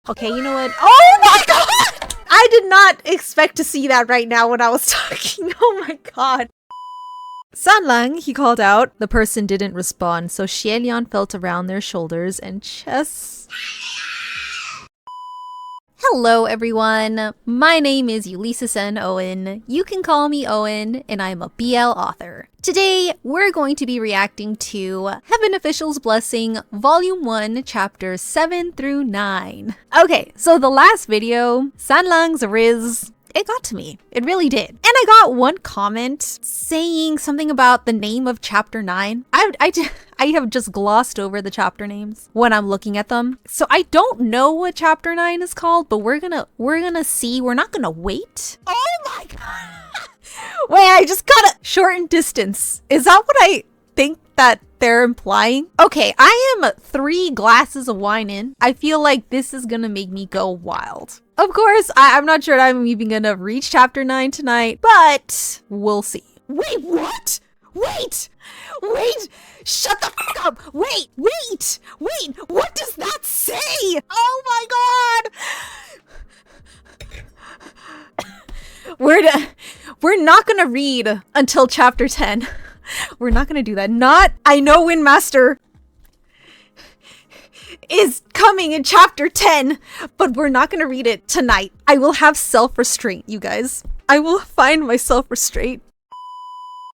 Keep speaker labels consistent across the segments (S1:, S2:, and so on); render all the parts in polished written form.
S1: Okay, you know what? Oh my god! I did not expect to see that right now when I was talking. Oh my god. Sanlang, he called out. The person didn't respond, so HUALIAN felt around their shoulders and chests. Hello everyone, my name is Ulysses N. Owen. You can call me Owen, and I'm a BL author. Today, we're going to be reacting to Heaven Officials Blessing Volume 1, Chapters 7 through 9. Okay, so the last video, Sanlang's Riz, it got to me. It really did. And I got one comment saying something about the name of Chapter 9. I have just glossed over the chapter names when I'm looking at them. So I don't know what Chapter 9 is called, but we're gonna see. We're not gonna wait. Oh my god! Wait, I just got a shortened distance. Is that what I think that they're implying? Okay, I am 3 glasses of wine in. I feel like this is gonna make me go wild. Of course, I'm not sure I'm even gonna reach Chapter 9 tonight, but we'll see. Wait, what? Wait! Shut the fuck up! Wait! What does that say? Oh my god! We're not gonna read until Chapter 10. We're not gonna do that. I know Windmaster is coming in Chapter 10, but we're not gonna read it tonight. I will have self-restraint, you guys. I will find my self-restraint.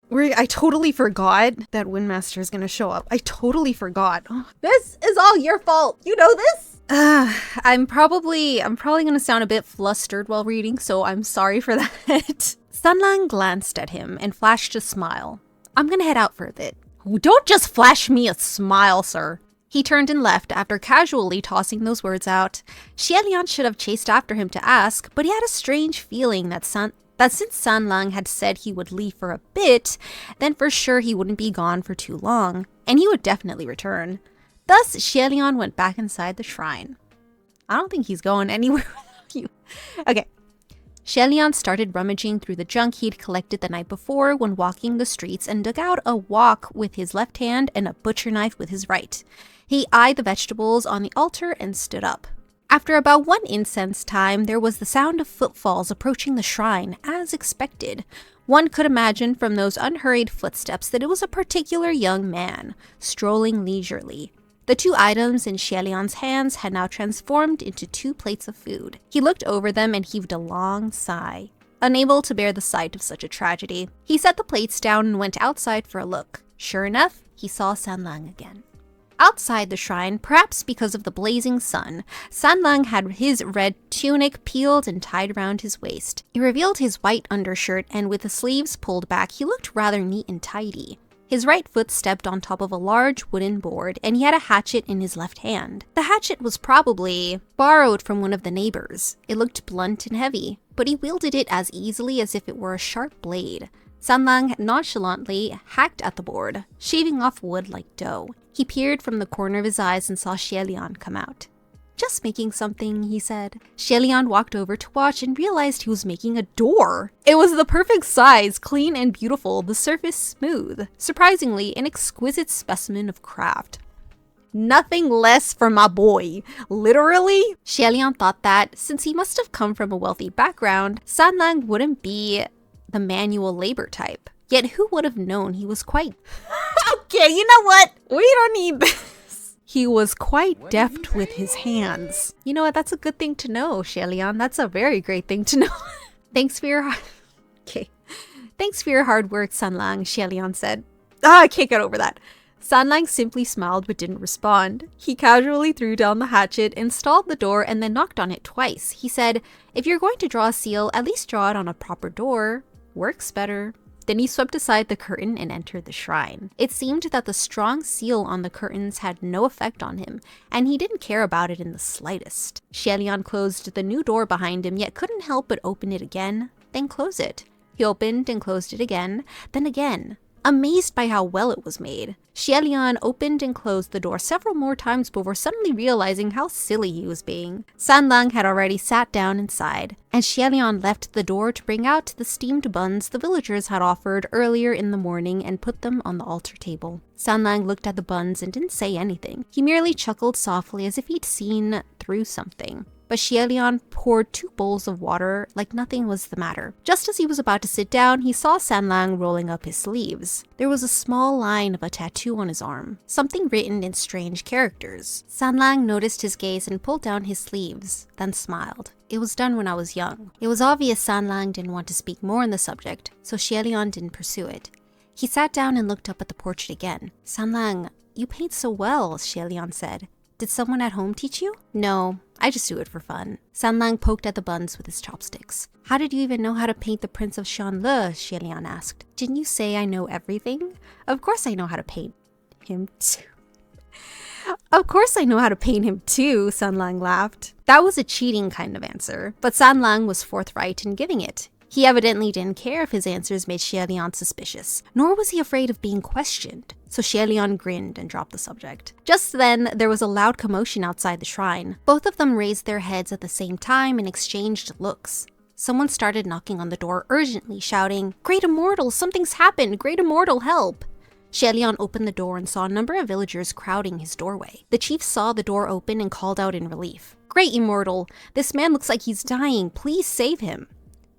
S1: I totally forgot that Windmaster is gonna show up. I totally forgot. Oh, this is all your fault. You know this? I'm probably gonna sound a bit flustered while reading, so I'm sorry for that. Sanlang glanced at him and flashed a smile. I'm gonna head out for a bit. Don't just flash me a smile, sir. He turned and left after casually tossing those words out. HUALIAN should have chased after him to ask, but he had a strange feeling that since Sanlang had said he would leave for a bit, then for sure he wouldn't be gone for too long, and he would definitely return. Thus, HUALIAN went back inside the shrine. I don't think he's going anywhere without you. Okay. HUALIAN started rummaging through the junk he'd collected the night before when walking the streets and dug out a wok with his left hand and a butcher knife with his right. He eyed the vegetables on the altar and stood up. After about 1 incense time, there was the sound of footfalls approaching the shrine, as expected. One could imagine from those unhurried footsteps that it was a particular young man, strolling leisurely. The 2 items in HUALIAN's hands had now transformed into 2 plates of food. He looked over them and heaved a long sigh, unable to bear the sight of such a tragedy. He set the plates down and went outside for a look. Sure enough, he saw Sanlang again. Outside the shrine, perhaps because of the blazing sun, Sanlang had his red tunic peeled and tied around his waist. It revealed his white undershirt, and with the sleeves pulled back, he looked rather neat and tidy. His right foot stepped on top of a large wooden board, and he had a hatchet in his left hand. The hatchet was probably borrowed from one of the neighbors. It looked blunt and heavy, but he wielded it as easily as if it were a sharp blade. Sanlang nonchalantly hacked at the board, shaving off wood like dough. He peered from the corner of his eyes and saw HUALIAN come out. Just making something, he said. HUALIAN walked over to watch and realized he was making a door. It was the perfect size, clean and beautiful, the surface smooth. Surprisingly, an exquisite specimen of craft. Nothing less for my boy. Literally? HUALIAN thought that, since he must have come from a wealthy background, Sanlang wouldn't be the manual labor type. Yet who would have known he was quite... Okay, you know what? We don't need this. He was quite deft with his hands. You know what? That's a good thing to know, HUALIAN. That's a very great thing to know. Thanks for your... Okay. Thanks for your hard work, Sanlang, HUALIAN said. I can't get over that. Sanlang simply smiled but didn't respond. He casually threw down the hatchet, installed the door, and then knocked on it twice. He said, if you're going to draw a seal, at least draw it on a proper door. Works better. Then he swept aside the curtain and entered the shrine. It seemed that the strong seal on the curtains had no effect on him, and he didn't care about it in the slightest. HUALIAN closed the new door behind him, yet couldn't help but open it again, then close it. He opened and closed it again, then again. Amazed by how well it was made, HUALIAN opened and closed the door several more times before suddenly realizing how silly he was being. Sanlang had already sat down inside, and HUALIAN left the door to bring out the steamed buns the villagers had offered earlier in the morning and put them on the altar table. Sanlang looked at the buns and didn't say anything. He merely chuckled softly as if he'd seen through something. but Xielian poured 2 bowls of water like nothing was the matter. Just as he was about to sit down, he saw Sanlang rolling up his sleeves. There was a small line of a tattoo on his arm, something written in strange characters. Sanlang noticed his gaze and pulled down his sleeves, then smiled. It was done when I was young. It was obvious Sanlang didn't want to speak more on the subject, so Xielian didn't pursue it. He sat down and looked up at the portrait again. Sanlang, you paint so well, Xielian said. Did someone at home teach you? No, I just do it for fun. Sanlang poked at the buns with his chopsticks. How did you even know how to paint the Prince of Xianle? Xielian asked. Didn't you say I know everything? Of course I know how to paint him too. Of course I know how to paint him too, Sanlang laughed. That was a cheating kind of answer, but Sanlang was forthright in giving it. He evidently didn't care if his answers made Xielian suspicious, nor was he afraid of being questioned. So Xielian grinned and dropped the subject. Just then, there was a loud commotion outside the shrine. Both of them raised their heads at the same time and exchanged looks. Someone started knocking on the door urgently, shouting, "Great Immortal, something's happened! Great Immortal, help!" Xielian opened the door and saw a number of villagers crowding his doorway. The chief saw the door open and called out in relief. "Great Immortal, this man looks like he's dying. Please save him."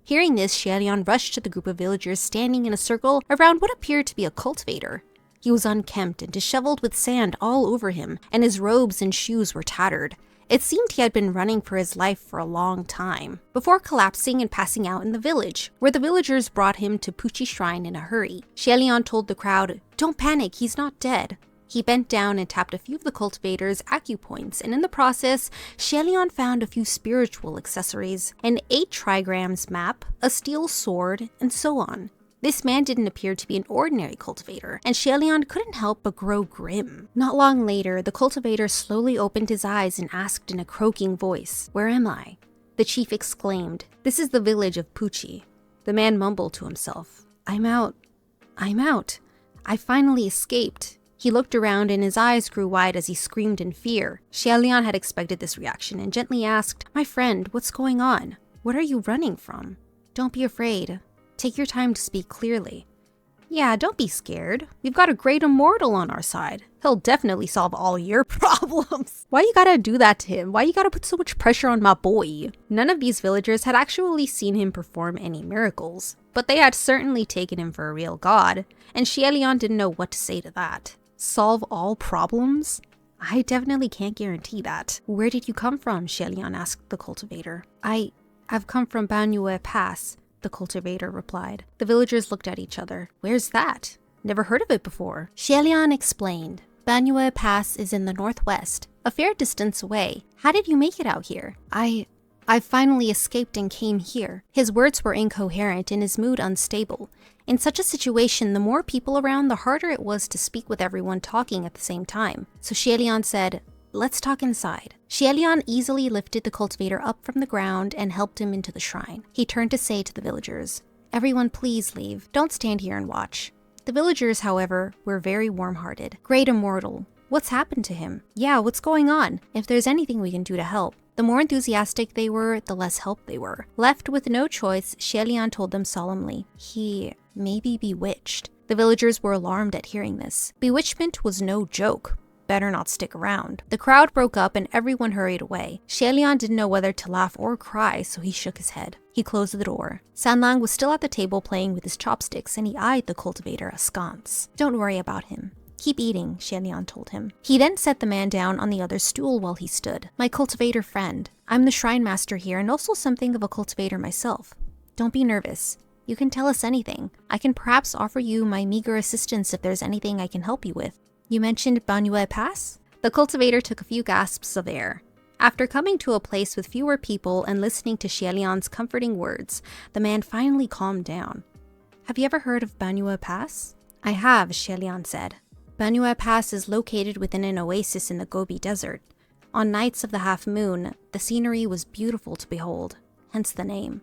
S1: Hearing this, Xielian rushed to the group of villagers standing in a circle around what appeared to be a cultivator. He was unkempt and disheveled with sand all over him, and his robes and shoes were tattered. It seemed he had been running for his life for a long time, before collapsing and passing out in the village, where the villagers brought him to Puchi Shrine in a hurry. Xielian told the crowd, "Don't panic, he's not dead." He bent down and tapped a few of the cultivators' acupoints, and in the process, Xielian found a few spiritual accessories, an 8 trigrams map, a steel sword, and so on. This man didn't appear to be an ordinary cultivator, and Xielian couldn't help but grow grim. Not long later, the cultivator slowly opened his eyes and asked in a croaking voice, "Where am I?" The chief exclaimed, "This is the village of Puchi." The man mumbled to himself, I'm out. I finally escaped." He looked around and his eyes grew wide as he screamed in fear. Xielian had expected this reaction and gently asked, "My friend, what's going on? What are you running from? Don't be afraid. Take your time to speak clearly." "Yeah, don't be scared. We've got a great immortal on our side. He'll definitely solve all your problems." Why you gotta do that to him? Why you gotta put so much pressure on my boy? None of these villagers had actually seen him perform any miracles, but they had certainly taken him for a real god, and Xielian didn't know what to say to that. Solve all problems? I definitely can't guarantee that. "Where did you come from?" Xielian asked the cultivator. I've come from Banyue Pass," the cultivator replied. The villagers looked at each other. "Where's that? Never heard of it before." Xielian explained. "Banyue Pass is in the northwest, a fair distance away. How did you make it out here?" I finally escaped and came here." His words were incoherent and his mood unstable. In such a situation, the more people around, the harder it was to speak with everyone talking at the same time. So Xielian said, "Let's talk inside." Xielian easily lifted the cultivator up from the ground and helped him into the shrine. He turned to say to the villagers, "Everyone please leave. Don't stand here and watch." The villagers, however, were very warm-hearted. "Great Immortal, what's happened to him? Yeah, what's going on? If there's anything we can do to help." The more enthusiastic they were, the less help they were. Left with no choice, Xielian told them solemnly, "He may be bewitched." The villagers were alarmed at hearing this. Bewitchment was no joke. Better not stick around. The crowd broke up and everyone hurried away. Xielian didn't know whether to laugh or cry, so he shook his head. He closed the door. Sanlang was still at the table playing with his chopsticks, and he eyed the cultivator askance. "Don't worry about him. Keep eating," Xielian told him. He then set the man down on the other stool while he stood. "My cultivator friend. I'm the shrine master here and also something of a cultivator myself. Don't be nervous. You can tell us anything. I can perhaps offer you my meager assistance if there's anything I can help you with." "You mentioned Banyue Pass?" The cultivator took a few gasps of air. After coming to a place with fewer people and listening to Xielian's comforting words, the man finally calmed down. "Have you ever heard of Banyue Pass?" "I have," Xielian said. Banyue Pass is located within an oasis in the Gobi Desert. On nights of the half moon, the scenery was beautiful to behold, hence the name.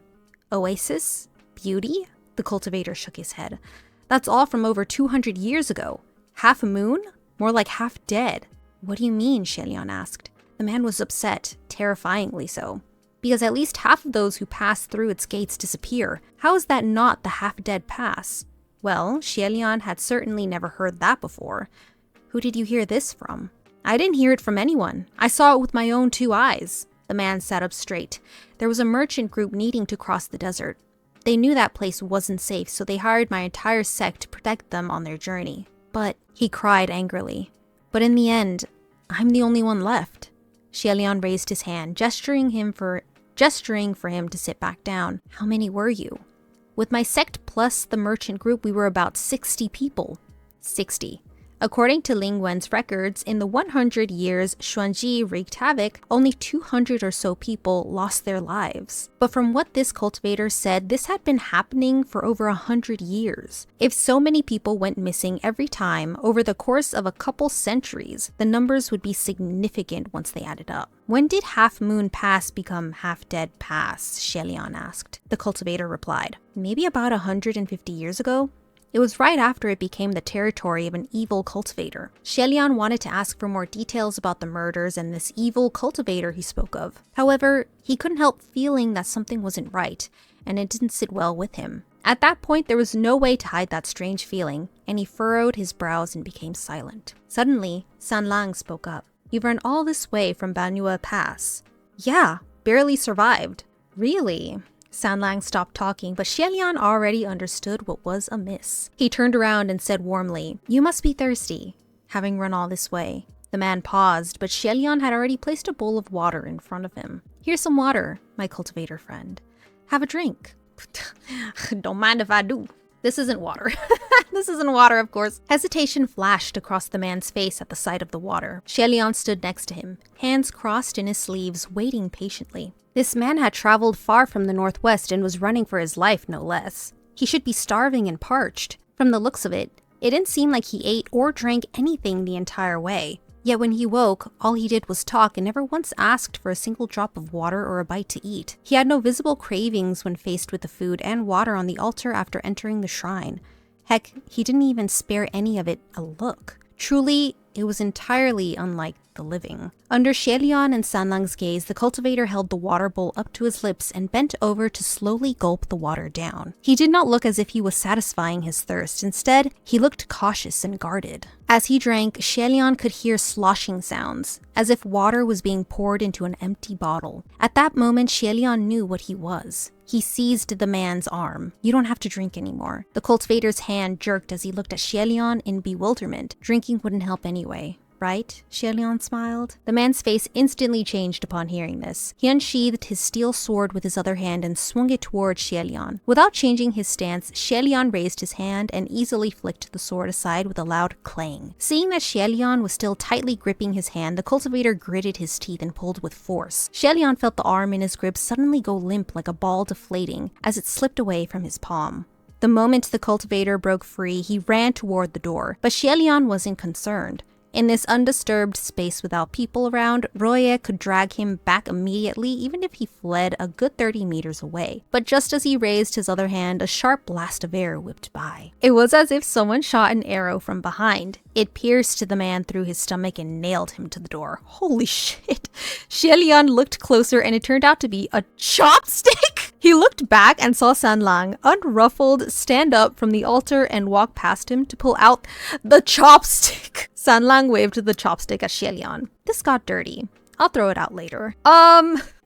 S1: "Oasis? Beauty?" The cultivator shook his head. "That's all from over 200 years ago. Half a moon? More like half dead." "What do you mean?" Xielian asked. The man was upset, terrifyingly so. "Because at least half of those who pass through its gates disappear. How is that not the half-dead pass?" Well, Xielian had certainly never heard that before. "Who did you hear this from?" "I didn't hear it from anyone. I saw it with my own 2 eyes." The man sat up straight. There was a merchant group needing to cross the desert. They knew that place wasn't safe, so they hired my entire sect to protect them on their journey. But, he cried angrily. But in the end, I'm the only one left. HUALIAN raised his hand, gesturing for him to sit back down. How many were you? With my sect plus the merchant group, we were about 60 people. 60. According to Ling Wen's records, in the 100 years Xuanji wreaked havoc, only 200 or so people lost their lives. But from what this cultivator said, this had been happening for over 100 years. If so many people went missing every time, over the course of a couple centuries, the numbers would be significant once they added up. When did Half Moon Pass become Half Dead Pass? HUALIAN asked. The cultivator replied, maybe about 150 years ago? It was right after it became the territory of an evil cultivator. HUALIAN wanted to ask for more details about the murders and this evil cultivator he spoke of. However, he couldn't help feeling that something wasn't right, and it didn't sit well with him. At that point, there was no way to hide that strange feeling, and he furrowed his brows and became silent. Suddenly, Sanlang spoke up. You've run all this way from Banua Pass. Yeah, barely survived. Really? Sanlang stopped talking, but HUALIAN already understood what was amiss. He turned around and said warmly, You must be thirsty, having run all this way. The man paused, but HUALIAN had already placed a bowl of water in front of him. Here's some water, my cultivator friend. Have a drink. Don't mind if I do. This isn't water. This isn't water, of course. Hesitation flashed across the man's face at the sight of the water. HUALIAN stood next to him, hands crossed in his sleeves, waiting patiently. This man had traveled far from the northwest and was running for his life, no less. He should be starving and parched. From the looks of it, it didn't seem like he ate or drank anything the entire way. Yet when he woke, all he did was talk and never once asked for a single drop of water or a bite to eat. He had no visible cravings when faced with the food and water on the altar after entering the shrine. Heck, he didn't even spare any of it a look. Truly, it was entirely unlike the living. Under HUALIAN and Sanlang's gaze, the cultivator held the water bowl up to his lips and bent over to slowly gulp the water down. He did not look as if he was satisfying his thirst. Instead, he looked cautious and guarded. As he drank, HUALIAN could hear sloshing sounds, as if water was being poured into an empty bottle. At that moment, HUALIAN knew what he was. He seized the man's arm. You don't have to drink anymore. The cultivator's hand jerked as he looked at HUALIAN in bewilderment. Drinking wouldn't help anyway. Right? HUALIAN smiled. The man's face instantly changed upon hearing this. He unsheathed his steel sword with his other hand and swung it toward HUALIAN. Without changing his stance, HUALIAN raised his hand and easily flicked the sword aside with a loud clang. Seeing that HUALIAN was still tightly gripping his hand, the cultivator gritted his teeth and pulled with force. HUALIAN felt the arm in his grip suddenly go limp like a ball deflating as it slipped away from his palm. The moment the cultivator broke free, he ran toward the door, but HUALIAN wasn't concerned. In this undisturbed space without people around, Roye could drag him back immediately even if he fled a good 30 meters away. But just as he raised his other hand, a sharp blast of air whipped by. It was as if someone shot an arrow from behind. It pierced the man through his stomach and nailed him to the door. Holy shit. HUALIAN looked closer and it turned out to be a chopstick! He looked back and saw Sanlang, unruffled, stand up from the altar and walk past him to pull out the chopstick. Sanlang waved the chopstick at HUALIAN. This got dirty. I'll throw it out later.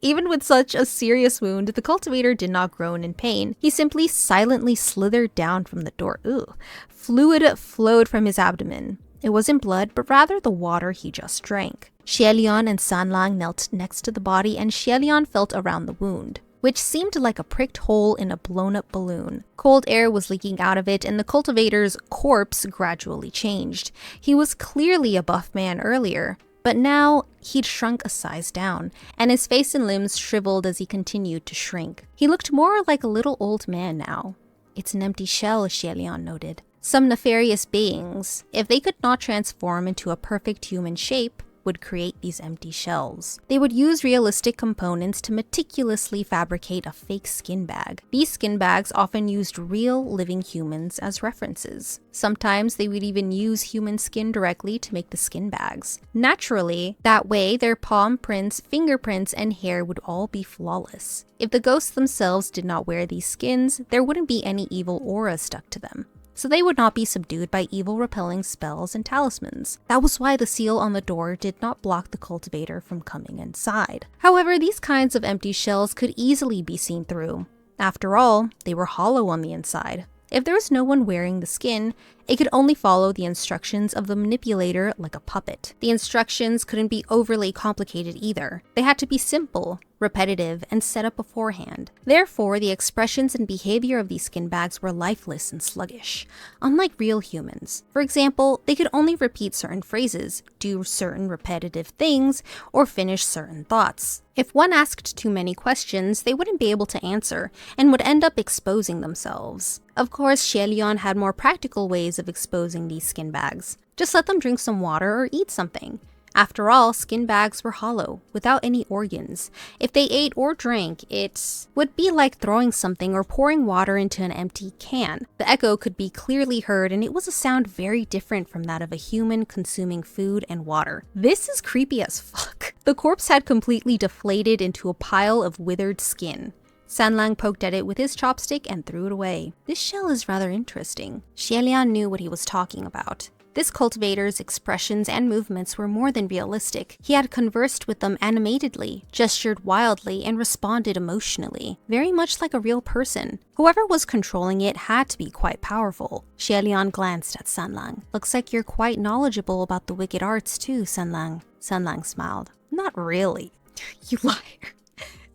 S1: Even with such a serious wound, the cultivator did not groan in pain. He simply silently slithered down from the door. Ugh. Fluid flowed from his abdomen. It wasn't blood, but rather the water he just drank. HUALIAN and Sanlang knelt next to the body and HUALIAN felt around the wound, which seemed like a pricked hole in a blown-up balloon. Cold air was leaking out of it, and the cultivator's corpse gradually changed. He was clearly a buff man earlier, but now he'd shrunk a size down, and his face and limbs shriveled as he continued to shrink. He looked more like a little old man now. It's an empty shell, HUALIAN noted. Some nefarious beings, if they could not transform into a perfect human shape, would create these empty shells. They would use realistic components to meticulously fabricate a fake skin bag. These skin bags often used real living humans as references. Sometimes they would even use human skin directly to make the skin bags. Naturally, that way their palm prints, fingerprints, and hair would all be flawless. If the ghosts themselves did not wear these skins, there wouldn't be any evil aura stuck to them.
S2: so they would not be subdued by evil repelling spells and talismans. That was why the seal on the door did not block the cultivator from coming inside. However, these kinds of empty shells could easily be seen through. After all, they were hollow on the inside. If there was no one wearing the skin, it could only follow the instructions of the manipulator like a puppet. The instructions couldn't be overly complicated either. They had to be simple, repetitive, and set up beforehand. Therefore, the expressions and behavior of these skin bags were lifeless and sluggish, unlike real humans. For example, they could only repeat certain phrases, do certain repetitive things, or finish certain thoughts. If one asked too many questions, they wouldn't be able to answer, and would end up exposing themselves. Of course, HUALIAN had more practical ways of exposing these skin bags. Just let them drink some water or eat something. After all, skin bags were hollow, without any organs. If they ate or drank, it would be like throwing something or pouring water into an empty can. The echo could be clearly heard, and it was a sound very different from that of a human consuming food and water. This is creepy as fuck. The corpse had completely deflated into a pile of withered skin. Sanlang poked at it with his chopstick and threw it away. This shell is rather interesting. HUALIAN knew what he was talking about. This cultivator's expressions and movements were more than realistic. He had conversed with them animatedly, gestured wildly, and responded emotionally, very much like a real person. Whoever was controlling it had to be quite powerful. HUALIAN glanced at Sanlang. Looks like you're quite knowledgeable about the wicked arts too, Sanlang. Sanlang smiled. Not really. You liar.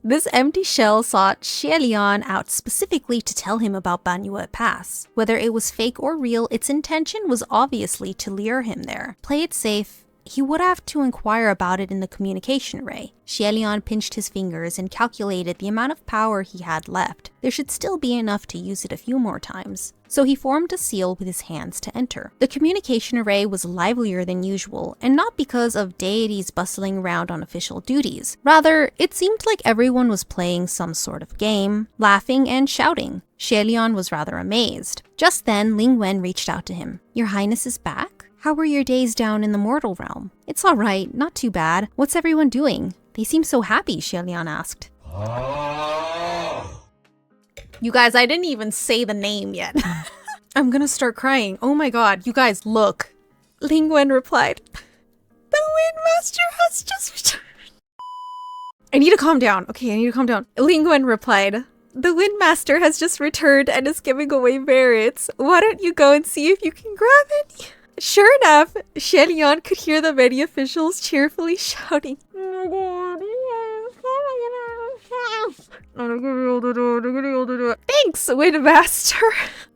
S2: This empty shell sought HUALIAN out specifically to tell him about Banyue Pass. Whether it was fake or real, its intention was obviously to lure him there. Play it safe. He would have to inquire about it in the communication array. HUALIAN pinched his fingers and calculated the amount of power he had left. There should still be enough to use it a few more times. So he formed a seal with his hands to enter. The communication array was livelier than usual, and not because of deities bustling around on official duties. Rather, it seemed like everyone was playing some sort of game, laughing and shouting. HUALIAN was rather amazed. Just then, Ling Wen reached out to him. "Your Highness is back? How were your days down in the mortal realm?" "It's all right, not too bad. What's everyone doing? They seem so happy," HUALIAN asked.
S1: You guys, I didn't even say the name yet. I'm gonna start crying. Oh my god, you guys, look. Ling Wen replied, "The Windmaster has just returned." I need to calm down. Okay, I need to calm down. Ling Wen replied, "The Windmaster has just returned and is giving away merits. Why don't you go and see if you can grab any?" Sure enough, HUALIAN could hear the many officials cheerfully shouting, "Thanks, Windmaster!"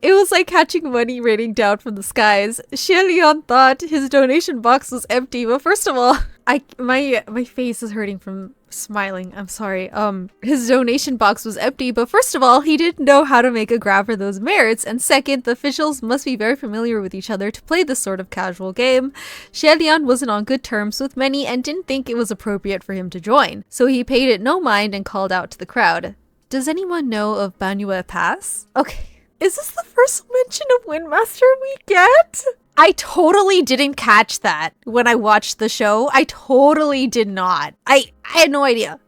S1: It was like catching money raining down from the skies. HUALIAN thought his donation box was empty, but first of all, my face is hurting from smiling. I'm sorry. His donation box was empty, but first of all, he didn't know how to make a grab for those merits, and second, the officials must be very familiar with each other to play this sort of casual game. HUALIAN wasn't on good terms with many and didn't think it was appropriate for him to join, so he paid it no mind and called out to the crowd, "Does anyone know of Banyue Pass?" Okay. Is this the first mention of Windmaster we get? I totally didn't catch that when I watched the show. I totally did not. I had no idea.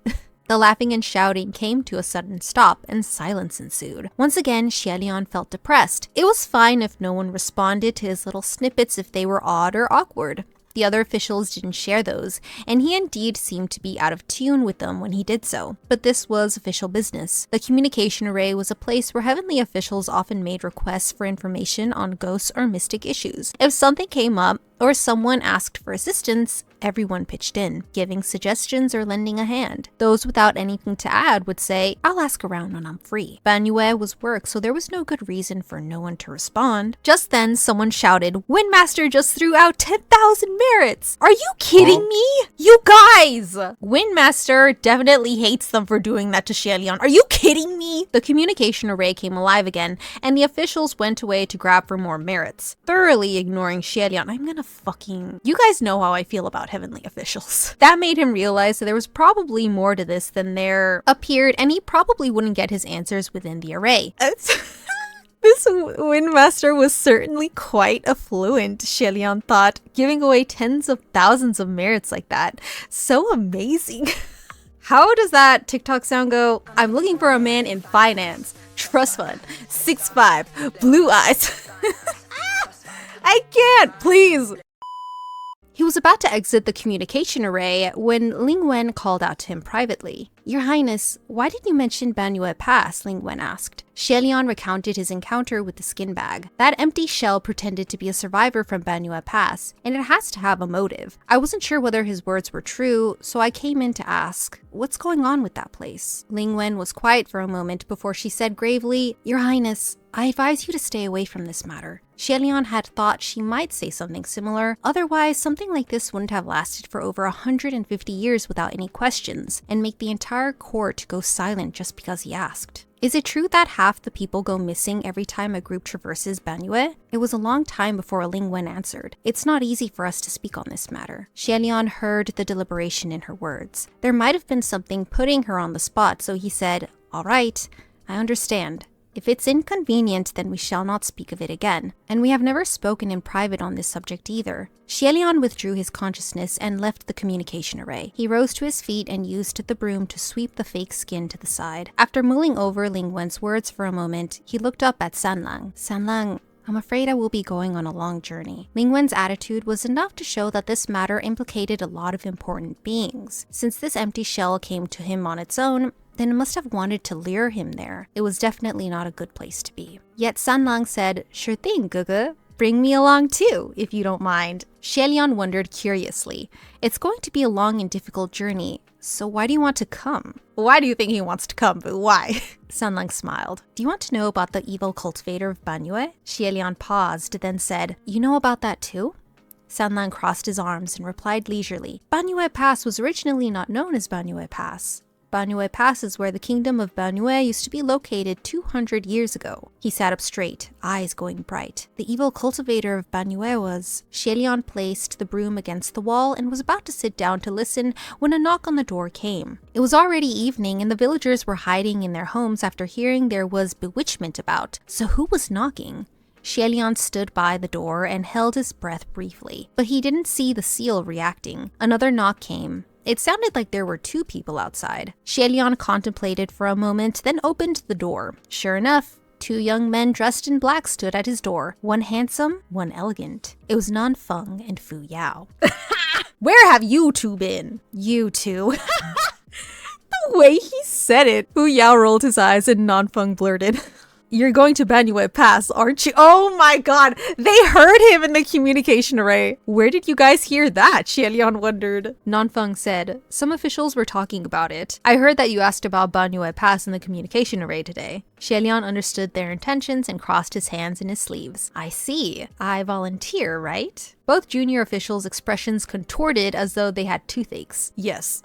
S2: The laughing and shouting came to a sudden stop, and silence ensued. Once again, HUALIAN felt depressed. It was fine if no one responded to his little snippets if they were odd or awkward. The other officials didn't share those, and he indeed seemed to be out of tune with them when he did so. But this was official business. The communication array was a place where heavenly officials often made requests for information on ghosts or mystic issues. If something came up, or someone asked for assistance, everyone pitched in, giving suggestions or lending a hand. Those without anything to add would say, "I'll ask around when I'm free." Banyue was work, so there was no good reason for no one to respond. Just then, someone shouted, "Windmaster just threw out 10,000 merits! Are you kidding me? You guys! Windmaster definitely hates them for doing that to HUALIAN. Are you kidding me?" The communication array came alive again, and the officials went away to grab for more merits, thoroughly ignoring HUALIAN. You guys know how I feel about heavenly officials. That made him realize that there was probably more to this than there appeared, and he probably wouldn't get his answers within the array. This Windmaster was certainly quite affluent, HUALIAN thought, giving away tens of thousands of merits like that. So amazing. How does that TikTok sound go? "I'm looking for a man in finance, trust fund, 6'5", blue eyes."
S1: I can't, please.
S2: He was about to exit the communication array when Ling Wen called out to him privately. Your Highness, why didn't you mention Banyue Pass? Ling Wen asked. Xie recounted his encounter with the skin bag. That empty shell pretended to be a survivor from Banyue Pass, and it has to have a motive. I wasn't sure whether his words were true, so I came in to ask, what's going on with that place? Ling Wen was quiet for a moment before she said gravely, Your Highness, I advise you to stay away from this matter. Xie had thought she might say something similar, otherwise something like this wouldn't have lasted for over 150 years without any questions, and make the entire court go silent just because he asked. Is it true that half the people go missing every time a group traverses Banyue? It was a long time before Ling Wen answered. It's not easy for us to speak on this matter. Xie heard the deliberation in her words. There might have been something putting her on the spot, so he said, All right, I understand. If it's inconvenient, then we shall not speak of it again. And we have never spoken in private on this subject either. Xie withdrew his consciousness and left the communication array. He rose to his feet and used the broom to sweep the fake skin to the side. After mulling over Ling Wen's words for a moment, he looked up at Sanlang. Sanlang, I'm afraid I will be going on a long journey. Ling Wen's attitude was enough to show that this matter implicated a lot of important beings. Since this empty shell came to him on its own, then it must have wanted to lure him there. It was definitely not a good place to be. Yet Sanlang said, Sure thing, Gugu. Bring me along too, if you don't mind. Xie wondered curiously. It's going to be a long and difficult journey, so why do you want to come?
S1: Why do you think he wants to come, Boo? Why?
S2: Sanlang smiled. Do you want to know about the evil cultivator of Banyue? Xie paused, then said, You know about that too? Sanlang crossed his arms and replied leisurely, Banyue Pass was originally not known as Banyue Pass. Banyue Pass is where the kingdom of Banyue used to be located 200 years ago. He sat up straight, eyes going bright. The evil cultivator of Banyue was... Xie placed the broom against the wall and was about to sit down to listen when a knock on the door came. It was already evening and the villagers were hiding in their homes after hearing there was bewitchment about. So who was knocking? Xie stood by the door and held his breath briefly, but he didn't see the seal reacting. Another knock came. It sounded like there were two people outside. Xie contemplated for a moment, then opened the door. Sure enough, two young men dressed in black stood at his door, one handsome, one elegant. It was Nanfeng and Fu Yao.
S1: Where have you two been?
S2: You two.
S1: The way he said it. Fu Yao rolled his eyes and Nanfeng blurted, You're going to Banyue Pass, aren't you? Oh my god, they heard him in the communication array. Where did you guys hear that? Xie wondered.
S2: Nanfeng said, Some officials were talking about it. I heard that you asked about Banyue Pass in the communication array today. Xie understood their intentions and crossed his hands in his sleeves. I see. I volunteer, right? Both junior officials' expressions contorted as though they had toothaches.
S1: Yes.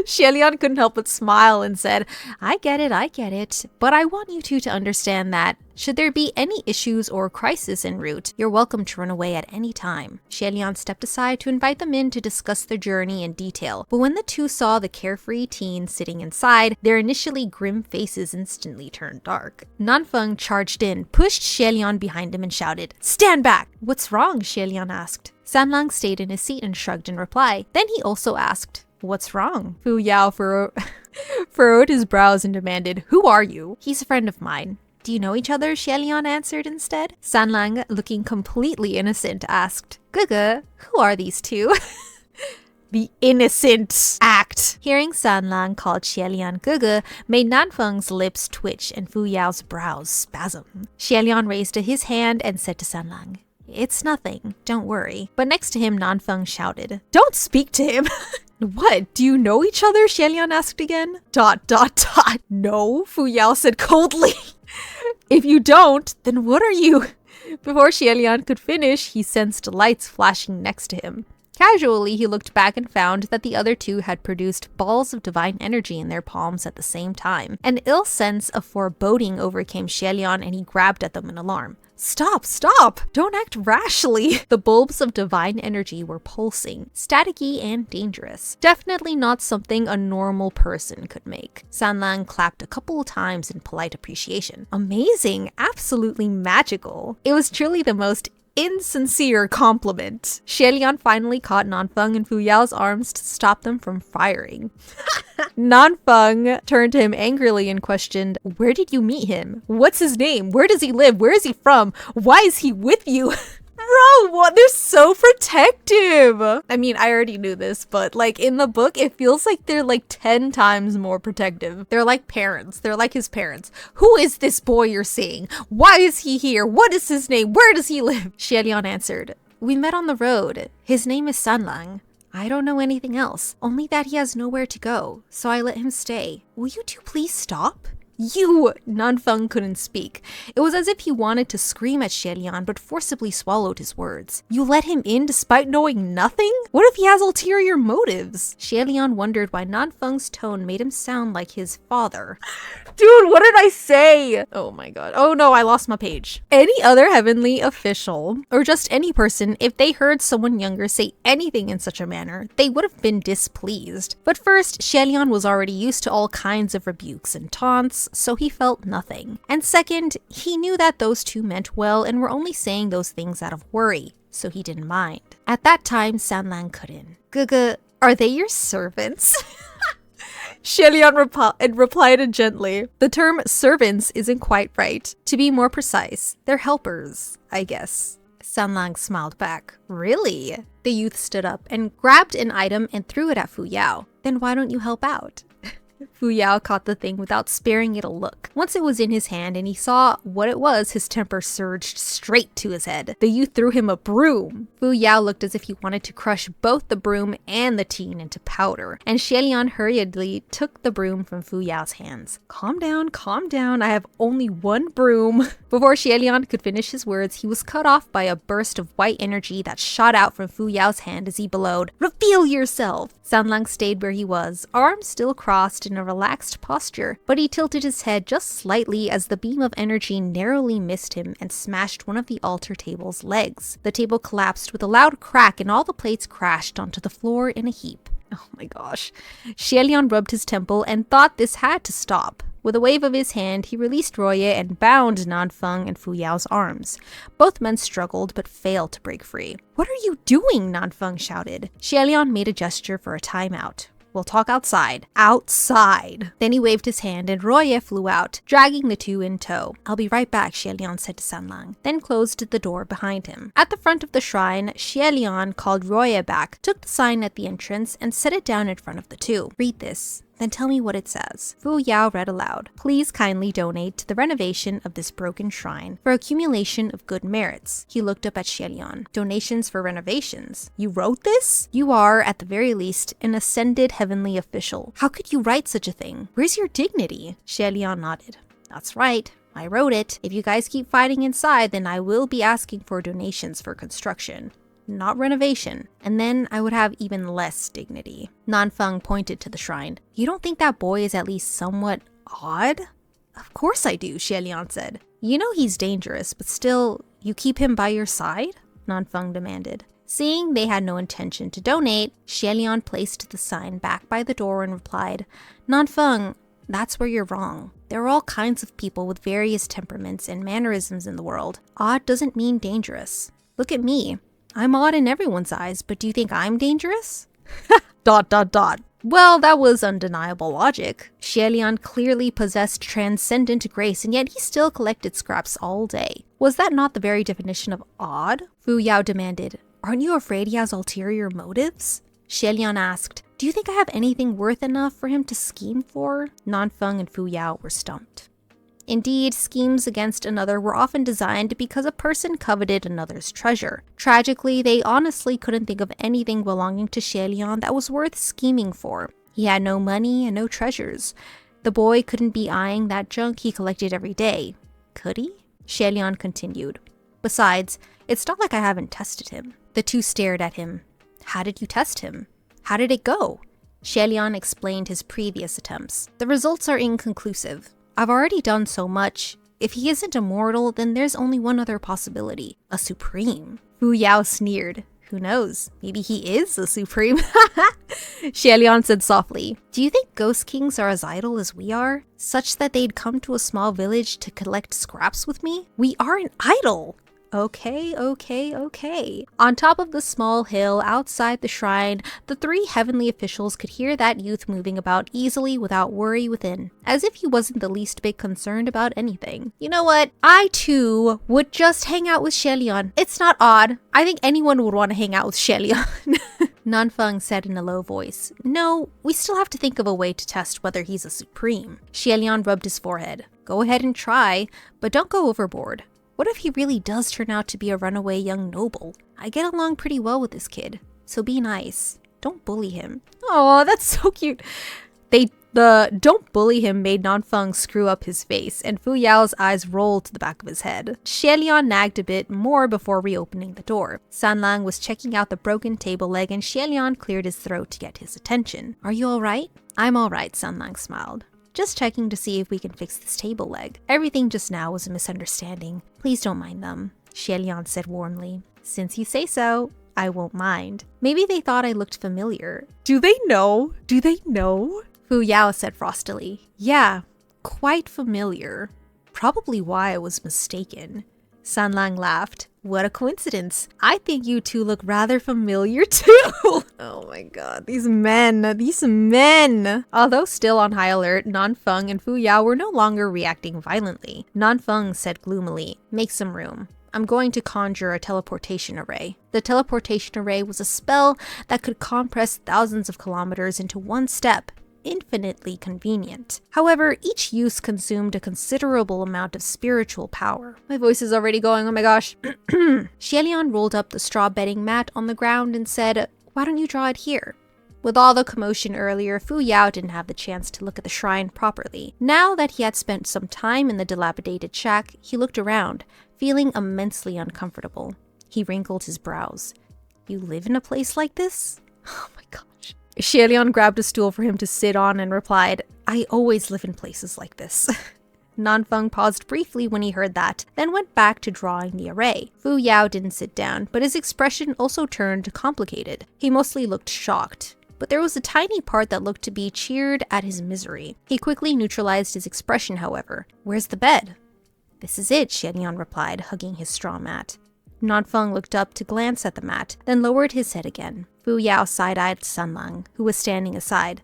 S1: Xie couldn't help but smile and said,
S2: I get it, but I want you two to understand that should there be any issues or crisis en route, you're welcome to run away at any time. Xie stepped aside to invite them in to discuss their journey in detail, but when the two saw the carefree teen sitting inside, their initially grim faces instantly turned dark. Nanfeng charged in, pushed Xie behind him and shouted, Stand back! What's wrong? Xie asked. Sanlang stayed in his seat and shrugged in reply. Then he also asked, What's wrong?
S1: Fu Yao furrowed his brows and demanded, Who are you?
S2: He's a friend of mine. Do you know each other? Xie answered instead. Sanlang, looking completely innocent, asked, Gugu, who are these two?
S1: The innocent act.
S2: Hearing Sanlang called Xie Gugu made Nanfeng's lips twitch and Fu Yao's brows spasm. Xie raised his hand and said to Sanlang, It's nothing, don't worry. But next to him, Nanfeng shouted,
S1: Don't speak to him. What? Do you know each other? Xie asked again. ... No, Fu Yao said coldly. If you don't, then what are you? Before Xie could finish, he sensed lights flashing next to him. Casually, he looked back and found that the other two had produced balls of divine energy in their palms at the same time. An ill sense of foreboding overcame Xie and he grabbed at them in alarm. Stop! Don't act rashly! The bulbs of divine energy were pulsing, staticky and dangerous. Definitely not something a normal person could make. Sanlang clapped a couple of times in polite appreciation. Amazing! Absolutely magical! It was truly the most insincere compliment. Xie finally caught Nanfeng in Fu Yao's arms to stop them from firing. Nanfeng turned to him angrily and questioned, "Where did you meet him? What's his name? Where does he live? Where is he from? Why is he with you?" Bro, what? They're so protective. I mean, I already knew this, but like in the book, it feels like they're like 10 times more protective. They're like parents. They're like his parents. Who is this boy you're seeing? Why is he here? What is his name? Where does he live? Xie answered, "We met on the road. His name is Sanlang. I don't know anything else, only that he has nowhere to go, so I let him stay. Will you two please stop?" "You!" Nanfeng couldn't speak. It was as if he wanted to scream at Xie but forcibly swallowed his words. "You let him in despite knowing nothing? What if he has ulterior motives?" Xie wondered why Nanfeng's tone made him sound like his father. Dude, what did I say? Oh my god. Oh no, I lost my page. Any other heavenly official, or just any person, if they heard someone younger say anything in such a manner, they would have been displeased. But first, Xie was already used to all kinds of rebukes and taunts, so he felt nothing. And second, he knew that those two meant well and were only saying those things out of worry, so he didn't mind. At that time, Sanlang cut in. "Gugu, are they your servants?" Xie replied gently. "The term servants isn't quite right. To be more precise, they're helpers, I guess." Sanlang smiled back. "Really?" The youth stood up and grabbed an item and threw it at Fu Yao. "Then why don't you help out?" Fu Yao caught the thing without sparing it a look. Once it was in his hand and he saw what it was, his temper surged straight to his head. The youth threw him a broom. Fu Yao looked as if he wanted to crush both the broom and the teen into powder, and Xie hurriedly took the broom from Fu Yao's hands. Calm down, I have only one broom." Before Xie could finish his words, he was cut off by a burst of white energy that shot out from Fu Yao's hand as he bellowed, "Reveal yourself!" Sanlang stayed where he was, arms still crossed in a relaxed posture, but he tilted his head just slightly as the beam of energy narrowly missed him and smashed one of the altar table's legs. The table collapsed with a loud crack and all the plates crashed onto the floor in a heap. Oh my gosh. Xie rubbed his temple and thought this had to stop. With a wave of his hand, he released Roye and bound Nanfeng and Fu Yao's arms. Both men struggled but failed to break free. "What are you doing?" Nanfeng shouted. Xie made a gesture for a timeout. "We'll talk outside." Outside! Then he waved his hand and Roye flew out, dragging the two in tow. "I'll be right back," Xie said to Sanlang, then closed the door behind him. At the front of the shrine, Xie called Roye back, took the sign at the entrance, and set it down in front of the two. "Read this. Then tell me what it says." Fu Yao read aloud. "Please kindly donate to the renovation of this broken shrine for accumulation of good merits." He looked up at Xie. "Donations for renovations? You wrote this? You are, at the very least, an ascended heavenly official. How could you write such a thing? Where's your dignity?" Xie nodded. "That's right. I wrote it. If you guys keep fighting inside, then I will be asking for donations for construction. Not renovation, and then I would have even less dignity." Nanfeng pointed to the shrine. "You don't think that boy is at least somewhat odd?" "Of course I do," Xie said. "You know he's dangerous, but still, you keep him by your side?" Nanfeng demanded. Seeing they had no intention to donate, Xie placed the sign back by the door and replied, "Nanfeng, that's where you're wrong. There are all kinds of people with various temperaments and mannerisms in the world. Odd doesn't mean dangerous. Look at me. I'm odd in everyone's eyes, but do you think I'm dangerous?" ... Well, that was undeniable logic. Xie clearly possessed transcendent grace, and yet he still collected scraps all day. Was that not the very definition of odd? Fu Yao demanded. "Aren't you afraid he has ulterior motives?" Xie asked, "Do you think I have anything worth enough for him to scheme for?" Nanfeng and Fu Yao were stumped. Indeed, schemes against another were often designed because a person coveted another's treasure. Tragically, they honestly couldn't think of anything belonging to Xie that was worth scheming for. He had no money and no treasures. The boy couldn't be eyeing that junk he collected every day. Could he? Xie continued. "Besides, it's not like I haven't tested him." The two stared at him. "How did you test him? How did it go?" Xie explained his previous attempts. "The results are inconclusive. I've already done so much. If he isn't immortal, then there's only one other possibility. A supreme." Fu Yao sneered. "Who knows? Maybe he is a supreme." Xie said softly, "Do you think ghost kings are as idle as we are? Such that they'd come to a small village to collect scraps with me? We aren't idle."
S2: Okay. On top of the small hill outside the shrine, the three heavenly officials could hear that youth moving about easily without worry within, as if he wasn't the least bit concerned about anything. You know what? I too would just hang out with HUALIAN. It's not odd. I think anyone would want to hang out with HUALIAN. Nanfeng said in a low voice. No, we still have to think of a way to test whether he's a supreme. HUALIAN rubbed his forehead. Go ahead and try, but don't go overboard. What if he really does turn out to be a runaway young noble? I get along pretty well with this kid, so be nice. Don't bully him. Oh, that's so cute. The don't bully him made Nanfeng screw up his face, and Fu Yao's eyes rolled to the back of his head. HUALIAN nagged a bit more before reopening the door. Sanlang was checking out the broken table leg, and HUALIAN cleared his throat to get his attention. Are you alright? I'm alright, Sanlang smiled. Just checking to see if we can fix this table leg. Everything just now was a misunderstanding. Please don't mind them, HUALIAN said warmly. Since you say so, I won't mind. Maybe they thought I looked familiar. Do they know? Fu Yao said frostily. Yeah, quite familiar. Probably why I was mistaken. Sanlang laughed. What a coincidence. I think you two look rather familiar too. Oh my god, these men. Although still on high alert, Nanfeng and Fu Yao were no longer reacting violently. Nanfeng said gloomily, make some room. I'm going to conjure a teleportation array. The teleportation array was a spell that could compress thousands of kilometers into one step. Infinitely convenient. However, each use consumed a considerable amount of spiritual power. My voice is already going, oh my gosh. HUALIAN rolled up the straw bedding mat on the ground and said, why don't you draw it here? With all the commotion earlier, Fu Yao didn't have the chance to look at the shrine properly. Now that he had spent some time in the dilapidated shack, he looked around, feeling immensely uncomfortable. He wrinkled his brows. You live in a place like this? Oh my gosh. HUALIAN grabbed a stool for him to sit on and replied, I always live in places like this. Nanfeng paused briefly when he heard that, then went back to drawing the array. Fu Yao didn't sit down, but his expression also turned complicated. He mostly looked shocked, but there was a tiny part that looked to be cheered at his misery. He quickly neutralized his expression, however. Where's the bed? This is it, HUALIAN replied, hugging his straw mat. Nanfeng looked up to glance at the mat, then lowered his head again. Fu Yao side-eyed Sanlang, who was standing aside.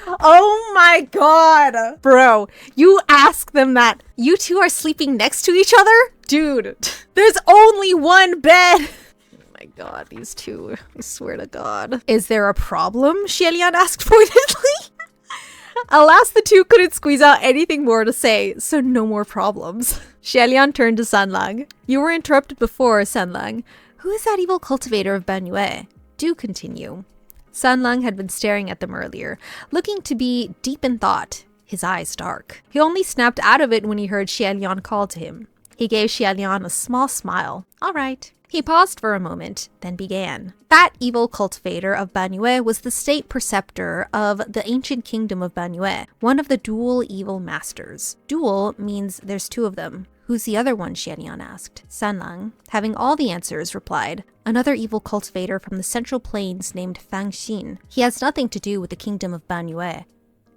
S2: Oh my god! Bro, you ask them that. You two are sleeping next to each other? Dude, there's only one bed! Oh my god, these two. I swear to god. Is there a problem? HUALIAN asked pointedly. Alas, the two couldn't squeeze out anything more to say, so no more problems. HUALIAN turned to Sanlang. You were interrupted before, Sanlang. Who is that evil cultivator of Banyue? Do continue. Sanlang had been staring at them earlier, looking to be deep in thought, his eyes dark. He only snapped out of it when he heard HUALIAN call to him. He gave HUALIAN a small smile. All right. He paused for a moment, then began. That evil cultivator of Banyue was the state preceptor of the ancient kingdom of Banyue, one of the dual evil masters. Dual means there's two of them. Who's the other one? HUALIAN asked. Sanlang, having all the answers, replied, another evil cultivator from the central plains named Fangxin. He has nothing to do with the kingdom of Banyue.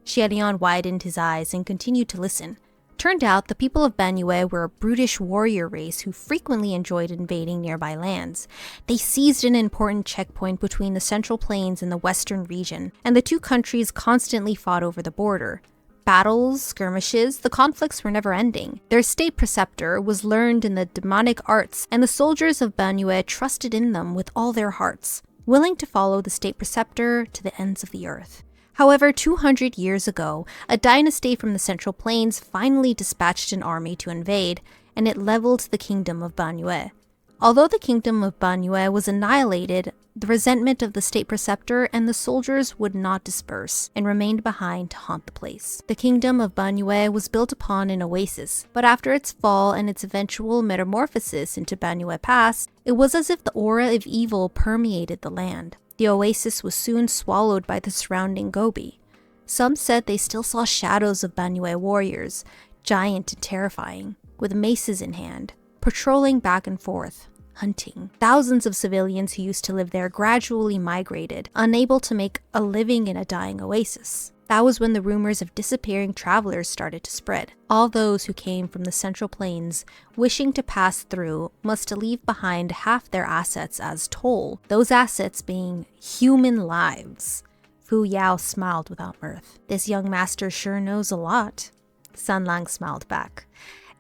S2: HUALIAN widened his eyes and continued to listen. Turned out the people of Banyue were a brutish warrior race who frequently enjoyed invading nearby lands. They seized an important checkpoint between the central plains and the western region, and the two countries constantly fought over the border. Battles, skirmishes, the conflicts were never ending. Their state preceptor was learned in the demonic arts, and the soldiers of Banyue trusted in them with all their hearts, willing to follow the state preceptor to the ends of the earth. However, 200 years ago, a dynasty from the Central Plains finally dispatched an army to invade, and it leveled the kingdom of Banyue. Although the kingdom of Banyue was annihilated, the resentment of the state preceptor and the soldiers would not disperse, and remained behind to haunt the place. The kingdom of Banyue was built upon an oasis, but after its fall and its eventual metamorphosis into Banyue Pass, it was as if the aura of evil permeated the land. The oasis was soon swallowed by the surrounding Gobi. Some said they still saw shadows of Banyue warriors, giant and terrifying, with maces in hand, patrolling back and forth, hunting. Thousands of civilians who used to live there gradually migrated, unable to make a living in a dying oasis. That was when the rumors of disappearing travelers started to spread. All those who came from the Central Plains wishing to pass through must leave behind half their assets as toll, those assets being human lives. Fu Yao smiled without mirth. This young master sure knows a lot. San Lang smiled back.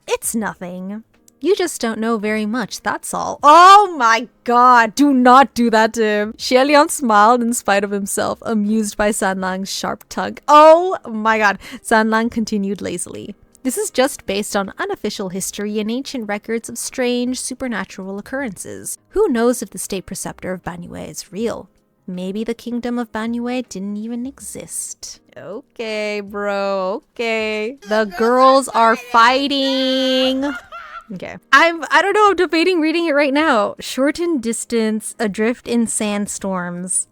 S2: It's nothing. You just don't know very much, that's all.
S1: Oh my god, do not do that to him. Xuelian smiled in spite of himself, amused by San Lang's sharp tongue. Oh my god. San Lang continued lazily. This is just based on unofficial history and ancient records of strange supernatural occurrences. Who knows if the state preceptor of Banyue is real? Maybe the kingdom of Banyue didn't even exist. Okay, bro, okay. The girls are fighting. Okay. I don't know, I'm debating reading it right now. Shortened distance, adrift in sandstorms.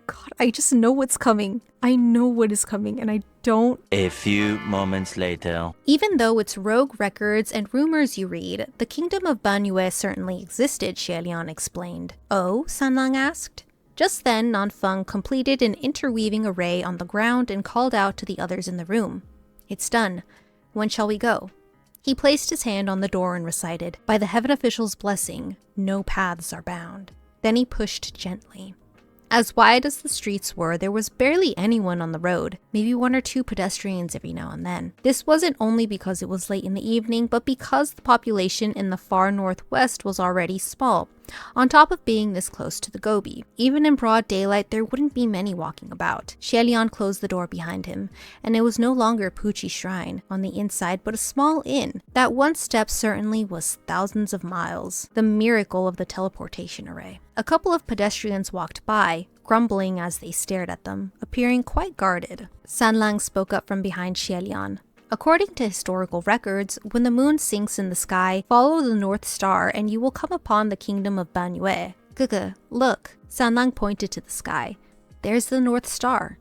S1: God, I just know what's coming. I know what is coming, and I don't.
S3: A few moments later.
S2: Even though it's rogue records and rumors you read, the kingdom of Banyue certainly existed, Xuelian explained. Oh? San Lang asked. Just then, Nanfeng completed an interweaving array on the ground and called out to the others in the room. It's done. When shall we go? He placed his hand on the door and recited, "By the heaven official's blessing, no paths are bound." Then he pushed gently. As wide as the streets were, there was barely anyone on the road, maybe one or two pedestrians every now and then. This wasn't only because it was late in the evening, but because the population in the far northwest was already small, on top of being this close to the Gobi. Even in broad daylight, there wouldn't be many walking about. Xuelian closed the door behind him, and it was no longer Puchi Shrine on the inside, but a small inn. That one step certainly was thousands of miles, the miracle of the teleportation array. A couple of pedestrians walked by, grumbling as they stared at them, appearing quite guarded. San Lang spoke up from behind Xuelian. According to historical records, when the moon sinks in the sky, follow the North Star and you will come upon the kingdom of Banyue. Gege, look. San Lang pointed to the sky. There's the North Star.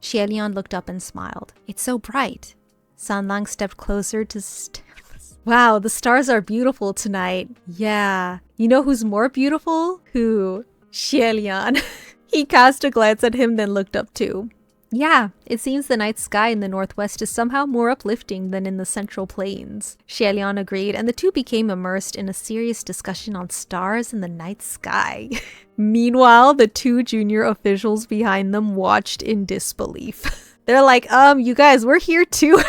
S2: Xuelian looked up and smiled. It's so bright. San Lang stepped closer to
S1: Wow, the stars are beautiful tonight. Yeah. You know who's more beautiful? Who? Xuelian. He cast a glance at him, then looked up too. Yeah, it seems the night sky in the northwest is somehow more uplifting than in the central plains. Xuelian agreed, and the two became immersed in a serious discussion on stars in the night sky. Meanwhile, the two junior officials behind them watched in disbelief. They're like, you guys, we're here too.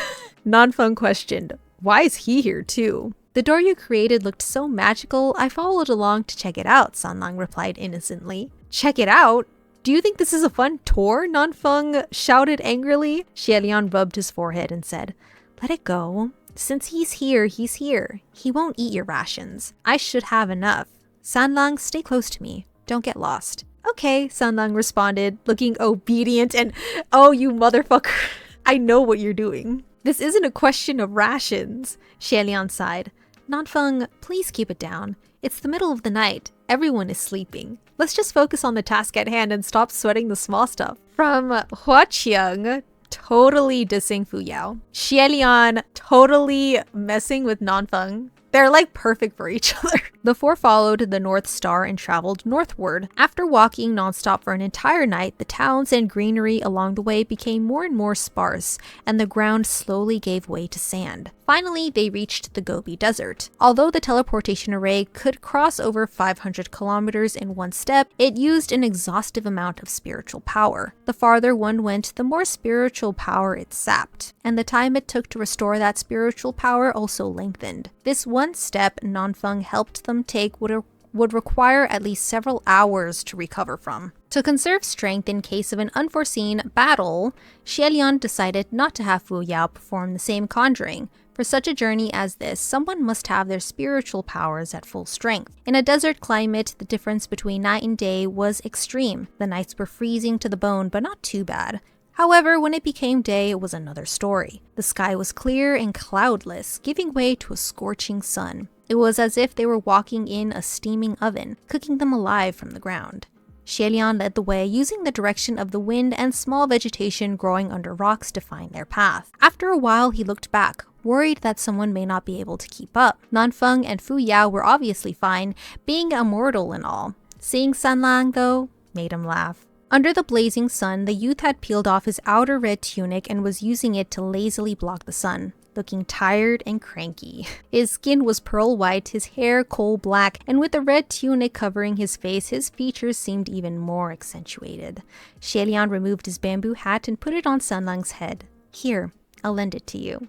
S1: Nanfeng questioned, why is he here too? The door you created looked so magical, I followed along to check it out, San Lang replied innocently. Check it out? Do you think this is a fun tour? Nanfeng shouted angrily. Xuelian rubbed his forehead and said, let it go. Since he's here, he's here. He won't eat your rations. I should have enough. San Lang, stay close to me. Don't get lost. Okay, San Lang responded, looking obedient and, oh, you motherfucker. I know what you're doing. This isn't a question of rations. Xuelian sighed. Nanfeng, please keep it down. It's the middle of the night. Everyone is sleeping. Let's just focus on the task at hand and stop sweating the small stuff. From Huaqiang, totally dissing Fu Yao. Xuelian, totally messing with Nanfeng. They're like perfect for each other. The four followed the North Star and traveled northward. After walking nonstop for an entire night, the towns and greenery along the way became more and more sparse, and the ground slowly gave way to sand. Finally, they reached the Gobi Desert. Although the teleportation array could cross over 500 kilometers in one step, it used an exhaustive amount of spiritual power. The farther one went, the more spiritual power it sapped, and the time it took to restore that spiritual power also lengthened. This one step Nanfeng helped them take would require at least several hours to recover from. To conserve strength in case of an unforeseen battle, Xuelian decided not to have Fu Yao perform the same conjuring. For such a journey as this, someone must have their spiritual powers at full strength. In a desert climate, the difference between night and day was extreme. The nights were freezing to the bone, but not too bad. However, when it became day, it was another story. The sky was clear and cloudless, giving way to a scorching sun. It was as if they were walking in a steaming oven, cooking them alive from the ground. Xuelian led the way, using the direction of the wind and small vegetation growing under rocks to find their path. After a while, he looked back, worried that someone may not be able to keep up. Nanfeng and Fu Yao were obviously fine, being immortal and all. Seeing San Lang, though, made him laugh.
S2: Under the blazing sun, the youth had peeled off his outer red tunic and was using it to lazily block the sun, looking tired and cranky. His skin was pearl white, his hair coal black, and with the red tunic covering his face, his features seemed even more accentuated. HUALIAN removed his bamboo hat and put it on Sanlang's head. "Here, I'll lend it to you."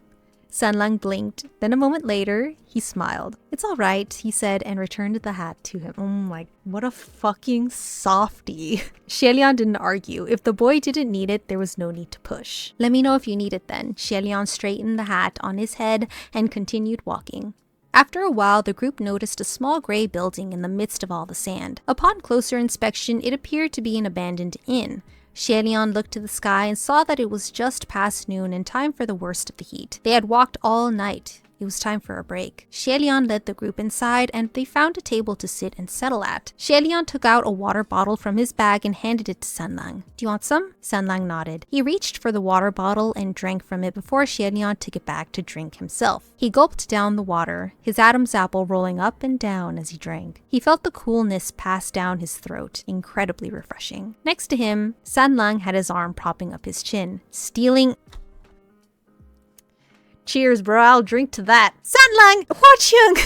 S2: Sanlang blinked, then a moment later, he smiled. "It's all right," he said, and returned the hat to him. Oh my, what a fucking softie. HUALIAN didn't argue. If the boy didn't need it, there was no need to push. "Let me know if you need it then." HUALIAN straightened the hat on his head and continued walking. After a while, the group noticed a small gray building in the midst of all the sand. Upon closer inspection, it appeared to be an abandoned inn. HUALIAN looked to the sky and saw that it was just past noon and time for the worst of the heat. They had walked all night. It was time for a break. HUALIAN led the group inside and they found a table to sit and settle at. HUALIAN took out a water bottle from his bag and handed it to Sanlang. "Do you want some?" Sanlang nodded. He reached for the water bottle and drank from it before HUALIAN took it back to drink himself. He gulped down the water, his Adam's apple rolling up and down as he drank. He felt the coolness pass down his throat, incredibly refreshing. Next to him, Sanlang had his arm propping up his chin, stealing... Cheers, bro. I'll drink to that. Sanlang! HUACHYUNG!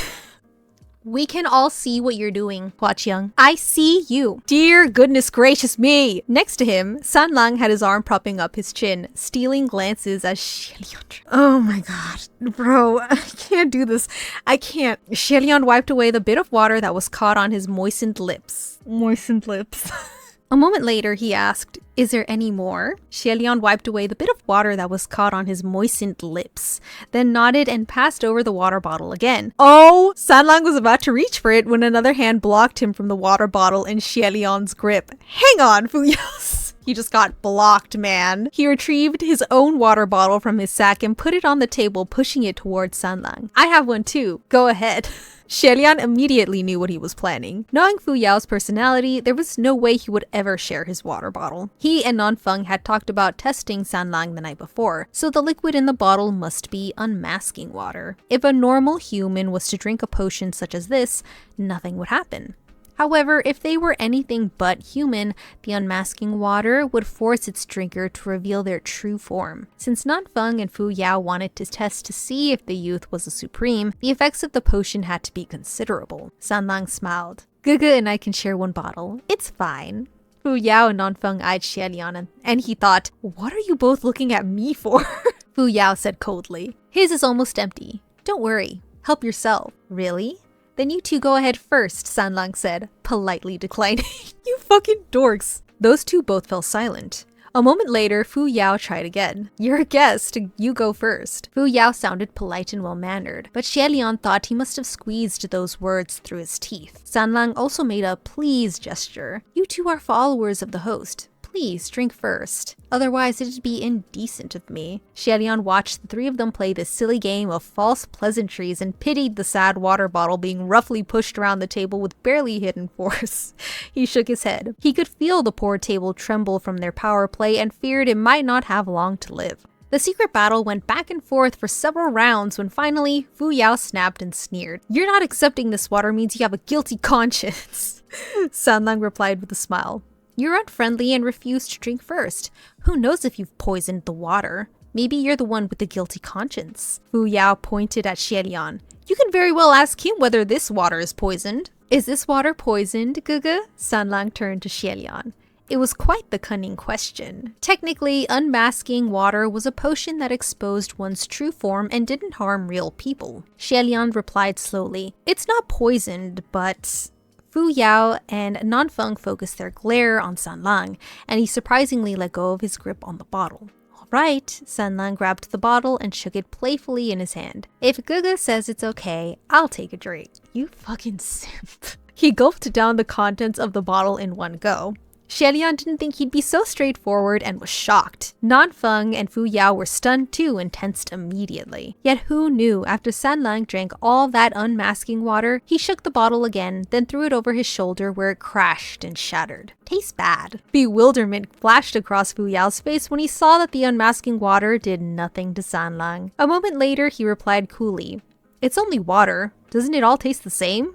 S2: We can all see what you're doing, HUACHYUNG. I see you. Dear goodness gracious me! Next to him, Sanlang had his arm propping up his chin, stealing glances as HUALIAN drank. Oh my god. Bro, I can't do this. I can't. HUALIAN wiped away the bit of water that was caught on his moistened lips. Moistened lips. A moment later, he asked, "Is there any more?" HUALIAN wiped away the bit of water that was caught on his moistened lips, then nodded and passed over the water bottle again. Oh! Sanlang was about to reach for it when another hand blocked him from the water bottle in HUALIAN's grip. Hang on, Fuyao! He just got blocked, man. He retrieved his own water bottle from his sack and put it on the table, pushing it towards Sanlang. "I have one too. Go ahead." HUALIAN immediately knew what he was planning. Knowing Fuyao's personality, there was no way he would ever share his water bottle. He and Nanfeng had talked about testing Sanlang the night before, so the liquid in the bottle must be unmasking water. If a normal human was to drink a potion such as this, nothing would happen. However, if they were anything but human, the unmasking water would force its drinker to reveal their true form. Since Nanfeng and Fuyao wanted to test to see if the youth was a supreme, the effects of the potion had to be considerable. Sanlang smiled. "Gugu and I can share one bottle. It's fine." Fuyao and Nanfeng eyed HUALIAN and he thought, "What are you both looking at me for?" Fuyao said coldly, "His is almost empty. Don't worry. Help yourself." "Really? Then you two go ahead first," Sanlang said, politely declining. You fucking dorks. Those two both fell silent. A moment later, Fuyao tried again. "You're a guest, you go first." Fuyao sounded polite and well-mannered, but HUALIAN thought he must have squeezed those words through his teeth. Sanlang also made a please gesture. "You two are followers of the host. Please drink first. Otherwise, it'd be indecent of me." HUALIAN watched the three of them play this silly game of false pleasantries and pitied the sad water bottle being roughly pushed around the table with barely hidden force. He shook his head. He could feel the poor table tremble from their power play and feared it might not have long to live. The secret battle went back and forth for several rounds when finally, Fuyao snapped and sneered. "You're not accepting this water means you have a guilty conscience." Sanlang replied with a smile. "You're unfriendly and refuse to drink first. Who knows if you've poisoned the water? Maybe you're the one with the guilty conscience." Fuyao pointed at HUALIAN. "You can very well ask him whether this water is poisoned." "Is this water poisoned, Gugu?" Sanlang turned to HUALIAN. It was quite the cunning question. Technically, unmasking water was a potion that exposed one's true form and didn't harm real people. HUALIAN replied slowly, "It's not poisoned, but..." Fuyao and Nanfeng focused their glare on Sanlang, and he surprisingly let go of his grip on the bottle. "Alright," Sanlang grabbed the bottle and shook it playfully in his hand. "If Gugu says it's okay, I'll take a drink." You fucking simp. He gulped down the contents of the bottle in one go. HUALIAN didn't think he'd be so straightforward and was shocked. Nanfeng and Fuyao were stunned too and tensed immediately. Yet who knew, after Sanlang drank all that unmasking water, he shook the bottle again, then threw it over his shoulder where it crashed and shattered. "Tastes bad." Bewilderment flashed across Fuyao's face when he saw that the unmasking water did nothing to Sanlang. A moment later, he replied coolly, "It's only water. Doesn't it all taste the same?"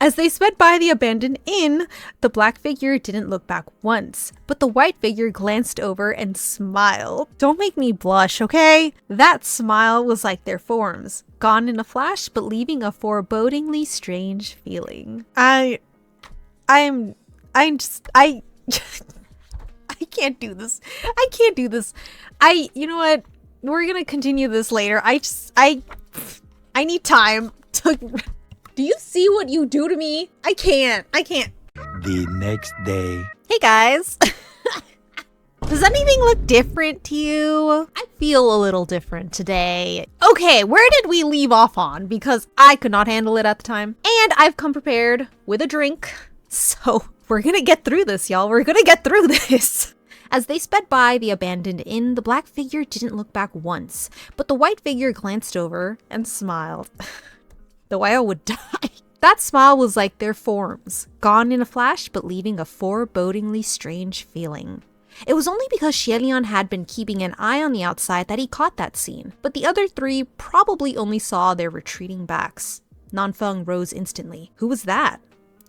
S1: As they sped by the abandoned inn, the black figure didn't look back once, but the white figure glanced over and smiled. Don't make me blush, okay? That smile was like their forms, gone in a flash, but leaving a forebodingly strange feeling. I can't do this. I can't do this. You know what? We're gonna continue this later. I need time to... Do you see what you do to me? I can't.
S3: The next day.
S1: Hey guys. Does anything look different to you? I feel a little different today. Okay, where did we leave off on? Because I could not handle it at the time. And I've come prepared with a drink. So we're gonna get through this, y'all. We're gonna get through this.
S2: As they sped by the abandoned inn, the black figure didn't look back once, but the white figure glanced over and smiled.
S1: The whale would die.
S2: That smile was like their forms, gone in a flash, but leaving a forebodingly strange feeling. It was only because HUALIAN had been keeping an eye on the outside that he caught that scene, but the other three probably only saw their retreating backs. Nanfeng rose instantly. Who was that?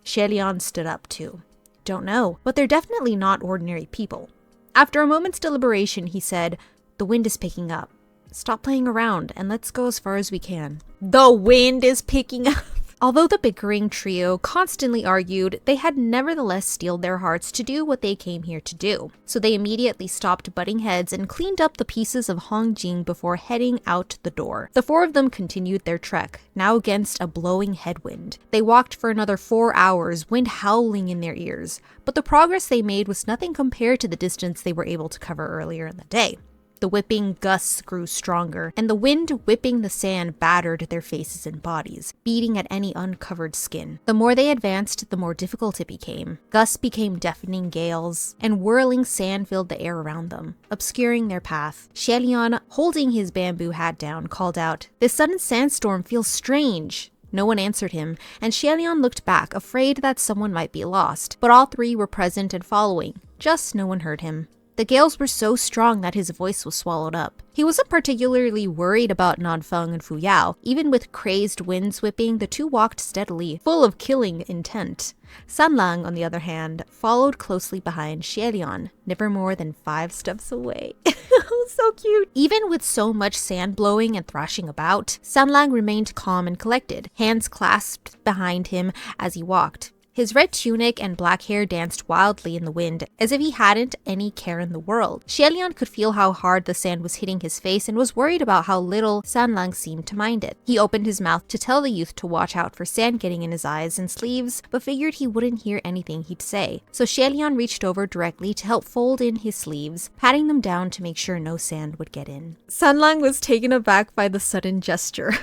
S2: HUALIAN stood up too. Don't know, but they're definitely not ordinary people. After a moment's deliberation, he said, "The wind is picking up. Stop playing around and let's go as far as we can."
S1: The wind is picking up.
S2: Although the bickering trio constantly argued, they had nevertheless steeled their hearts to do what they came here to do. So they immediately stopped butting heads and cleaned up the pieces of Hongjing before heading out the door. The four of them continued their trek, now against a blowing headwind. They walked for another 4 hours, wind howling in their ears, but the progress they made was nothing compared to the distance they were able to cover earlier in the day. The whipping gusts grew stronger, and the wind whipping the sand battered their faces and bodies, beating at any uncovered skin. The more they advanced, the more difficult it became. Gusts became deafening gales, and whirling sand filled the air around them, obscuring their path. HUALIAN, holding his bamboo hat down, called out, "This sudden sandstorm feels strange." No one answered him, and HUALIAN looked back, afraid that someone might be lost, but all three were present and following. Just no one heard him. The gales were so strong that his voice was swallowed up. He wasn't particularly worried about Nanfeng and Fu Yao. Even with crazed winds whipping, the two walked steadily, full of killing intent. Sanlang, on the other hand, followed closely behind HUALIAN, never more than 5 steps away.
S1: So cute.
S2: Even with so much sand blowing and thrashing about, Sanlang remained calm and collected, hands clasped behind him as he walked. His red tunic and black hair danced wildly in the wind, as if he hadn't any care in the world. HUALIAN could feel how hard the sand was hitting his face and was worried about how little Sanlang seemed to mind it. He opened his mouth to tell the youth to watch out for sand getting in his eyes and sleeves, but figured he wouldn't hear anything he'd say. So HUALIAN reached over directly to help fold in his sleeves, patting them down to make sure no sand would get in.
S1: Sanlang was taken aback by the sudden gesture.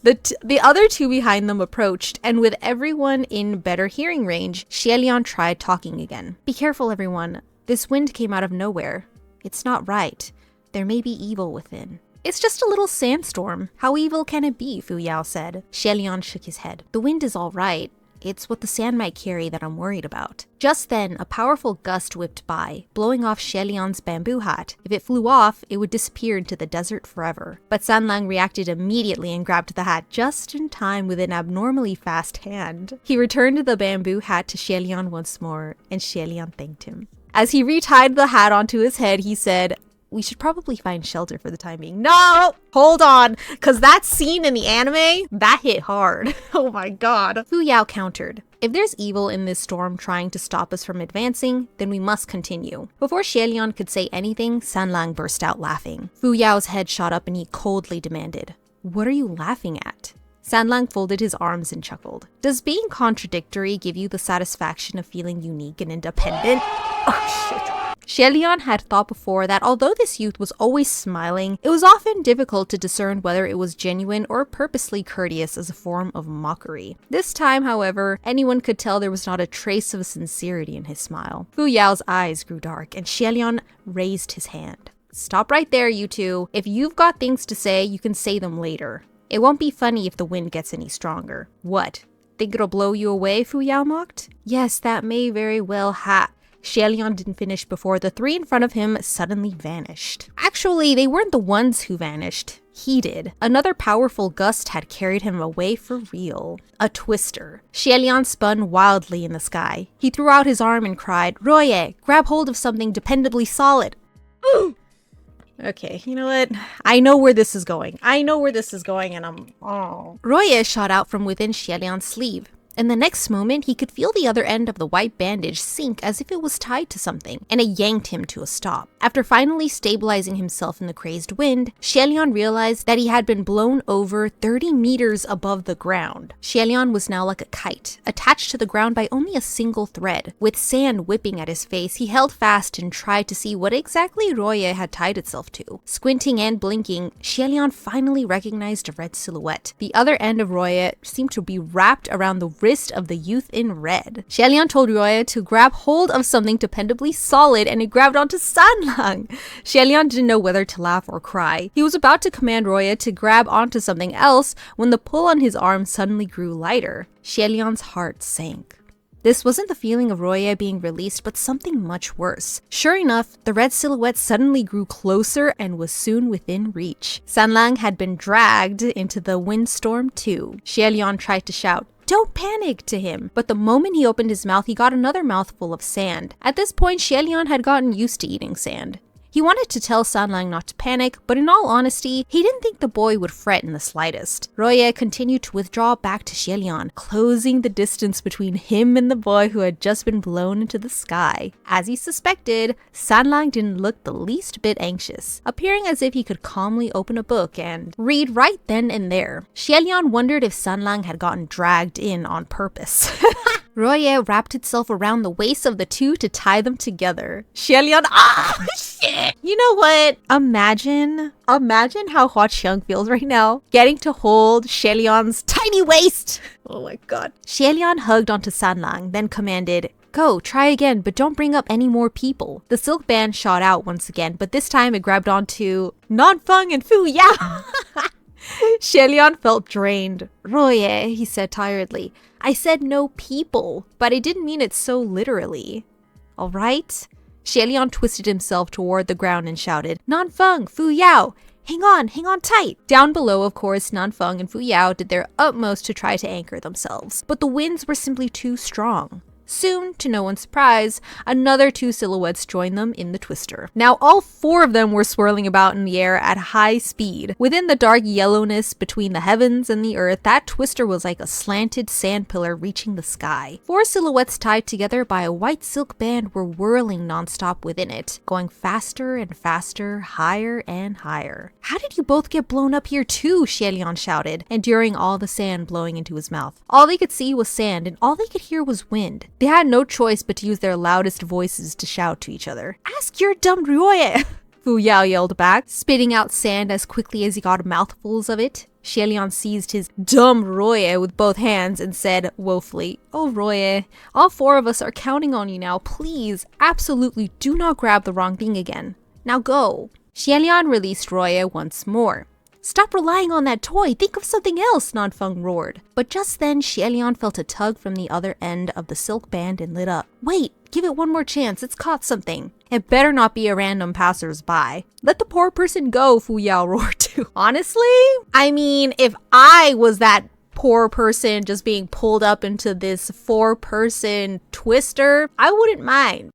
S1: The other two behind them approached, and with everyone in better hearing range, HUALIAN tried talking again. "Be careful, everyone. This wind came out of nowhere. It's not right. There may be evil within." "It's just a little sandstorm. How evil can it be?" Fu Yao said. HUALIAN shook his head. "The wind is all right. It's what the sand might carry that I'm worried about." Just then, a powerful gust whipped by, blowing off HUALIAN's bamboo hat. If it flew off, it would disappear into the desert forever. But Sanlang reacted immediately and grabbed the hat just in time with an abnormally fast hand. He returned the bamboo hat to HUALIAN once more, and HUALIAN thanked him. As he retied the hat onto his head, he said, "We should probably find shelter for the time being." No! Hold on, because that scene in the anime, that hit hard. Oh my god.
S2: Fu Yao countered, "If there's evil in this storm trying to stop us from advancing, then we must continue." Before HUALIAN could say anything, Sanlang burst out laughing. Fu Yao's head shot up and he coldly demanded, "What are you laughing at?" Sanlang folded his arms and chuckled. "Does being contradictory give you the satisfaction of feeling unique and independent?"
S1: Oh shit.
S2: HUALIAN had thought before that although this youth was always smiling, it was often difficult to discern whether it was genuine or purposely courteous as a form of mockery. This time, however, anyone could tell there was not a trace of sincerity in his smile. Fu Yao's eyes grew dark, and HUALIAN raised his hand. "Stop right there, you two. If you've got things to say, you can say them later. It won't be funny if the wind gets any stronger." "What? Think it'll blow you away?" Fu Yao mocked. "Yes, that may very well Xialian didn't finish before the three in front of him suddenly vanished. Actually, they weren't the ones who vanished. He did. Another powerful gust had carried him away for real. A twister. Xialian spun wildly in the sky. He threw out his arm and cried, "Roye, grab hold of something dependably solid." Ooh! Okay, you know what? I know where this is going. And Roye shot out from within Xialian's sleeve. In the next moment, he could feel the other end of the white bandage sink as if it was tied to something, and it yanked him to a stop. After finally stabilizing himself in the crazed wind, Xialian realized that he had been blown over 30 meters above the ground. Xialian was now like a kite, attached to the ground by only a single thread. With sand whipping at his face, he held fast and tried to see what exactly Roye had tied itself to. Squinting and blinking, Xialian finally recognized a red silhouette. The other end of Roye seemed to be wrapped around the wrist of the youth in red. Xialian told Roye to grab hold of something dependably solid, and it grabbed onto Sanlang. Xialian didn't know whether to laugh or cry. He was about to command Roye to grab onto something else when the pull on his arm suddenly grew lighter. Xialian's heart sank. This wasn't the feeling of Roye being released, but something much worse. Sure enough, the red silhouette suddenly grew closer and was soon within reach. Sanlang had been dragged into the windstorm too. Xialian tried to shout, "Don't panic," to him, but the moment he opened his mouth, he got another mouthful of sand. At this point, Xialian had gotten used to eating sand. He wanted to tell Sanlang not to panic, but in all honesty, he didn't think the boy would fret in the slightest. Roye continued to withdraw back to Xialian, closing the distance between him and the boy who had just been blown into the sky. As he suspected, Sanlang didn't look the least bit anxious, appearing as if he could calmly open a book and read right then and there. Xialian wondered if Sanlang had gotten dragged in on purpose. Roye wrapped itself around the waist of the two to tie them together. Xialian, shit! You know what? Imagine how Hua Qiang feels right now, getting to hold Xialian's tiny waist. Oh my god. Xialian hugged onto Sanlang, then commanded, "Go, try again, but don't bring up any more people." The silk band shot out once again, but this time it grabbed onto Nanfeng and Fu Yao. Xialian felt drained. "Roye," he said tiredly, "I said no people, but I didn't mean it so literally. All right?" Xialian twisted himself toward the ground and shouted, "Nanfeng, Fu Yao, hang on tight." Down below, of course, Nanfeng and Fu Yao did their utmost to try to anchor themselves, but the winds were simply too strong. Soon, to no one's surprise, another two silhouettes joined them in the twister. Now all four of them were swirling about in the air at high speed. Within the dark yellowness between the heavens and the earth, that twister was like a slanted sand pillar reaching the sky. Four silhouettes tied together by a white silk band were whirling nonstop within it, going faster and faster, higher and higher. "How did you both get blown up here too?" Xialian shouted, enduring all the sand blowing into his mouth. All they could see was sand, and all they could hear was wind. They had no choice but to use their loudest voices to shout to each other. "Ask your dumb Roye!" Fu Yao yelled back, spitting out sand as quickly as he got mouthfuls of it. Xialian seized his dumb Roye with both hands and said woefully, "Oh Roye, all four of us are counting on you now. Please, absolutely do not grab the wrong thing again. Now go." Xialian released Roye once more. "Stop relying on that toy, think of something else," Nanfeng roared. But just then, Xialian felt a tug from the other end of the silk band and lit up. "Wait, give it one more chance, it's caught something. It better not be a random passersby." "Let the poor person go," Fu Yao roared too. Honestly, I mean, if I was that poor person just being pulled up into this four-person twister, I wouldn't mind.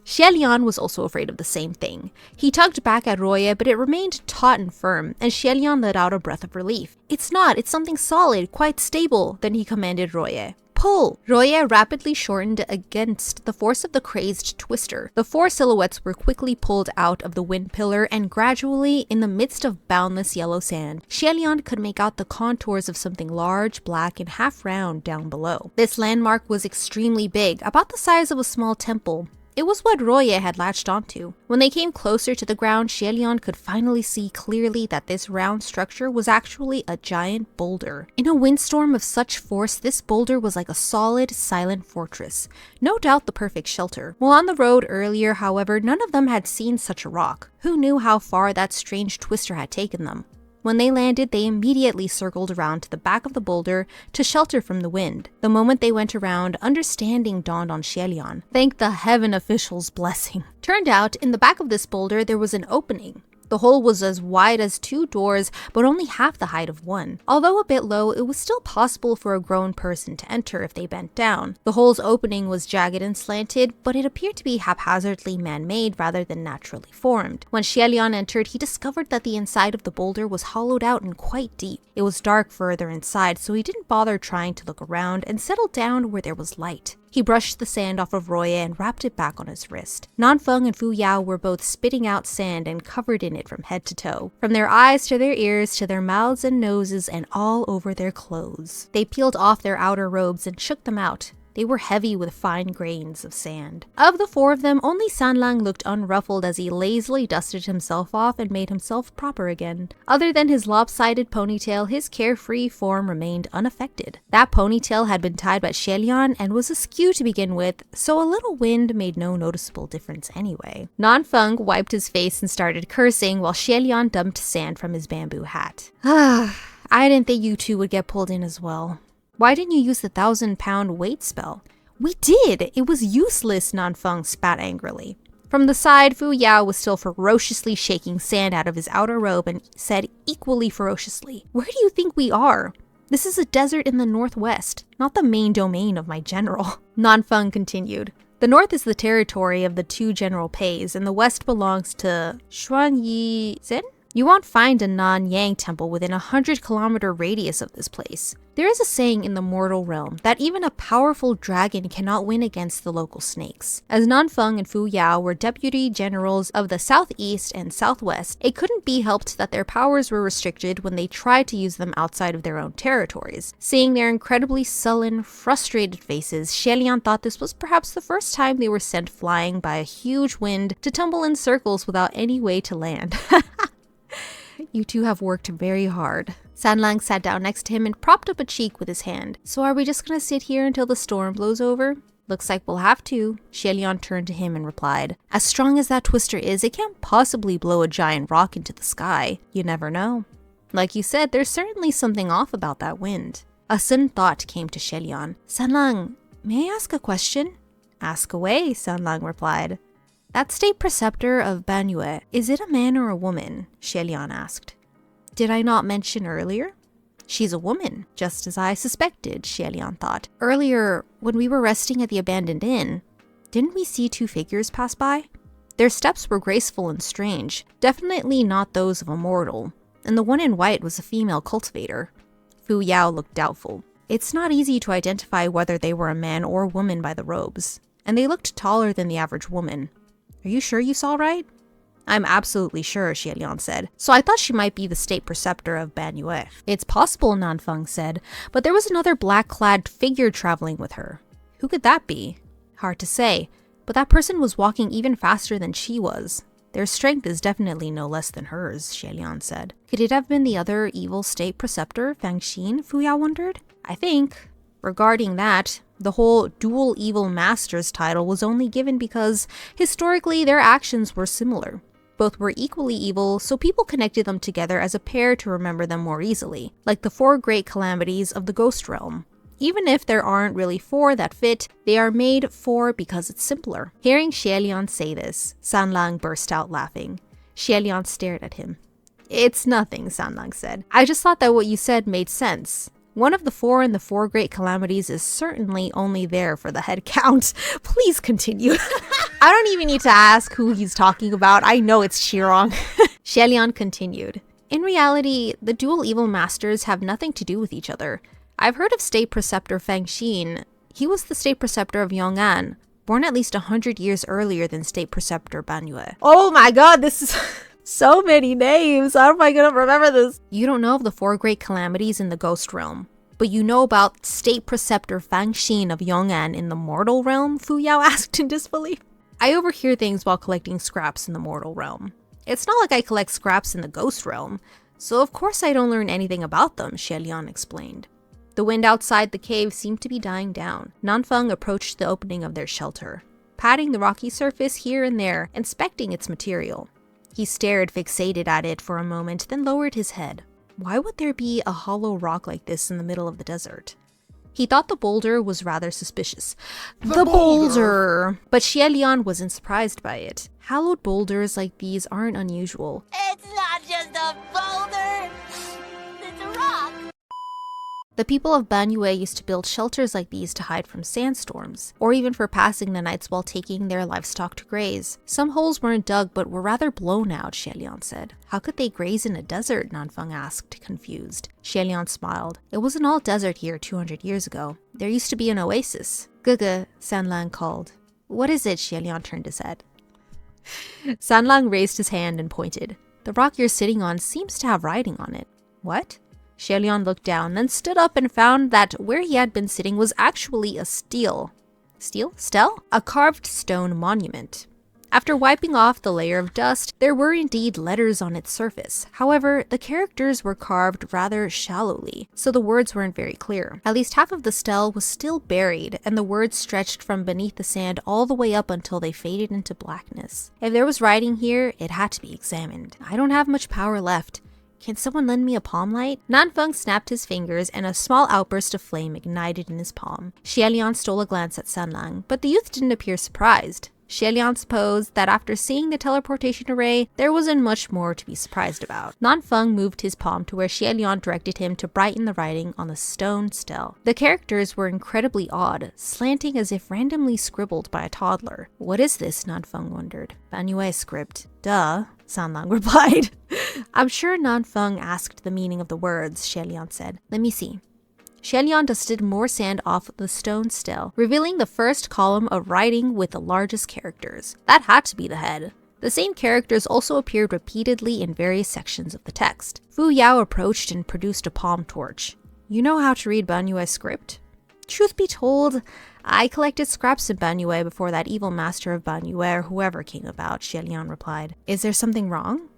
S2: Xialian was also afraid of the same thing. He tugged back at Roye, but it remained taut and firm, and Xialian let out a breath of relief. It's something solid, quite stable," then he commanded Roye. "Pull!" Roye rapidly shortened against the force of the crazed twister. The four silhouettes were quickly pulled out of the wind pillar, and gradually, in the midst of boundless yellow sand, Xialian could make out the contours of something large, black, and half round down below. This landmark was extremely big, about the size of a small temple. It was what Roye had latched onto. When they came closer to the ground, Xialian could finally see clearly that this round structure was actually a giant boulder. In a windstorm of such force, this boulder was like a solid, silent fortress. No doubt the perfect shelter. While on the road earlier, however, none of them had seen such a rock. Who knew how far that strange twister had taken them? When they landed, they immediately circled around to the back of the boulder to shelter from the wind. The moment they went around, understanding dawned on HUALIAN. Thank the heaven official's blessing. Turned out, in the back of this boulder, there was an opening. The hole was as wide as 2 doors, but only half the height of one. Although a bit low, it was still possible for a grown person to enter if they bent down. The hole's opening was jagged and slanted, but it appeared to be haphazardly man-made rather than naturally formed. When HUALIAN entered, he discovered that the inside of the boulder was hollowed out and quite deep. It was dark further inside, so he didn't bother trying to look around and settled down where there was light. He brushed the sand off of Roya and wrapped it back on his wrist. Nanfeng and Fu Yao were both spitting out sand and covered in it from head to toe. From their eyes to their ears to their mouths and noses and all over their clothes. They peeled off their outer robes and shook them out. They were heavy with fine grains of sand. Of the 4 of them, only Sanlang looked unruffled as he lazily dusted himself off and made himself proper again. Other than his lopsided ponytail, his carefree form remained unaffected. That ponytail had been tied by HUALIAN and was askew to begin with, so a little wind made no noticeable difference anyway. Nanfeng wiped his face and started cursing while HUALIAN dumped sand from his bamboo hat. I didn't think you two would get pulled in as well. Why didn't you use the 1,000-pound weight spell? We did! It was useless, Nanfeng spat angrily. From the side, Fu Yao was still ferociously shaking sand out of his outer robe and said equally ferociously, "Where do you think we are? This is a desert in the northwest, not the main domain of my general." Nanfeng continued. The north is the territory of the 2 General Peis, and the west belongs to Xuanyi Zhen? You won't find a Nan-Yang temple within a 100-kilometer radius of this place. There is a saying in the mortal realm that even a powerful dragon cannot win against the local snakes. As Nanfeng and Fu Yao were deputy generals of the southeast and southwest, it couldn't be helped that their powers were restricted when they tried to use them outside of their own territories. Seeing their incredibly sullen, frustrated faces, HUALIAN thought this was perhaps the first time they were sent flying by a huge wind to tumble in circles without any way to land. You two have worked very hard. Sanlang sat down next to him and propped up a cheek with his hand. So are we just gonna sit here until the storm blows over? Looks like we'll have to. HUALIAN turned to him and replied, As strong as that twister is, it can't possibly blow a giant rock into the sky. You never know. Like you said, there's certainly something off about that wind. A sudden thought came to HUALIAN. Sanlang, may I ask a question? Ask away, Sanlang replied. That state preceptor of Banyue, is it a man or a woman? HUALIAN asked. Did I not mention earlier? She's a woman, just as I suspected, HUALIAN thought. Earlier, when we were resting at the abandoned inn, didn't we see 2 figures pass by? Their steps were graceful and strange, definitely not those of a mortal, and the one in white was a female cultivator. Fu Yao looked doubtful. It's not easy to identify whether they were a man or woman by the robes, and they looked taller than the average woman. Are you sure you saw right? I'm absolutely sure, HUALIAN said. So I thought she might be the state preceptor of Banyue. It's possible, Nanfeng said, but there was another black-clad figure traveling with her. Who could that be? Hard to say, but that person was walking even faster than she was. Their strength is definitely no less than hers, HUALIAN said. Could it have been the other evil state preceptor, Fang Xin? Fu Yao wondered. I think. Regarding that, the whole dual evil masters title was only given because, historically, their actions were similar. Both were equally evil, so people connected them together as a pair to remember them more easily, like the 4 great calamities of the ghost realm. Even if there aren't really 4 that fit, they are made 4 because it's simpler. Hearing HUALIAN say this, Sanlang burst out laughing. HUALIAN stared at him. It's nothing, Sanlang said. I just thought that what you said made sense. One of the 4 in the 4 great calamities is certainly only there for the head count. Please continue. I don't even need to ask who he's talking about. I know it's Shirong. HUALIAN continued. In reality, the dual evil masters have nothing to do with each other. I've heard of State Preceptor Fang Xin. He was the State Preceptor of Yong'an, born at least 100 years earlier than State Preceptor Banyue. Oh my god, this is... so many names. How am I gonna remember this? You don't know of the 4 great calamities in the ghost realm, but you know about State Preceptor Fang Xin of Yong'an in the mortal realm? Fu Yao asked in disbelief. I overhear things while collecting scraps in the mortal realm. It's not like I collect scraps in the ghost realm, so of course I don't learn anything about them, HUALIAN explained. The wind outside the cave seemed to be dying down. Nanfeng approached the opening of their shelter, patting the rocky surface here and there, inspecting its material. He stared fixated at it for a moment, then lowered his head. Why would there be a hollow rock like this in the middle of the desert? He thought the boulder was rather suspicious. The boulder! But HUALIAN wasn't surprised by it. Hallowed boulders like these aren't unusual.
S4: It's not just a boulder, it's a rock.
S2: The people of Banyue used to build shelters like these to hide from sandstorms, or even for passing the nights while taking their livestock to graze. Some holes weren't dug but were rather blown out, HUALIAN said. How could they graze in a desert? Nanfeng asked, confused. HUALIAN smiled. It wasn't all desert here 200 years ago. There used to be an oasis. Gege, Sanlang called. What is it? HUALIAN turned his head. Sanlang raised his hand and pointed. The rock you're sitting on seems to have writing on it. What? HUALIAN looked down, then stood up and found that where he had been sitting was actually a stele? A carved stone monument. After wiping off the layer of dust, there were indeed letters on its surface. However, the characters were carved rather shallowly, so the words weren't very clear. At least half of the stele was still buried, and the words stretched from beneath the sand all the way up until they faded into blackness. If there was writing here, it had to be examined. I don't have much power left. Can someone lend me a palm light? Nanfeng snapped his fingers and a small outburst of flame ignited in his palm. HUALIAN stole a glance at Sanlang, but the youth didn't appear surprised. HUALIAN supposed that after seeing the teleportation array, there wasn't much more to be surprised about. Nanfeng moved his palm to where HUALIAN directed him to brighten the writing on the stone stele. The characters were incredibly odd, slanting as if randomly scribbled by a toddler. What is this? Nanfeng wondered. Banyue script. Duh, Sanlang replied. I'm sure Nanfeng asked the meaning of the words, HUALIAN said. Let me see. HUALIAN dusted more sand off the stone stele, revealing the first column of writing with the largest characters. That had to be the head. The same characters also appeared repeatedly in various sections of the text. Fu Yao approached and produced a palm torch. You know how to read Banyue script? Truth be told, I collected scraps of Banyue before that evil master of Banyue or whoever came about, HUALIAN replied. Is there something wrong?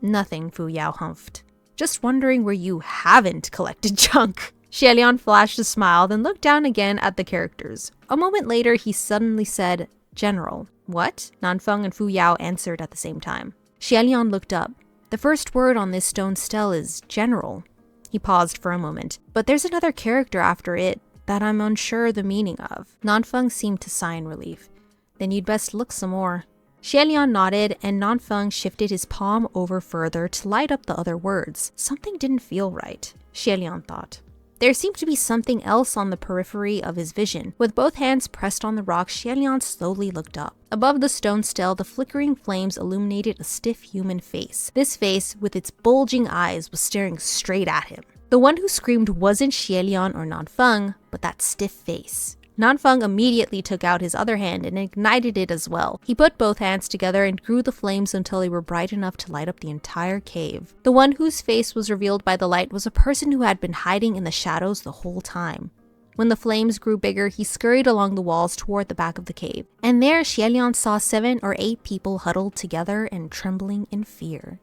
S2: Nothing, Fu Yao humphed. Just wondering where you haven't collected junk. HUALIAN flashed a smile, then looked down again at the characters. A moment later, he suddenly said, General. What? Nanfeng and Fu Yao answered at the same time. HUALIAN looked up. The first word on this stone stele is General. He paused for a moment. But there's another character after it that I'm unsure the meaning of. Nanfeng seemed to sigh in relief. Then you'd best look some more. HUALIAN nodded, and Nanfeng shifted his palm over further to light up the other words. Something didn't feel right, HUALIAN thought. There seemed to be something else on the periphery of his vision. With both hands pressed on the rock, HUALIAN slowly looked up. Above the stone stele, the flickering flames illuminated a stiff human face. This face, with its bulging eyes, was staring straight at him. The one who screamed wasn't HUALIAN or Nanfeng, but that stiff face. Nanfeng immediately took out his other hand and ignited it as well. He put both hands together and grew the flames until they were bright enough to light up the entire cave. The one whose face was revealed by the light was a person who had been hiding in the shadows the whole time. When the flames grew bigger, he scurried along the walls toward the back of the cave. And there, HUALIAN saw 7 or 8 people huddled together and trembling in fear.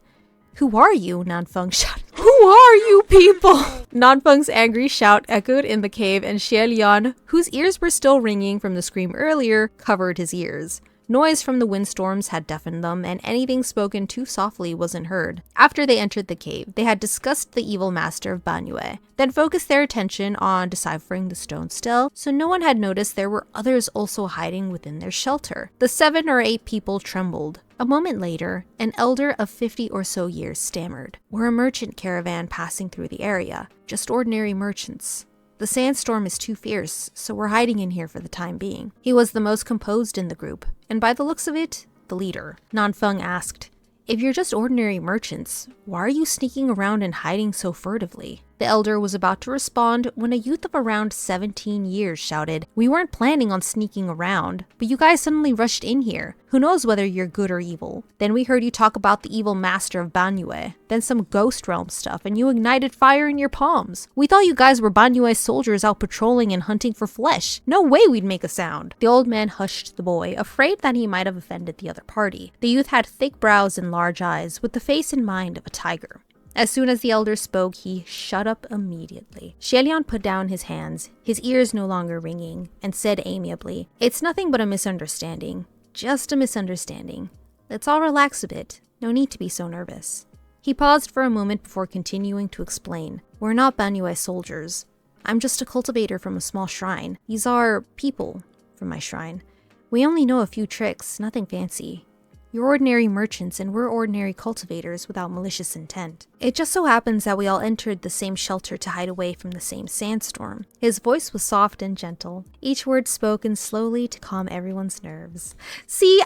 S2: Who are you? Nanfeng shouted. Who are you people? Nanfeng's angry shout echoed in the cave, and HUALIAN, whose ears were still ringing from the scream earlier, covered his ears. Noise from the windstorms had deafened them, and anything spoken too softly wasn't heard. After they entered the cave, they had discussed the evil master of Banyue, then focused their attention on deciphering the stone stele, so no one had noticed there were others also hiding within their shelter. The 7 or 8 people trembled. A moment later, an elder of 50 or so years stammered. We're a merchant caravan passing through the area, just ordinary merchants. The sandstorm is too fierce, so we're hiding in here for the time being. He was the most composed in the group, and by the looks of it, the leader. Nanfeng asked, if you're just ordinary merchants, why are you sneaking around and hiding so furtively? The elder was about to respond when a youth of around 17 years shouted, we weren't planning on sneaking around, but you guys suddenly rushed in here. Who knows whether you're good or evil? Then we heard you talk about the evil master of Banyue, then some ghost realm stuff, and you ignited fire in your palms. We thought you guys were Banyue soldiers out patrolling and hunting for flesh. No way we'd make a sound. The old man hushed the boy, afraid that he might have offended the other party. The youth had thick brows and large eyes, with the face and mind of a tiger. As soon as the elder spoke, he shut up immediately. HUALIAN put down his hands, his ears no longer ringing, and said amiably, it's nothing but a misunderstanding. Just a misunderstanding. Let's all relax a bit. No need to be so nervous. He paused for a moment before continuing to explain. We're not Banyue soldiers. I'm just a cultivator from a small shrine. These are people from my shrine. We only know a few tricks, nothing fancy. You're ordinary merchants and we're ordinary cultivators without malicious intent. It just so happens that we all entered the same shelter to hide away from the same sandstorm. His voice was soft and gentle, each word spoken slowly to calm everyone's nerves. See,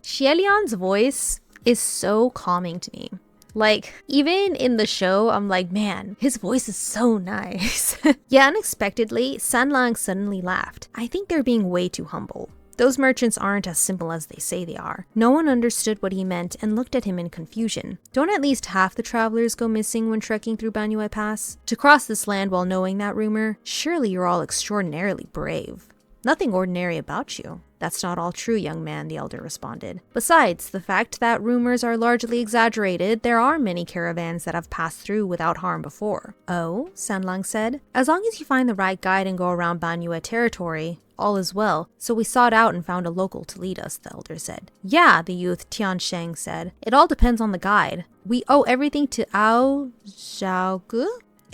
S2: Xielian's voice is so calming to me. Like, even in the show, I'm like, man, his voice is so nice. Yeah, unexpectedly, Sanlang suddenly laughed. I think they're being way too humble. Those merchants aren't as simple as they say they are. No one understood what he meant and looked at him in confusion. Don't at least half the travelers go missing when trekking through Banyue Pass? To cross this land while knowing that rumor, surely you're all extraordinarily brave. Nothing ordinary about you. That's not all true, young man, the elder responded. Besides, the fact that rumors are largely exaggerated, there are many caravans that have passed through without harm before. Oh, Sanlang said. As long as you find the right guide and go around Banyue territory, all is well. So we sought out and found a local to lead us, the elder said. Yeah, the youth Cheng said. It all depends on the guide. We owe everything to Ao Zhaogu?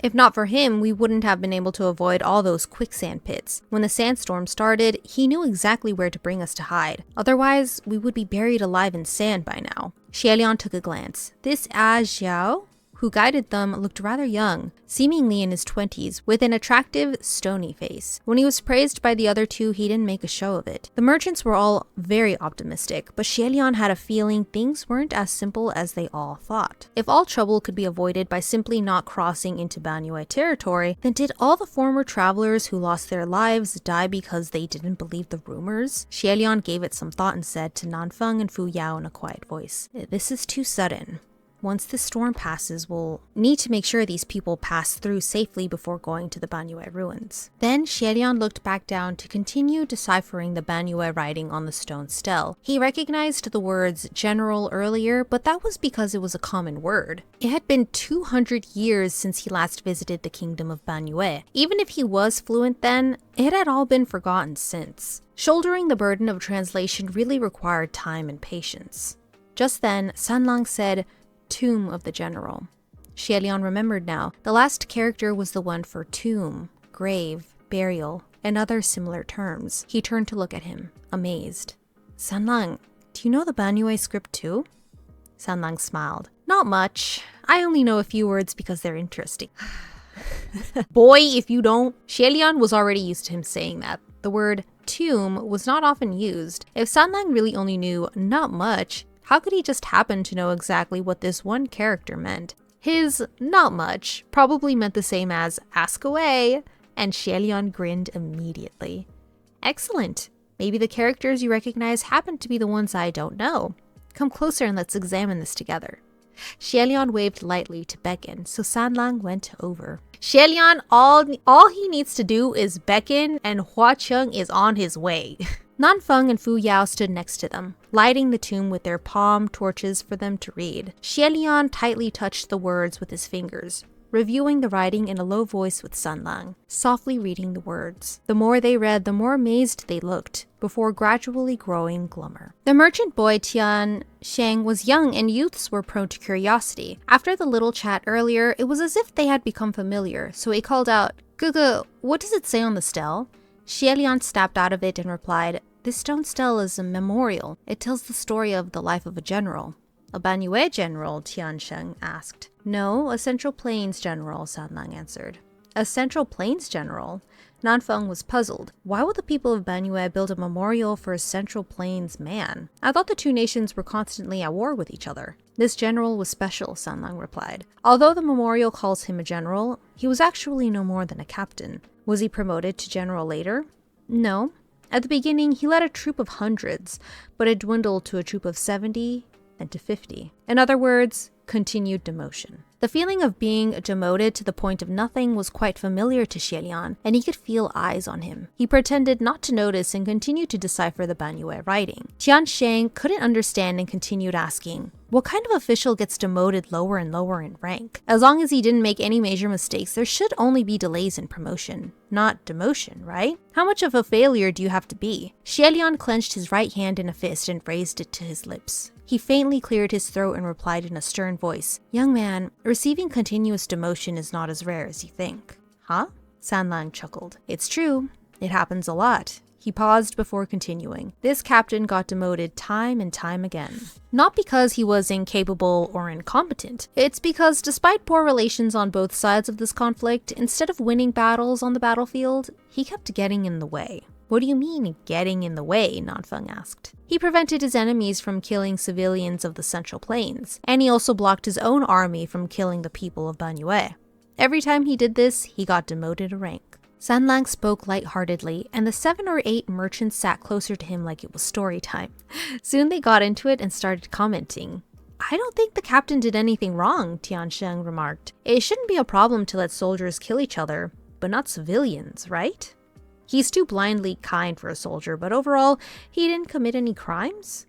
S2: If not for him, we wouldn't have been able to avoid all those quicksand pits. When the sandstorm started, he knew exactly where to bring us to hide. Otherwise, we would be buried alive in sand by now. Xielian took a glance. This A Zhao, who guided them, looked rather young, seemingly in his 20s, with an attractive, stony face. When he was praised by the other two, he didn't make a show of it. The merchants were all very optimistic, but Xielian had a feeling things weren't as simple as they all thought. If all trouble could be avoided by simply not crossing into Banyue territory, then did all the former travelers who lost their lives die because they didn't believe the rumors? Xielian gave it some thought and said to Nanfeng and Fu Yao in a quiet voice, "This is too sudden. Once the storm passes, we'll need to make sure these people pass through safely before going to the Banyue ruins." Then Xielian looked back down to continue deciphering the Banyue writing on the stone stele. He recognized the words general earlier, but that was because it was a common word. It had been 200 years since he last visited the kingdom of Banyue. Even if he was fluent then, it had all been forgotten since. Shouldering the burden of translation really required time and patience. Just then, Sanlang said, "Tomb of the General." Xielian remembered now. The last character was the one for tomb, grave, burial, and other similar terms. He turned to look at him, amazed. "Sanlang, do you know the Banyue script too?" Sanlang smiled. "Not much. I only know a few words because they're interesting." Boy, if you don't. Xielian was already used to him saying that. The word tomb was not often used. If Sanlang really only knew not much, how could he just happen to know exactly what this one character meant? His not much probably meant the same as ask away, and Xielian grinned immediately. Excellent. Maybe the characters you recognize happen to be the ones I don't know. Come closer and let's examine this together. Xielian waved lightly to beckon, so Sanlang went over. Xielian, all he needs to do is beckon, and Cheng is on his way. Nanfeng and Fu Yao stood next to them, lighting the tomb with their palm torches for them to read. Xielian tightly touched the words with his fingers, reviewing the writing in a low voice with Sanlang, softly reading the words. The more they read, the more amazed they looked, before gradually growing glummer. The merchant boy Tian Cheng was young and youths were prone to curiosity. After the little chat earlier, it was as if they had become familiar, so he called out, "Gugu, what does it say on the stele?" Xielian snapped out of it and replied, "This stone stele is a memorial. It tells the story of the life of a general." "A Banyue general?" Tian Sheng asked. "No, a Central Plains general," Sanlang answered. "A Central Plains general?" Nanfeng was puzzled. Why would the people of Banyue build a memorial for a Central Plains man? I thought the two nations were constantly at war with each other. "This general was special," Sanlang replied. "Although the memorial calls him a general, he was actually no more than a captain." "Was he promoted to general later?" "No. At the beginning, he led a troop of hundreds, but it dwindled to a troop of 70 and to 50. In other words, continued demotion." The feeling of being demoted to the point of nothing was quite familiar to Xielian, and he could feel eyes on him. He pretended not to notice and continued to decipher the Banyue writing. Tian Sheng couldn't understand and continued asking, "What kind of official gets demoted lower and lower in rank? As long as he didn't make any major mistakes, there should only be delays in promotion, not demotion, right? How much of a failure do you have to be?" Xielian clenched his right hand in a fist and raised it to his lips. He faintly cleared his throat and replied in a stern voice, "Young man, receiving continuous demotion is not as rare as you think." Huh? Sanlang chuckled. "It's true. It happens a lot." He paused before continuing. This captain got demoted time and time again. Not because he was incapable or incompetent. It's because despite poor relations on both sides of this conflict, instead of winning battles on the battlefield, he kept getting in the way. "What do you mean, getting in the way?" Nanfeng asked. "He prevented his enemies from killing civilians of the Central Plains, and he also blocked his own army from killing the people of Banyue. Every time he did this, he got demoted a rank." Sanlang spoke lightheartedly, and the 7 or 8 merchants sat closer to him like it was story time. Soon they got into it and started commenting. "I don't think the captain did anything wrong," Tiansheng remarked. "It shouldn't be a problem to let soldiers kill each other, but not civilians, right? He's too blindly kind for a soldier, but overall, he didn't commit any crimes?"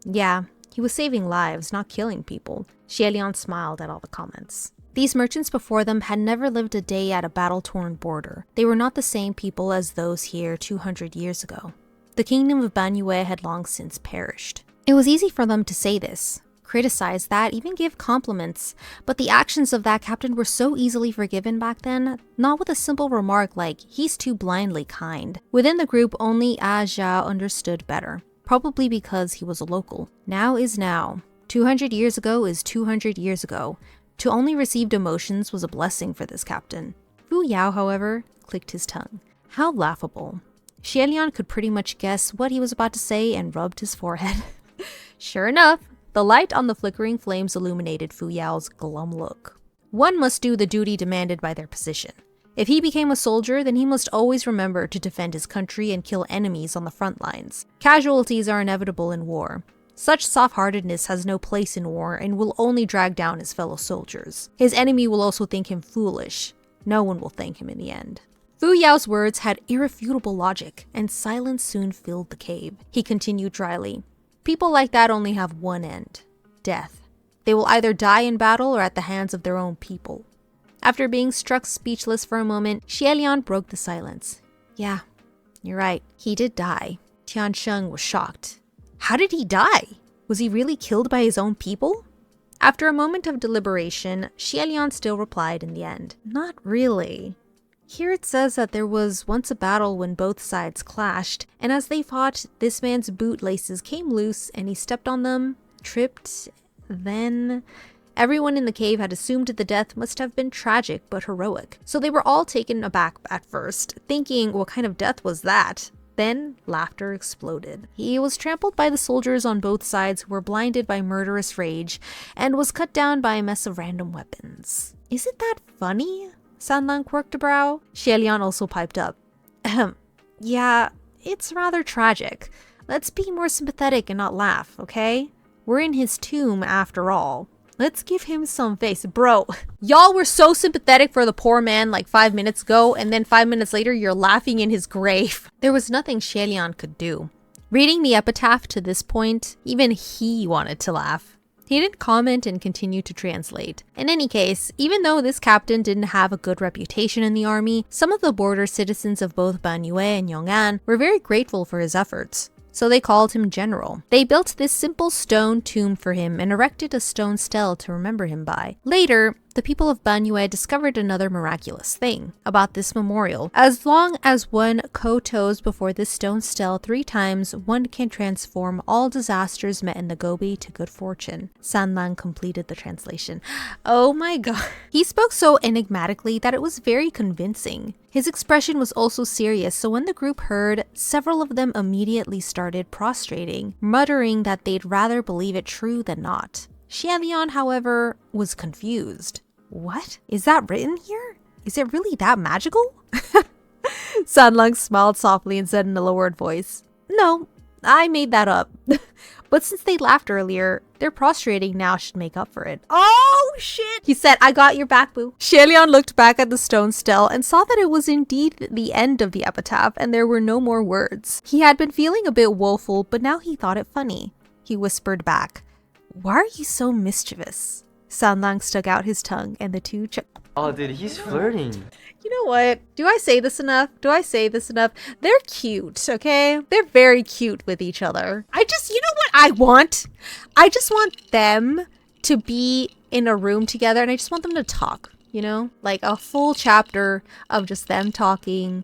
S2: "Yeah, he was saving lives, not killing people." HUALIAN smiled at all the comments. These merchants before them had never lived a day at a battle-torn border. They were not the same people as those here 200 years ago. The kingdom of Banyue had long since perished. It was easy for them to say this, criticize that, even give compliments, but the actions of that captain were so easily forgiven back then, not with a simple remark like, "He's too blindly kind." Within the group, only Jia understood better, probably because he was a local. Now is now. 200 years ago is 200 years ago. To only receive demotions was a blessing for this captain. Fu Yao, however, clicked his tongue. How laughable. HUALIAN could pretty much guess what he was about to say and rubbed his forehead. Sure enough, the light on the flickering flames illuminated Fu Yao's glum look. One must do the duty demanded by their position. If he became a soldier, then he must always remember to defend his country and kill enemies on the front lines. Casualties are inevitable in war. Such soft-heartedness has no place in war and will only drag down his fellow soldiers. His enemy will also think him foolish. No one will thank him in the end. Fu Yao's words had irrefutable logic, and silence soon filled the cave. He continued dryly, "People like that only have one end: death. They will either die in battle or at the hands of their own people." After being struck speechless for a moment, HUALIAN broke the silence. "Yeah, you're right. He did die." Tiansheng was shocked. How did he die? Was he really killed by his own people? After a moment of deliberation, HUALIAN still replied in the end, "Not really. Here it says that there was once a battle when both sides clashed, and as they fought, this man's boot laces came loose and he stepped on them, tripped, then... Everyone in the cave had assumed the death must have been tragic but heroic, so they were all taken aback at first, thinking what kind of death was that? Then, laughter exploded. He was trampled by the soldiers on both sides who were blinded by murderous rage, and was cut down by a mess of random weapons." "Isn't that funny?" Sanlang quirked a brow. HUALIAN also piped up. "Ahem. Yeah, it's rather tragic. Let's be more sympathetic and not laugh, okay? We're in his tomb after all. Let's give him some face." Bro, y'all were so sympathetic for the poor man like 5 minutes ago, and then 5 minutes later you're laughing in his grave. There was nothing HUALIAN could do. Reading the epitaph to this point, even he wanted to laugh. He didn't comment and continued to translate. In any case, even though this captain didn't have a good reputation in the army, some of the border citizens of both Banyue and Yong'an were very grateful for his efforts. So they called him General. They built this simple stone tomb for him and erected a stone stele to remember him by. Later, the people of Banyue discovered another miraculous thing about this memorial. As long as one kowtows before this stone stele 3 times, one can transform all disasters met in the Gobi to good fortune. Sanlang completed the translation. Oh my god. He spoke so enigmatically that it was very convincing. His expression was also serious, so when the group heard, several of them immediately started prostrating, muttering that they'd rather believe it true than not. HUALIAN, however, was confused. What? Is that written here? Is it really that magical? Sanlang smiled softly and said in a lowered voice, "No, I made that up." But since they laughed earlier, their prostrating now should make up for it. "Oh shit!" he said, "I got your back, boo." HUALIAN looked back at the stone stele and saw that it was indeed the end of the epitaph and there were no more words. He had been feeling a bit woeful, but now he thought it funny. He whispered back, "Why are you so mischievous?" Sanlang stuck out his tongue and the two
S5: Oh, dude, he's flirting.
S1: You know what? Do I say this enough? They're cute, okay? They're very cute with each other. You know what I want? I just want them to be in a room together and I just want them to talk, you know? Like a full chapter of just them talking.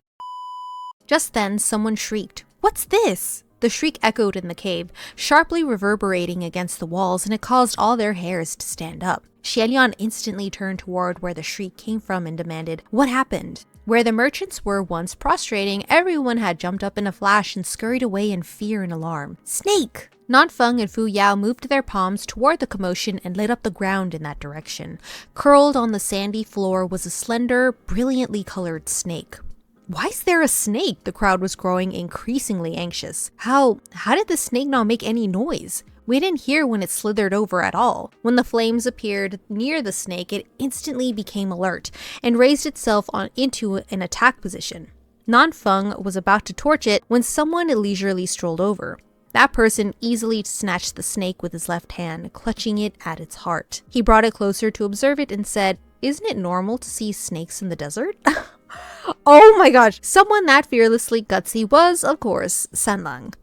S2: Just then, someone shrieked, "What's this?" The shriek echoed in the cave, sharply reverberating against the walls, and it caused all their hairs to stand up. HUALIAN instantly turned toward where the shriek came from and demanded, "What happened?" Where the merchants were once prostrating, everyone had jumped up in a flash and scurried away in fear and alarm. "Snake!" Nanfeng and Fu Yao moved their palms toward the commotion and lit up the ground in that direction. Curled on the sandy floor was a slender, brilliantly colored snake. Why is there a snake? The crowd was growing increasingly anxious. How did the snake not make any noise? We didn't hear when it slithered over at all. When the flames appeared near the snake, it instantly became alert and raised itself into an attack position. Nanfeng was about to torch it when someone leisurely strolled over. That person easily snatched the snake with his left hand, clutching it at its heart. He brought it closer to observe it and said, "Isn't it normal to see snakes in the desert?"
S1: Oh my gosh.
S2: Someone that fearlessly gutsy was, of course, Sanlang.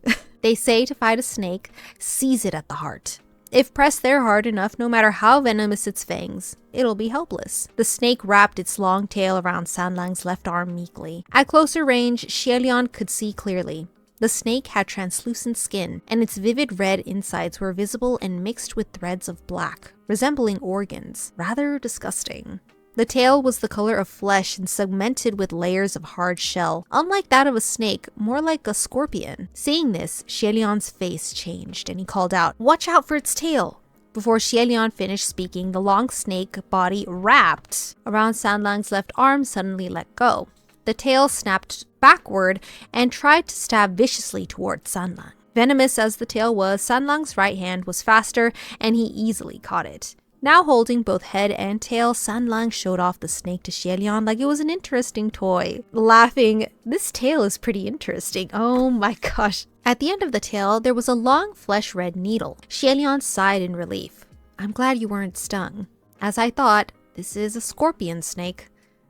S2: They say to fight a snake, seize it at the heart. If pressed there hard enough, no matter how venomous its fangs, it'll be helpless. The snake wrapped its long tail around Sanlang's left arm meekly. At closer range, HUALIAN could see clearly. The snake had translucent skin, and its vivid red insides were visible and mixed with threads of black, resembling organs. Rather disgusting. The tail was the color of flesh and segmented with layers of hard shell, unlike that of a snake, more like a scorpion. Seeing this, HUALIAN's face changed, and he called out, "Watch out for its tail!" Before HUALIAN finished speaking, the long snake body wrapped around Sanlang's left arm suddenly let go. The tail snapped backward and tried to stab viciously towards Sanlang. Venomous as the tail was, Sanlang's right hand was faster, and he easily caught it. Now holding both head and tail, Sanlang showed off the snake to HUALIAN like it was an interesting toy. Laughing, "This tail is pretty interesting. Oh my gosh." At the end of the tail, there was a long flesh-red needle. HUALIAN sighed in relief. "I'm glad you weren't stung. As I thought, this is a scorpion snake."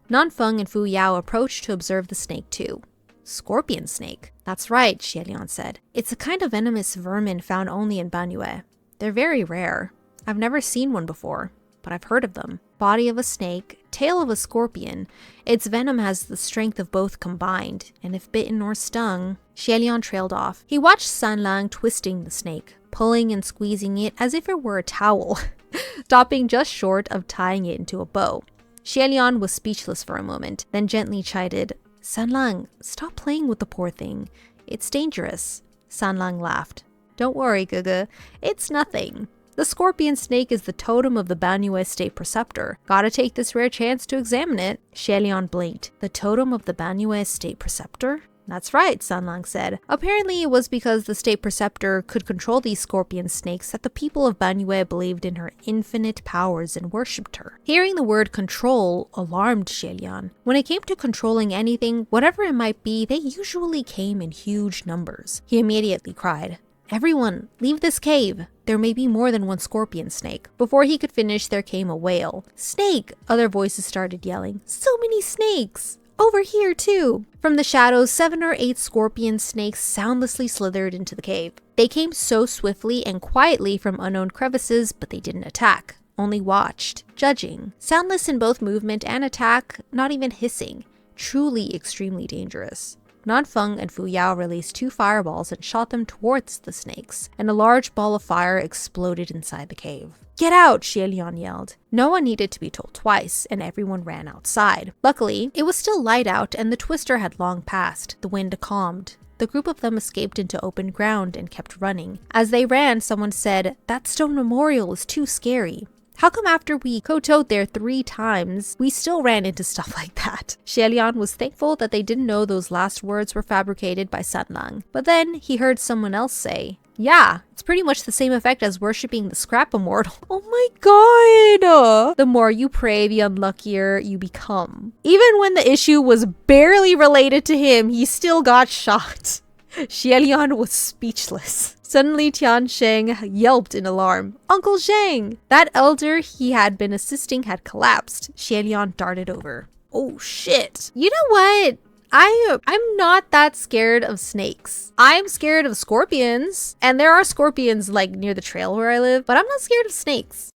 S2: Nanfeng and Fu Yao approached to observe the snake too. "Scorpion snake?" "That's right," HUALIAN said. "It's a kind of venomous vermin found only in Banyue. They're very rare. I've never seen one before, but I've heard of them. Body of a snake, tail of a scorpion. Its venom has the strength of both combined, and if bitten or stung..." HUALIAN trailed off. He watched Sanlang twisting the snake, pulling and squeezing it as if it were a towel, stopping just short of tying it into a bow. HUALIAN was speechless for a moment, then gently chided, "Sanlang, stop playing with the poor thing. It's dangerous." Sanlang laughed. "Don't worry, Gugu. It's nothing. The scorpion snake is the totem of the Banyue State Preceptor. Gotta take this rare chance to examine it." HUALIAN blinked. "The totem of the Banyue State Preceptor?" "That's right," Sanlang said. "Apparently it was because the State Preceptor could control these scorpion snakes that the people of Banyue believed in her infinite powers and worshipped her." Hearing the word control alarmed HUALIAN. When it came to controlling anything, whatever it might be, they usually came in huge numbers. He immediately cried, "Everyone, leave this cave. There may be more than one scorpion snake." Before he could finish, there came a wail. "Snake!" Other voices started yelling. "So many snakes! Over here, too!" From the shadows, 7 or 8 scorpion snakes soundlessly slithered into the cave. They came so swiftly and quietly from unknown crevices, but they didn't attack, only watched, judging. Soundless in both movement and attack, not even hissing. Truly extremely dangerous. Nanfeng and Fu Yao released 2 fireballs and shot them towards the snakes, and a large ball of fire exploded inside the cave. "Get out!" HUALIAN yelled. No one needed to be told twice, and everyone ran outside. Luckily, it was still light out, and the twister had long passed. The wind calmed. The group of them escaped into open ground and kept running. As they ran, someone said, "That stone memorial is too scary. How come after we kowtowed there 3 times, we still ran into stuff like that?" HUALIAN was thankful that they didn't know those last words were fabricated by Sanlang. But then he heard someone else say, "Yeah, it's pretty much the same effect as worshipping the scrap immortal." Oh my god! The more you pray, the unluckier you become. Even when the issue was barely related to him, he still got shot. HUALIAN was speechless. Suddenly, Cheng yelped in alarm. "Uncle Cheng!" That elder he had been assisting had collapsed. HUALIAN darted over. Oh shit. You know what? I'm not that scared of snakes. I'm scared of scorpions, and there are scorpions like near the trail where I live, but I'm not scared of snakes.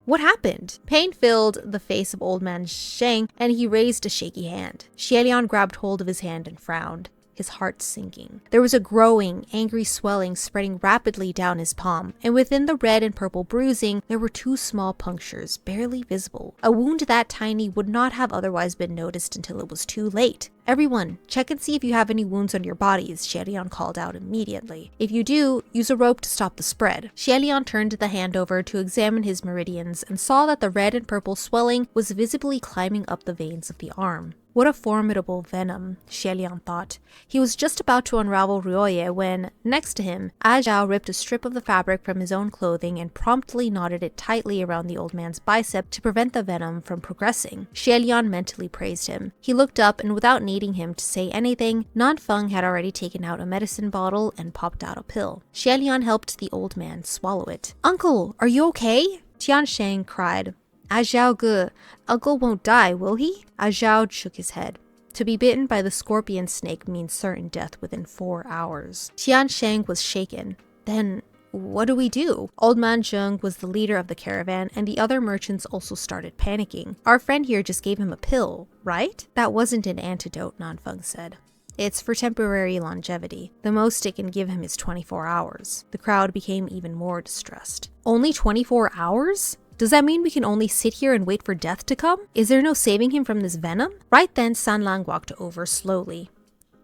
S2: What happened? Pain filled the face of old man Cheng, and he raised a shaky hand. HUALIAN grabbed hold of his hand and frowned, his heart sinking. There was a growing, angry swelling spreading rapidly down his palm, and within the red and purple bruising, there were 2 small punctures, barely visible. A wound that tiny would not have otherwise been noticed until it was too late. Everyone, check and see if you have any wounds on your bodies, HUALIAN called out immediately. If you do, use a rope to stop the spread. HUALIAN turned the hand over to examine his meridians and saw that the red and purple swelling was visibly climbing up the veins of the arm. What a formidable venom, HUALIAN thought. He was just about to unravel Ryoye when, next to him, Zhao ripped a strip of the fabric from his own clothing and promptly knotted it tightly around the old man's bicep to prevent the venom from progressing. HUALIAN mentally praised him. He looked up and without needing him to say anything, Nanfeng had already taken out a medicine bottle and popped out a pill. HUALIAN helped the old man swallow it. "Uncle, are you okay?" Tiansheng cried. "Zhao Ge, Uncle won't die, will he?" Zhao shook his head. To be bitten by the scorpion snake means certain death within 4 hours. Tiansheng was shaken. Then, what do we do? Old man Zheng was the leader of the caravan, and the other merchants also started panicking. Our friend here just gave him a pill, right? That wasn't an antidote, Nanfeng said. It's for temporary longevity. The most it can give him is 24 hours. The crowd became even more distressed. Only 24 hours? Does that mean we can only sit here and wait for death to come? Is there no saving him from this venom? Right then, Sanlang walked over slowly.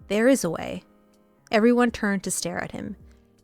S2: There is a way. Everyone turned to stare at him.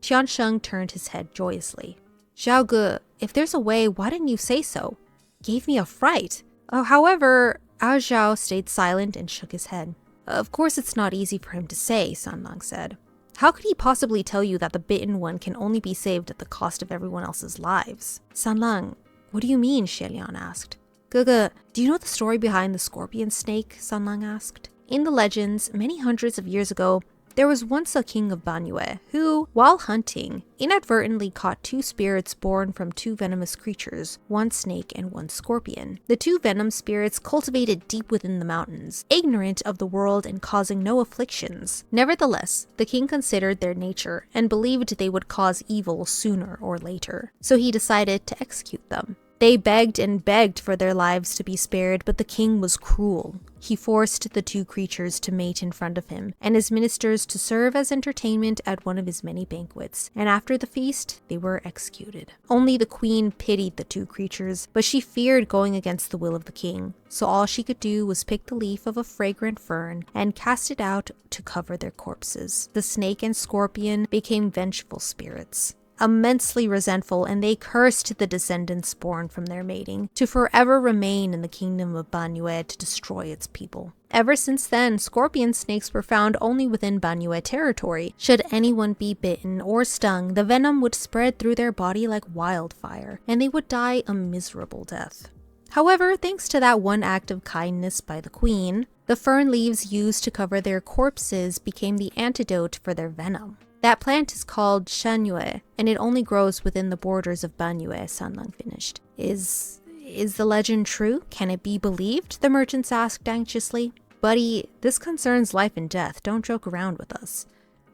S2: Tiansheng turned his head joyously. "Zhao Ge, if there's a way, why didn't you say so? Gave me a fright." However, Zhao stayed silent and shook his head. "Of course it's not easy for him to say," Sanlang said. "How could he possibly tell you that the bitten one can only be saved at the cost of everyone else's lives?" "Sanlang, what do you mean?" HUALIAN asked. "Gege, do you know the story behind the scorpion snake?" Sanlang asked. In the legends, many hundreds of years ago, there was once a king of Banyue who, while hunting, inadvertently caught 2 spirits born from 2 venomous creatures, 1 snake and 1 scorpion. The 2 venom spirits cultivated deep within the mountains, ignorant of the world and causing no afflictions. Nevertheless, the king considered their nature and believed they would cause evil sooner or later, so he decided to execute them. They begged and begged for their lives to be spared, but the king was cruel. He forced the 2 creatures to mate in front of him, and his ministers to serve as entertainment at one of his many banquets, and after the feast, they were executed. Only the queen pitied the 2 creatures, but she feared going against the will of the king, so all she could do was pick the leaf of a fragrant fern and cast it out to cover their corpses. The snake and scorpion became vengeful spirits, immensely resentful, and they cursed the descendants born from their mating to forever remain in the kingdom of Banyue to destroy its people. Ever since then, scorpion snakes were found only within Banyue territory. Should anyone be bitten or stung, the venom would spread through their body like wildfire, and they would die a miserable death. However, thanks to that one act of kindness by the queen, the fern leaves used to cover their corpses became the antidote for their venom. That plant is called Shanyue, and it only grows within the borders of Banyue, Sanlang finished. Is the legend true? Can it be believed? The merchants asked anxiously. Buddy, this concerns life and death. Don't joke around with us.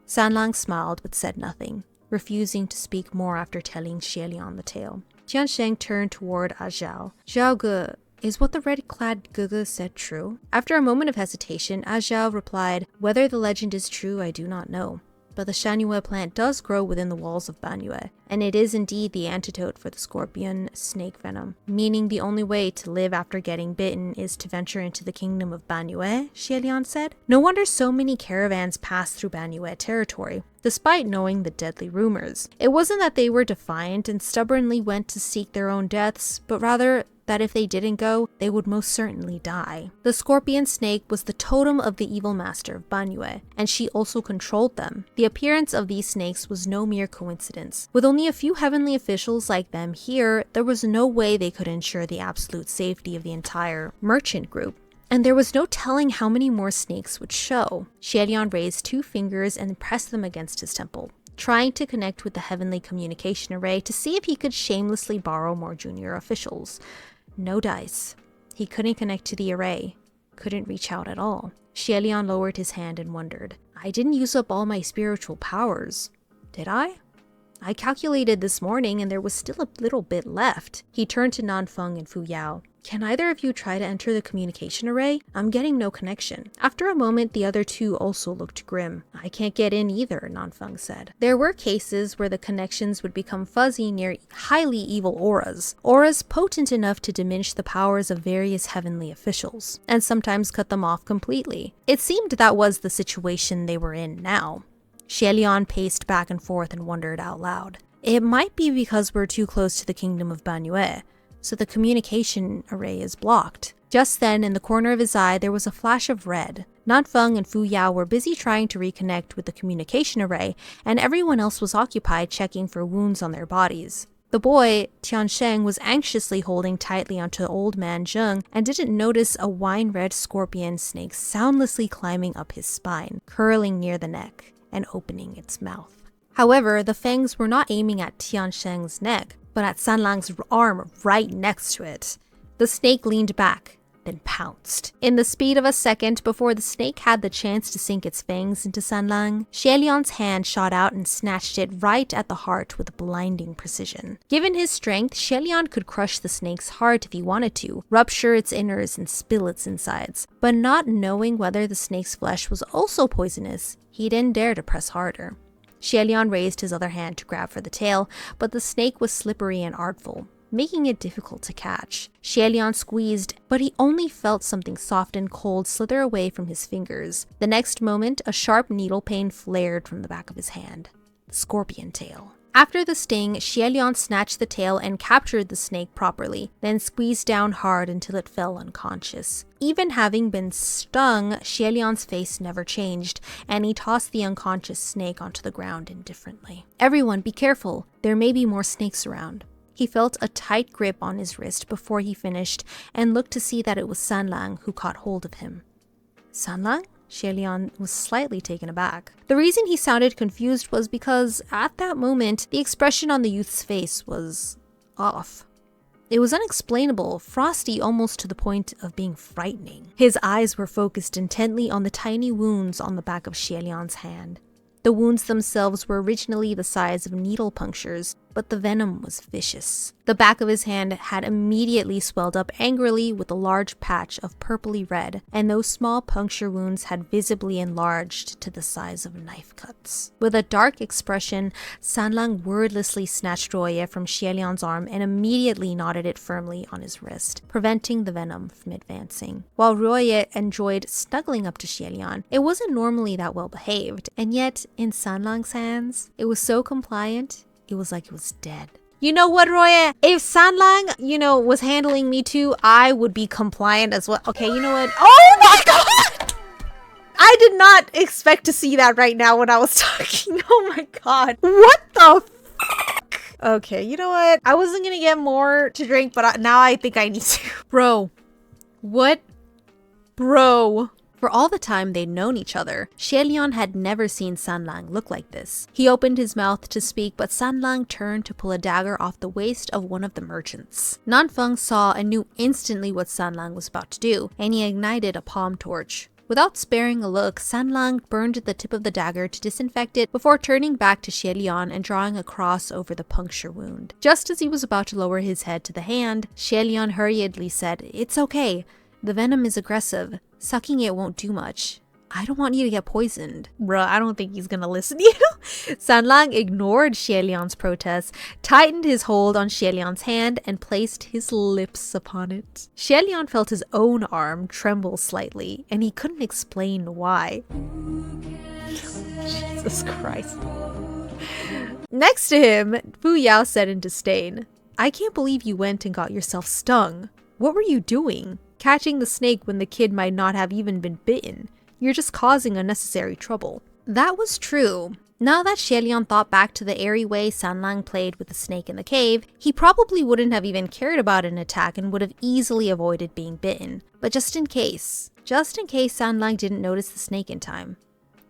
S2: Sanlang smiled but said nothing, refusing to speak more after telling HUALIAN the tale. Tiansheng turned toward Zhao. "Zhao Ge, is what the red-clad Gege said true?" After a moment of hesitation, Zhao replied, "Whether the legend is true, I do not know. But the Shanyue plant does grow within the walls of Banyue, and it is indeed the antidote for the scorpion snake venom, meaning the only way to live after getting bitten is to venture into the kingdom of Banyue," HUALIAN said. No wonder so many caravans passed through Banyue territory, despite knowing the deadly rumors. It wasn't that they were defiant and stubbornly went to seek their own deaths, but rather that if they didn't go, they would most certainly die. The scorpion snake was the totem of the evil master of Banyue, and she also controlled them. The appearance of these snakes was no mere coincidence. With only a few heavenly officials like them here, there was no way they could ensure the absolute safety of the entire merchant group. And there was no telling how many more snakes would show. HUALIAN raised 2 fingers and pressed them against his temple, trying to connect with the heavenly communication array to see if he could shamelessly borrow more junior officials. No dice. He couldn't connect to the array. couldn't reach out at all. HUALIAN lowered his hand and wondered. I didn't use up all my spiritual powers, did I? I calculated this morning and there was still a little bit left. He turned to Nanfeng and Fu Yao. Can either of you try to enter the communication array? I'm getting no connection. After a moment, the other two also looked grim. I can't get in either, Nanfeng said. There were cases where the connections would become fuzzy near highly evil auras. Auras potent enough to diminish the powers of various heavenly officials, and sometimes cut them off completely. It seemed that was the situation they were in now. HUALIAN paced back and forth and wondered out loud. It might be because we're too close to the kingdom of Banyue, so the communication array is blocked. Just then, in the corner of his eye, there was a flash of red. Nanfeng and Fu Yao were busy trying to reconnect with the communication array, and everyone else was occupied checking for wounds on their bodies. The boy, Cheng, was anxiously holding tightly onto old man Cheng and didn't notice a wine-red scorpion snake soundlessly climbing up his spine, curling near the neck and opening its mouth. However, the fangs were not aiming at Cheng's neck, but at Sanlang's arm right next to it. The snake leaned back, then pounced. In the speed of a second before the snake had the chance to sink its fangs into Sanlang, HUALIAN's hand shot out and snatched it right at the heart with blinding precision. Given his strength, HUALIAN could crush the snake's heart if he wanted to, rupture its innards and spill its insides. But not knowing whether the snake's flesh was also poisonous, he didn't dare to press harder. HUALIAN raised his other hand to grab for the tail, but the snake was slippery and artful, making it difficult to catch. HUALIAN squeezed, but he only felt something soft and cold slither away from his fingers. The next moment, a sharp needle pain flared from the back of his hand. Scorpion tail. After the sting, HUALIAN snatched the tail and captured the snake properly, then squeezed down hard until it fell unconscious. Even having been stung, HUALIAN's face never changed, and he tossed the unconscious snake onto the ground indifferently. Everyone, be careful. There may be more snakes around. He felt a tight grip on his wrist before he finished and looked to see that it was Sanlang who caught hold of him. Sanlang? HUALIAN was slightly taken aback. The reason he sounded confused was because, at that moment, the expression on the youth's face was off. It was unexplainable, frosty almost to the point of being frightening. His eyes were focused intently on the tiny wounds on the back of HUALIAN's hand. The wounds themselves were originally the size of needle punctures, but the venom was vicious. The back of his hand had immediately swelled up angrily with a large patch of purpley red, and those small puncture wounds had visibly enlarged to the size of knife cuts. With a dark expression, Sanlang wordlessly snatched Roye from HUALIAN's arm and immediately knotted it firmly on his wrist, preventing the venom from advancing. While Roye enjoyed snuggling up to HUALIAN, it wasn't normally that well behaved, and yet, in Sanlang's hands, it was so compliant, it was like it was dead. You know what, Roye? If Sanlang, was handling me too, I would be compliant as well. Okay, you know what? Oh my god! I did not expect to see that right now when I was talking. Oh my god. What the fuck? Okay, you know what? I wasn't gonna get more to drink, but now I think I need to. Bro. What? Bro. For all the time they'd known each other, HUALIAN had never seen Sanlang look like this. He opened his mouth to speak, but Sanlang turned to pull a dagger off the waist of one of the merchants. Nanfeng saw and knew instantly what Sanlang was about to do, and he ignited a palm torch. Without sparing a look, Sanlang burned the tip of the dagger to disinfect it before turning back to HUALIAN and drawing a cross over the puncture wound. Just as he was about to lower his head to the hand, HUALIAN hurriedly said, "It's okay. The venom is aggressive. Sucking it won't do much. I don't want you to get poisoned." Bruh, I don't think he's gonna listen to you. Sanlang ignored HUALIAN's protest, tightened his hold on HUALIAN's hand, and placed his lips upon it. HUALIAN felt his own arm tremble slightly, and he couldn't explain why. Jesus Christ. Next to him, Fu Yao said in disdain, "I can't believe you went and got yourself stung. What were you doing? Catching the snake when the kid might not have even been bitten. You're just causing unnecessary trouble." That was true. Now that HUALIAN thought back to the airy way Sanlang played with the snake in the cave, he probably wouldn't have even cared about an attack and would have easily avoided being bitten. But just in case Sanlang didn't notice the snake in time,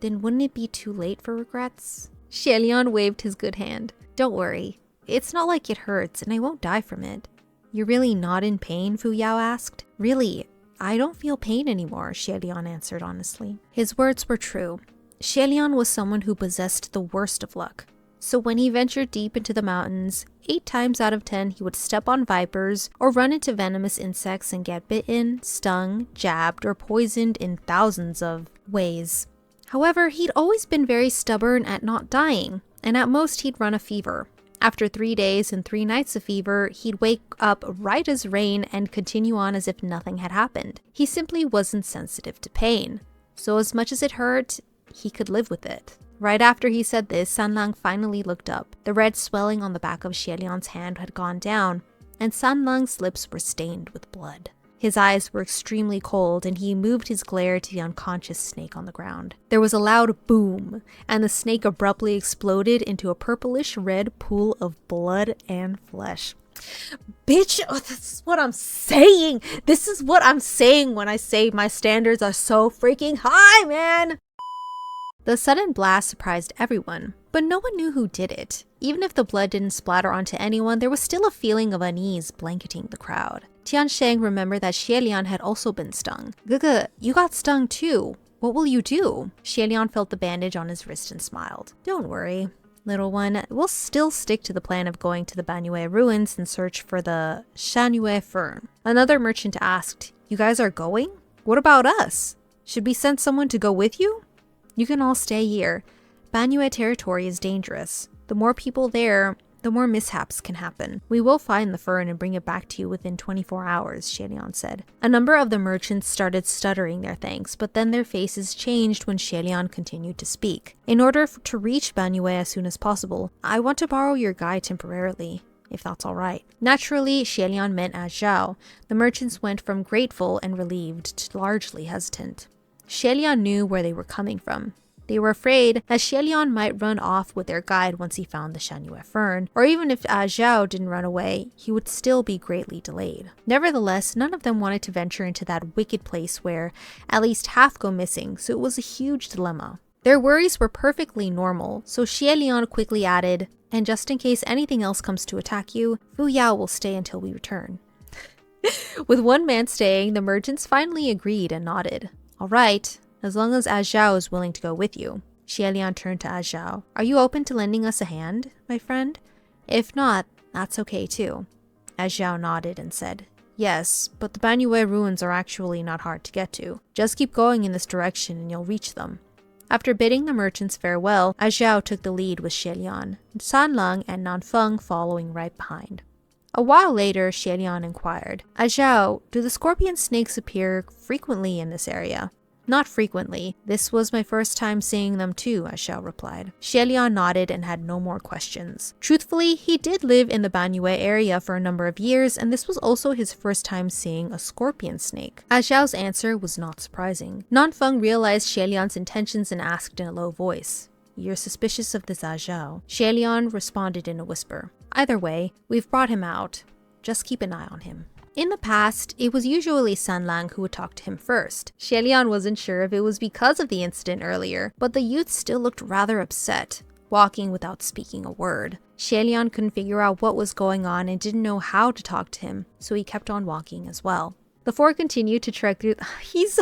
S2: then wouldn't it be too late for regrets? HUALIAN waved his good hand. "Don't worry. It's not like it hurts and I won't die from it." "You're really not in pain?" Fu Yao asked. "Really, I don't feel pain anymore, Xie answered honestly. His words were true. Xie was someone who possessed the worst of luck. So when he ventured deep into the mountains, 8 times out of 10 he would step on vipers or run into venomous insects and get bitten, stung, jabbed, or poisoned in thousands of ways. However, he'd always been very stubborn at not dying, and at most he'd run a fever. After 3 days and 3 nights of fever, he'd wake up right as rain and continue on as if nothing had happened. He simply wasn't sensitive to pain. So as much as it hurt, he could live with it. Right after he said this, Sanlang finally looked up. The red swelling on the back of Xie hand had gone down, and Sanlang's lips were stained with blood. His eyes were extremely cold, and he moved his glare to the unconscious snake on the ground. There was a loud boom, and the snake abruptly exploded into a purplish red pool of blood and flesh.
S1: Bitch, oh, this is what I'm saying. This is what I'm saying when I say my standards are so freaking high, man.
S2: The sudden blast surprised everyone, but no one knew who did it. Even if the blood didn't splatter onto anyone, there was still a feeling of unease blanketing the crowd. Tiansheng remembered that Xie had also been stung. Gege, you got stung too. What will you do? Xie felt the bandage on his wrist and smiled. Don't worry, little one. We'll still stick to the plan of going to the Banyue ruins and search for the Shanue fern. Another merchant asked, you guys are going? What about us? Should we send someone to go with you? You can all stay here. Banyue territory is dangerous. The more people there, the more mishaps can happen. We will find the fern and bring it back to you within 24 hours, Xie said. A number of the merchants started stuttering their thanks, but then their faces changed when Xie continued to speak. In order to reach Banyue as soon as possible, I want to borrow your guide temporarily, if that's alright. Naturally, Xie meant as Zhao. The merchants went from grateful and relieved to largely hesitant. Xie knew where they were coming from. They were afraid that Xie might run off with their guide once he found the Shanue fern, or even if Zhao didn't run away, he would still be greatly delayed. Nevertheless, none of them wanted to venture into that wicked place where at least half go missing, so it was a huge dilemma. Their worries were perfectly normal, so Xie quickly added, and just in case anything else comes to attack you, Fu Yao will stay until we return. With one man staying, the merchants finally agreed and nodded. Alright, as long as Zhao is willing to go with you. Xie turned to Zhao. Are you open to lending us a hand, my friend? If not, that's okay too. Zhao nodded and said, yes, but the Banyue ruins are actually not hard to get to. Just keep going in this direction and you'll reach them. After bidding the merchants farewell, Zhao took the lead with Xie, Sanlang and Nanfeng following right behind. A while later, Xie inquired, Zhao, do the scorpion snakes appear frequently in this area? Not frequently. This was my first time seeing them too, Zhao replied. Xie nodded and had no more questions. Truthfully, he did live in the Banyue area for a number of years, and this was also his first time seeing a scorpion snake. Zhao's answer was not surprising. Nanfeng realized Xie intentions and asked in a low voice, you're suspicious of this Zhao? Xie responded in a whisper. Either way, we've brought him out. Just keep an eye on him. In the past, it was usually Sanlang who would talk to him first. Xie wasn't sure if it was because of the incident earlier, but the youth still looked rather upset, walking without speaking a word. Xie couldn't figure out what was going on and didn't know how to talk to him, so he kept on walking as well. The four continued to trek through. He's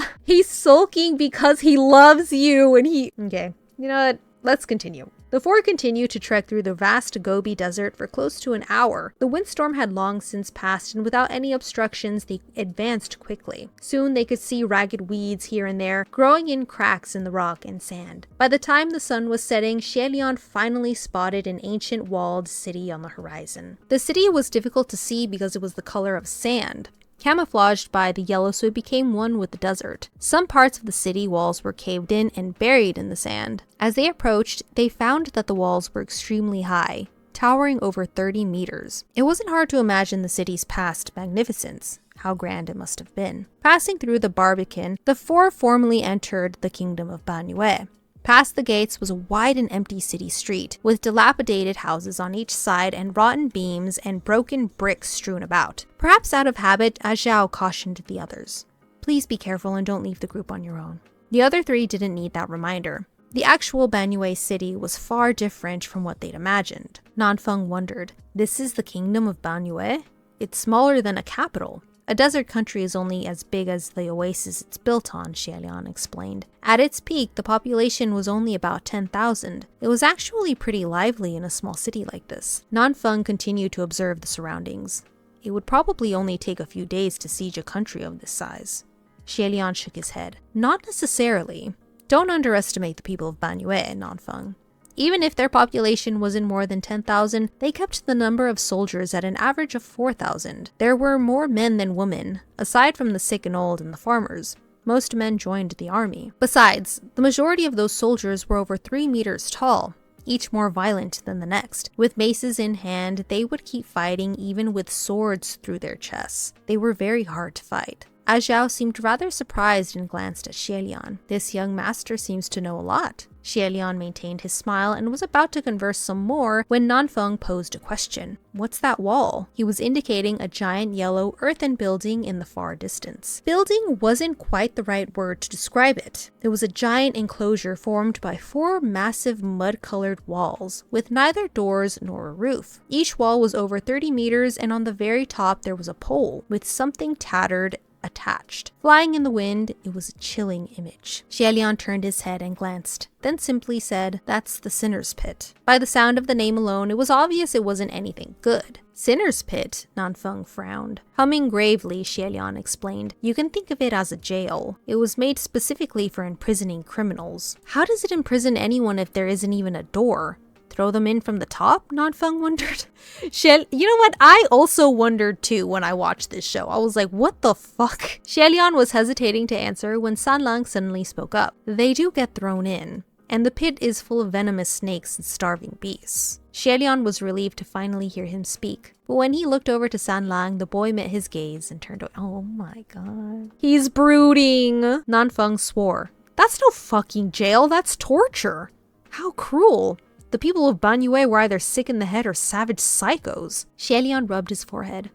S2: sulking because he loves you and he. Okay, you know what? Let's continue. The four continued to trek through the vast Gobi Desert for close to an hour. The windstorm had long since passed, and without any obstructions, they advanced quickly. Soon they could see ragged weeds here and there, growing in cracks in the rock and sand. By the time the sun was setting, Xie finally spotted an ancient walled city on the horizon. The city was difficult to see because it was the color of sand, camouflaged by the yellow, so it became one with the desert. Some parts of the city walls were caved in and buried in the sand. As they approached, they found that the walls were extremely high, towering over 30 meters. It wasn't hard to imagine the city's past magnificence, how grand it must have been. Passing through the Barbican, the four formally entered the kingdom of Banyue. Past the gates was a wide and empty city street, with dilapidated houses on each side and rotten beams and broken bricks strewn about. Perhaps out of habit, Zhao cautioned the others. Please be careful and don't leave the group on your own. The other three didn't need that reminder. The actual Banyue city was far different from what they'd imagined. Nanfeng wondered, this is the kingdom of Banyue? It's smaller than a capital. A desert country is only as big as the oasis it's built on, HUALIAN explained. At its peak, the population was only about 10,000. It was actually pretty lively in a small city like this. Nanfeng continued to observe the surroundings. It would probably only take a few days to siege a country of this size. HUALIAN shook his head. Not necessarily. Don't underestimate the people of Banyue, Nanfeng. Even if their population wasn't more than 10,000, they kept the number of soldiers at an average of 4,000. There were more men than women, aside from the sick and old and the farmers. Most men joined the army. Besides, the majority of those soldiers were over 3 meters tall, each more violent than the next. With maces in hand, they would keep fighting even with swords through their chests. They were very hard to fight. Zhao seemed rather surprised and glanced at HUALIAN. This young master seems to know a lot. HUALIAN maintained his smile and was about to converse some more when Nanfeng posed a question. What's that wall? He was indicating a giant yellow earthen building in the far distance. Building wasn't quite the right word to describe it. It was a giant enclosure formed by 4 massive mud-colored walls, with neither doors nor a roof. Each wall was over 30 meters, and on the very top there was a pole with something tattered attached. Flying in the wind, it was a chilling image. HUALIAN turned his head and glanced, then simply said, "That's the Sinner's Pit." By the sound of the name alone, it was obvious it wasn't anything good. Sinner's Pit? Nanfeng frowned. Humming gravely, HUALIAN explained, "You can think of it as a jail. It was made specifically for imprisoning criminals." How does it imprison anyone if there isn't even a door? Throw them in from the top? Nanfeng wondered. You know what? I also wondered too when I watched this show. I was like, what the fuck? HUALIAN was hesitating to answer when Sanlang suddenly spoke up. They do get thrown in, and the pit is full of venomous snakes and starving beasts. HUALIAN was relieved to finally hear him speak. But when he looked over to Sanlang, the boy met his gaze and turned away. Oh my god. He's brooding. Nanfeng swore. That's no fucking jail, that's torture. How cruel. The people of Banyue were either sick in the head or savage psychos. HUALIAN rubbed his forehead.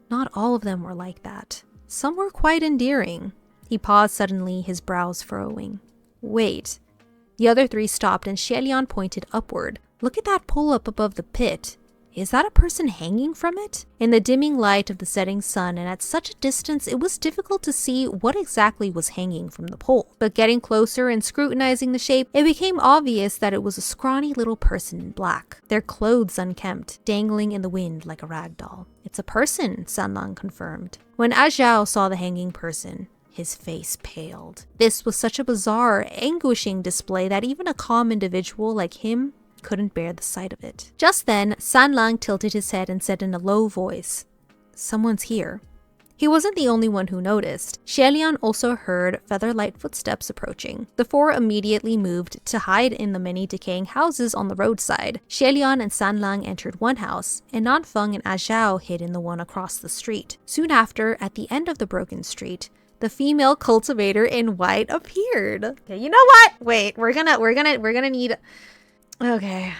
S2: Not all of them were like that. Some were quite endearing. He paused suddenly, his brows furrowing. Wait. The other 3 stopped and HUALIAN pointed upward. Look at that pole up above the pit. Is that a person hanging from it? In the dimming light of the setting sun and at such a distance, it was difficult to see what exactly was hanging from the pole. But getting closer and scrutinizing the shape, it became obvious that it was a scrawny little person in black, their clothes unkempt, dangling in the wind like a rag doll. It's a person, Sanlang confirmed. When Zhao saw the hanging person, his face paled. This was such a bizarre, anguishing display that even a calm individual like him couldn't bear the sight of it. Just then, Sanlang tilted his head and said in a low voice, "Someone's here." He wasn't the only one who noticed. HUALIAN also heard feather-light footsteps approaching. The 4 immediately moved to hide in the many decaying houses on the roadside. HUALIAN and Sanlang entered one house, and Nanfeng and Zhao hid in the one across the street. Soon after, at the end of the broken street, the female cultivator in white appeared. Okay, you know what? Wait, we're gonna need... Okay.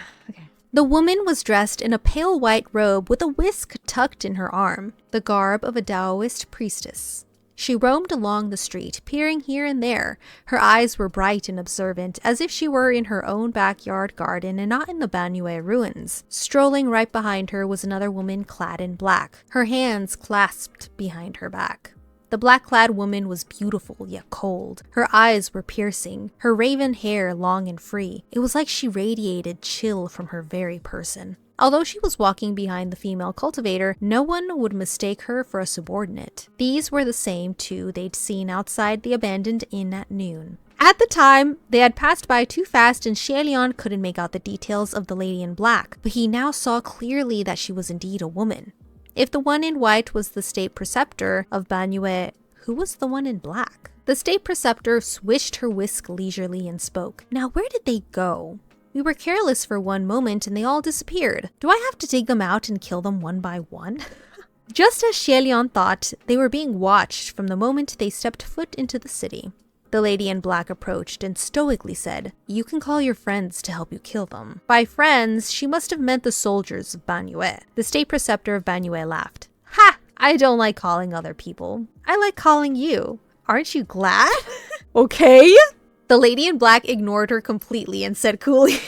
S2: The woman was dressed in a pale white robe with a whisk tucked in her arm, the garb of a Taoist priestess. She roamed along the street, peering here and there. Her eyes were bright and observant, as if she were in her own backyard garden and not in the Banyue ruins. Strolling right behind her was another woman clad in black, her hands clasped behind her back. The black-clad woman was beautiful yet cold. Her eyes were piercing, her raven hair long and free. It was like she radiated chill from her very person. Although she was walking behind the female cultivator, no one would mistake her for a subordinate. These were the same 2 they'd seen outside the abandoned inn at noon. At the time, they had passed by too fast and HUALIAN couldn't make out the details of the lady in black, but he now saw clearly that she was indeed a woman. If the one in white was the state preceptor of Banyue, who was the one in black? The state preceptor swished her whisk leisurely and spoke. Now where did they go? We were careless for one moment and they all disappeared. Do I have to dig them out and kill them one by one? Just as HUALIAN thought, they were being watched from the moment they stepped foot into the city. The lady in black approached and stoically said, "You can call your friends to help you kill them." By friends, she must have meant the soldiers of Banyue. The state preceptor of Banyue laughed. "Ha! I don't like calling other people. I like calling you. Aren't you glad?" Okay. The lady in black ignored her completely and said coolly,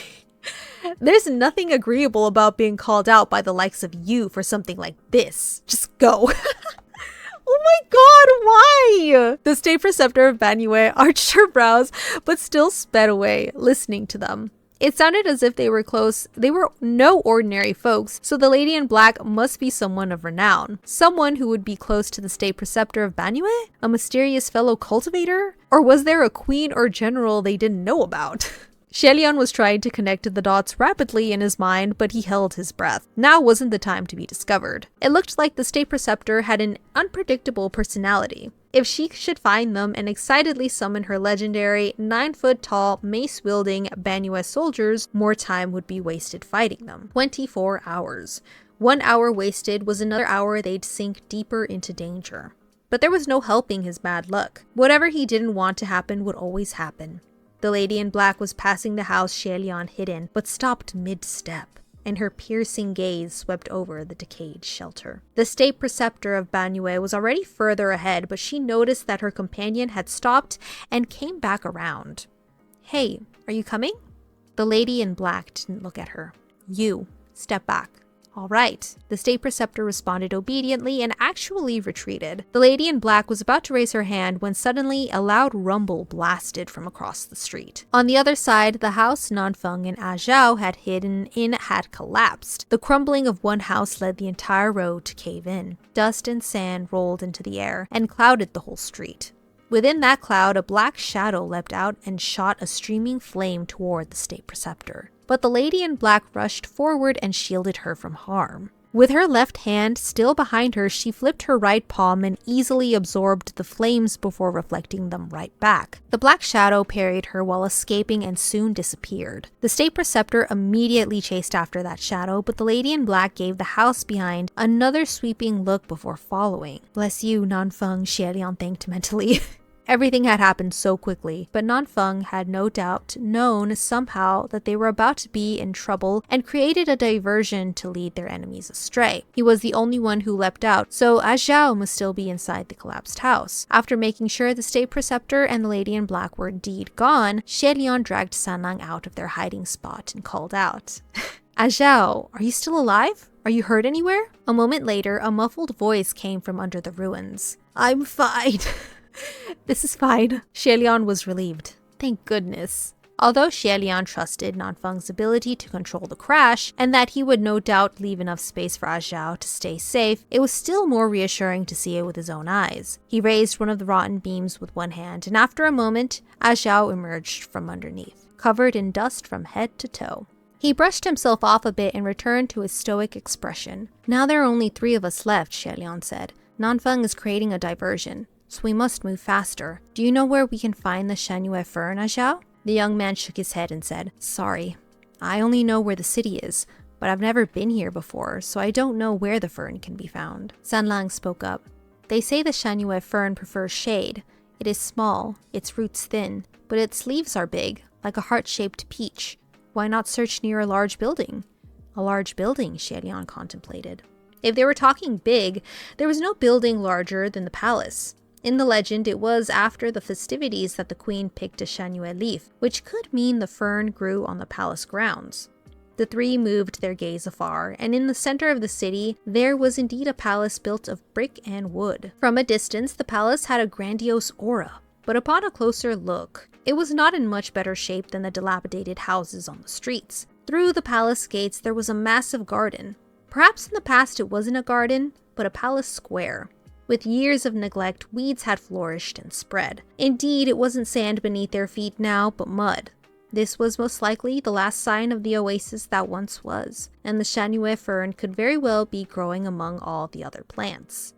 S2: "There's nothing agreeable about being called out by the likes of you for something like this. Just go."
S1: Oh my god, why? The state preceptor of Banue arched her brows, but still sped away, listening to them. It sounded as if they were close. They were no ordinary folks, so the lady in black must be someone of renown. Someone who would be close to the state preceptor of Banue? A mysterious fellow cultivator? Or was there a queen or general they didn't know about? HUALIAN was trying to connect the dots rapidly in his mind, but he held his breath. Now wasn't the time to be discovered. It looked like the state preceptor had an unpredictable personality. If she should find them and excitedly summon her legendary 9-foot-tall, mace-wielding Banue soldiers, more time would be wasted fighting them. 24 hours. 1 hour wasted was another hour they'd sink deeper into danger. But there was no helping his bad luck. Whatever he didn't want to happen would always happen. The lady in black was passing the house HUALIAN hid in, but stopped mid-step, and her piercing gaze swept over the decayed shelter. The state preceptor of Banue was already further ahead, but she noticed that her companion had stopped and came back around. "Hey, are you coming?" The lady in black didn't look at her. "You, step back." "All right." The state preceptor responded obediently and actually retreated. The lady in black was about to raise her hand when suddenly a loud rumble blasted from across the street. On the other side, the house Nanfeng and Zhao had hidden in had collapsed. The crumbling of one house led the entire road to cave in. Dust and sand rolled into the air and clouded the whole street. Within that cloud, a black shadow leapt out and shot a streaming flame toward the state preceptor. But the lady in black rushed forward and shielded her from harm. With her left hand still behind her, she flipped her right palm and easily absorbed the flames before reflecting them right back. The black shadow parried her while escaping and soon disappeared. The state preceptor immediately chased after that shadow, but the lady in black gave the house behind another sweeping look before following. "Bless you, Nanfeng," HUALIAN thanked mentally. Everything had happened so quickly, but Nanfeng had no doubt known somehow that they were about to be in trouble and created a diversion to lead their enemies astray. He was the only one who leapt out, so Zhao must still be inside the collapsed house. After making sure the state preceptor and the lady in black were indeed gone, HUALIAN dragged Sanlang out of their hiding spot and called out, "Zhao, are you still alive? Are you hurt anywhere?" A moment later, a muffled voice came from under the ruins. "I'm fine." "This is fine." HUALIAN was relieved. Thank goodness. Although HUALIAN trusted Nanfeng's ability to control the crash, and that he would no doubt leave enough space for Zhao to stay safe, it was still more reassuring to see it with his own eyes. He raised one of the rotten beams with one hand, and after a moment, Zhao emerged from underneath, covered in dust from head to toe. He brushed himself off a bit and returned to his stoic expression. "Now there are only 3 of us left," HUALIAN said. "Nanfeng is creating a diversion, so we must move faster. Do you know where we can find the Shanue fern, Zhao?" The young man shook his head and said, "Sorry, I only know where the city is, but I've never been here before, so I don't know where the fern can be found." Sanlang spoke up. "They say the Shanue fern prefers shade. It is small, its roots thin, but its leaves are big, like a heart-shaped peach. Why not search near a large building?" "A large building," HUALIAN contemplated. If they were talking big, there was no building larger than the palace. In the legend, it was after the festivities that the queen picked a Shanue leaf, which could mean the fern grew on the palace grounds. The 3 moved their gaze afar, and in the center of the city, there was indeed a palace built of brick and wood. From a distance, the palace had a grandiose aura, but upon a closer look, it was not in much better shape than the dilapidated houses on the streets. Through the palace gates, there was a massive garden. Perhaps in the past it wasn't a garden, but a palace square. With years of neglect, weeds had flourished and spread. Indeed, it wasn't sand beneath their feet now, but mud. This was most likely the last sign of the oasis that once was, and the Shanue fern could very well be growing among all the other plants.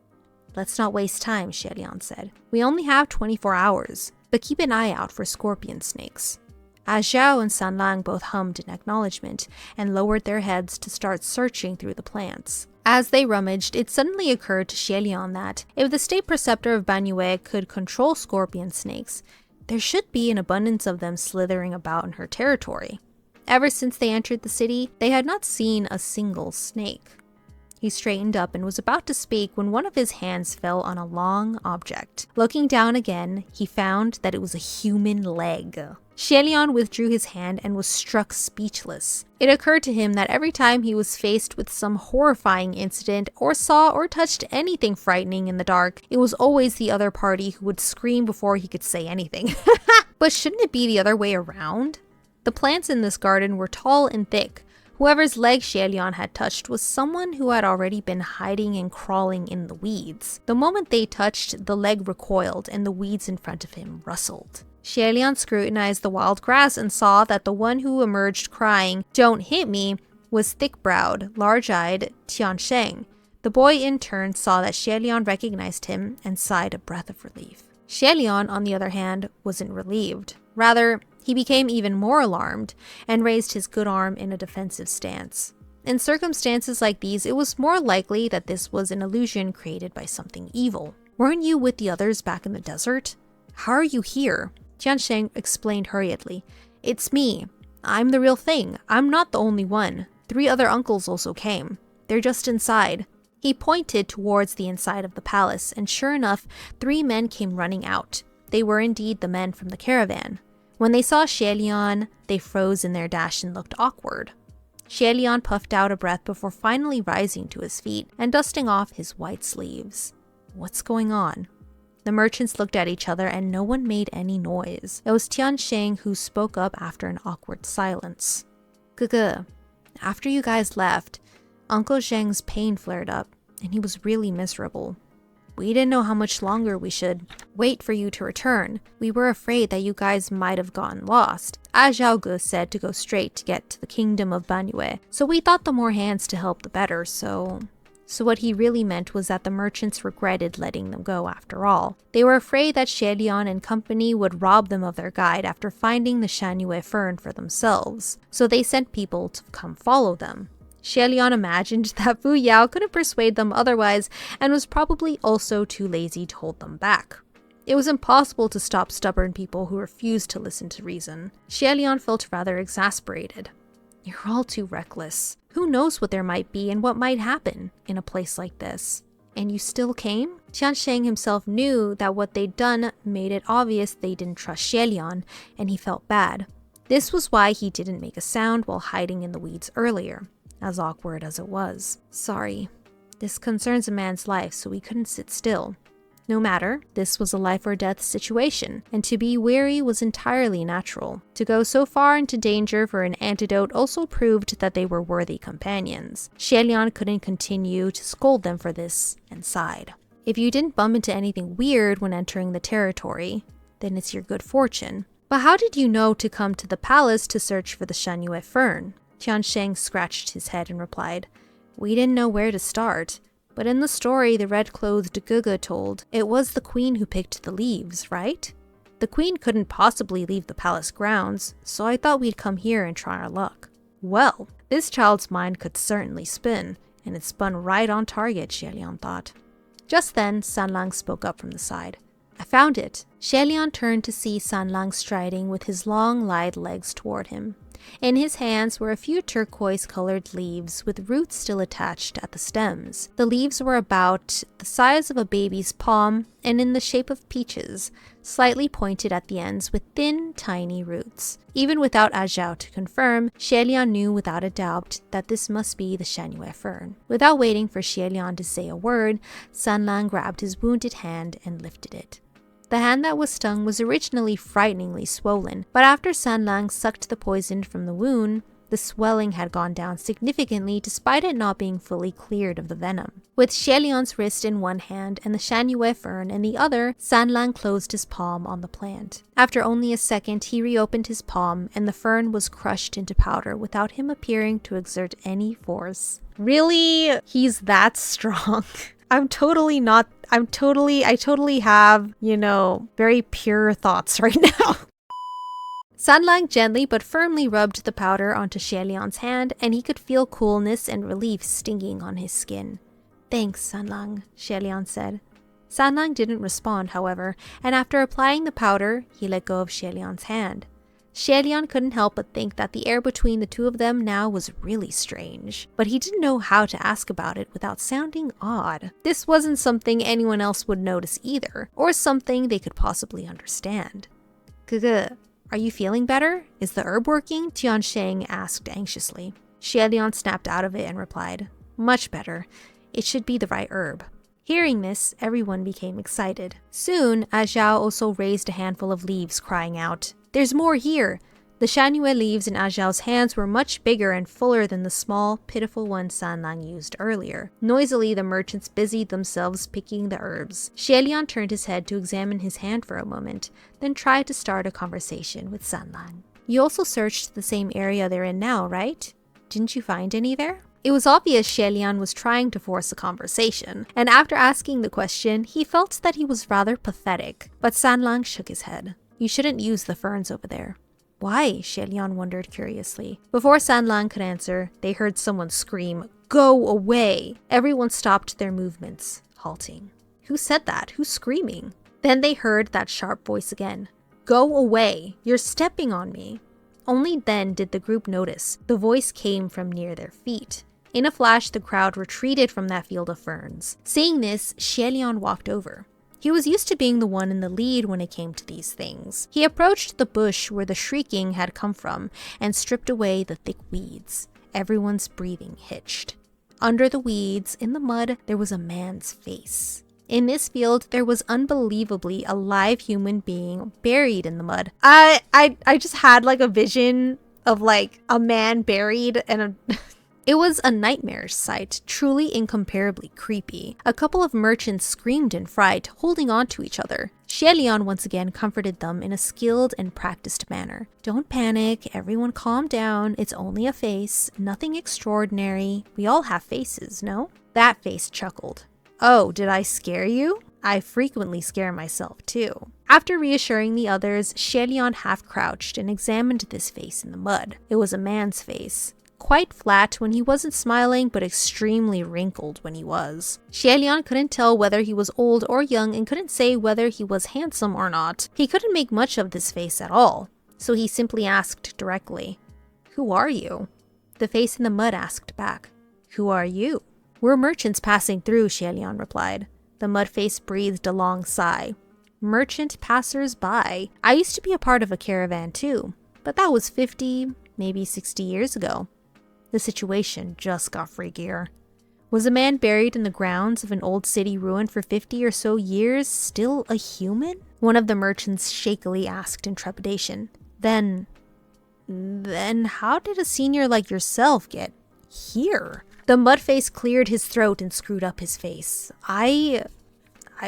S1: "Let's not waste time," HUALIAN said. "We only have 24 hours, but keep an eye out for scorpion snakes." Zhao and Sanlang both hummed in acknowledgement and lowered their heads to start searching through the plants. As they rummaged, it suddenly occurred to HUALIAN that, if the state preceptor of Banue could control scorpion snakes, there should be an abundance of them slithering about in her territory. Ever since they entered the city, they had not seen a single snake.
S2: He straightened up and was about to speak when one of his hands fell on a long object. Looking down again, he found that it was a human leg. HUALIAN withdrew his hand and was struck speechless. It occurred to him that every time he was faced with some horrifying incident or saw or touched anything frightening in the dark, it was always the other party who would scream before he could say anything. But shouldn't it be the other way around? The plants in this garden were tall and thick. Whoever's leg HUALIAN had touched was someone who had already been hiding and crawling in the weeds. The moment they touched, the leg recoiled and the weeds in front of him rustled. HUALIAN scrutinized the wild grass and saw that the one who emerged crying, "Don't hit me," was thick-browed, large-eyed Cheng. The boy in turn saw that HUALIAN recognized him and sighed a breath of relief. HUALIAN, on the other hand, wasn't relieved. Rather, he became even more alarmed and raised his good arm in a defensive stance. In circumstances like these, it was more likely that this was an illusion created by something evil. "Weren't you with the others back in the desert? How are you here?" Cheng explained hurriedly. "It's me. I'm the real thing. I'm not the only one. 3 other uncles also came. They're just inside." He pointed towards the inside of the palace, and sure enough, 3 men came running out. They were indeed the men from the caravan. When they saw HUALIAN, they froze in their dash and looked awkward. HUALIAN puffed out a breath before finally rising to his feet and dusting off his white sleeves. "What's going on?" The merchants looked at each other and no one made any noise. It was Cheng who spoke up after an awkward silence. "Gugu, after you guys left, Uncle Zheng's pain flared up and he was really miserable. We didn't know how much longer we should wait for you to return. We were afraid that you guys might have gotten lost. Zhao said to go straight to get to the kingdom of Banyue, so we thought the more hands to help the better, so what he really meant was that the merchants regretted letting them go after all. They were afraid that HUALIAN and company would rob them of their guide after finding the Shanue fern for themselves, so they sent people to come follow them. HUALIAN imagined that Fu Yao couldn't persuade them otherwise and was probably also too lazy to hold them back. It was impossible to stop stubborn people who refused to listen to reason. HUALIAN felt rather exasperated. "You're all too reckless. Who knows what there might be and what might happen in a place like this? And you still came?" Cheng himself knew that what they'd done made it obvious they didn't trust HUALIAN, and he felt bad. This was why he didn't make a sound while hiding in the weeds earlier, as awkward as it was. "Sorry. This concerns a man's life, so we couldn't sit still. No matter, this was a life or death situation, and to be weary was entirely natural. To go so far into danger for an antidote also proved that they were worthy companions." HUALIAN couldn't continue to scold them for this, and sighed. "If you didn't bump into anything weird when entering the territory, then it's your good fortune. But how did you know to come to the palace to search for the Shanue fern?" Cheng scratched his head and replied, "We didn't know where to start. But in the story the red-clothed Gugu told, it was the queen who picked the leaves, right? The queen couldn't possibly leave the palace grounds, so I thought we'd come here and try our luck." Well, this child's mind could certainly spin, and it spun right on target, HUALIAN thought. Just then, Sanlang spoke up from the side. "I found it." HUALIAN turned to see Sanlang striding with his long, lithe legs toward him. In his hands were a few turquoise-colored leaves with roots still attached at the stems. The leaves were about the size of a baby's palm and in the shape of peaches, slightly pointed at the ends with thin, tiny roots. Even without Zhao to confirm, HUALIAN knew without a doubt that this must be the Shanue fern. Without waiting for HUALIAN to say a word, Sanlang grabbed his wounded hand and lifted it. The hand that was stung was originally frighteningly swollen, but after Sanlang sucked the poison from the wound, the swelling had gone down significantly despite it not being fully cleared of the venom. With HUALIAN's wrist in one hand and the Shanue fern in the other, Sanlang closed his palm on the plant. After only a second, he reopened his palm and the fern was crushed into powder without him appearing to exert any force.
S1: Really? He's that strong? I totally have, very pure thoughts right now.
S2: Sanlang gently but firmly rubbed the powder onto HUALIAN's hand, and he could feel coolness and relief stinging on his skin. "Thanks, Sanlang," HUALIAN said. Sanlang didn't respond, however, and after applying the powder, he let go of HUALIAN's hand. Lian couldn't help but think that the air between the two of them now was really strange, but he didn't know how to ask about it without sounding odd. This wasn't something anyone else would notice either, or something they could possibly understand. Gugu, are you feeling better? Is the herb working? Cheng asked anxiously. Lian snapped out of it and replied, much better. It should be the right herb. Hearing this, everyone became excited. Soon, Zhao also raised a handful of leaves, crying out, there's more here! The Shanue leaves in Zhao's hands were much bigger and fuller than the small, pitiful ones Sanlang used earlier. Noisily, the merchants busied themselves picking the herbs. Lian turned his head to examine his hand for a moment, then tried to start a conversation with Sanlang. You also searched the same area they're in now, right? Didn't you find any there? It was obvious Lian was trying to force a conversation, and after asking the question, he felt that he was rather pathetic, but Sanlang shook his head. You shouldn't use the ferns over there. Why? Lian wondered curiously. Before Sanlang could answer, they heard someone scream, go away! Everyone stopped their movements, halting. Who said that? Who's screaming? Then they heard that sharp voice again. Go away! You're stepping on me! Only then did the group notice. The voice came from near their feet. In a flash, the crowd retreated from that field of ferns. Seeing this, Lian walked over. He was used to being the one in the lead when it came to these things. He approached the bush where the shrieking had come from and stripped away the thick weeds. Everyone's breathing hitched. Under the weeds, in the mud, there was a man's face. In this field, there was unbelievably a live human being buried in the mud. I just had like a vision of like a man buried and It was a nightmare sight, truly incomparably creepy. A couple of merchants screamed in fright, holding on to each other. Lian once again comforted them in a skilled and practiced manner. Don't panic, everyone calm down, it's only a face, nothing extraordinary. We all have faces, no? That face chuckled. Oh, did I scare you? I frequently scare myself too. After reassuring the others, Lian half-crouched and examined this face in the mud. It was a man's face. Quite flat when he wasn't smiling, but extremely wrinkled when he was. Lian couldn't tell whether he was old or young and couldn't say whether he was handsome or not. He couldn't make much of this face at all, so he simply asked directly, Who are you? The face in the mud asked back, Who are you? We're merchants passing through, Lian replied. The mud face breathed a long sigh. Merchant passers-by. I used to be a part of a caravan too, but that was 50, maybe 60 years ago. The situation just got freakier. Was a man buried in the grounds of an old city ruin for 50 or so years still a human? One of the merchants shakily asked in trepidation. Then how did a senior like yourself get here? The mudface cleared his throat and screwed up his face. I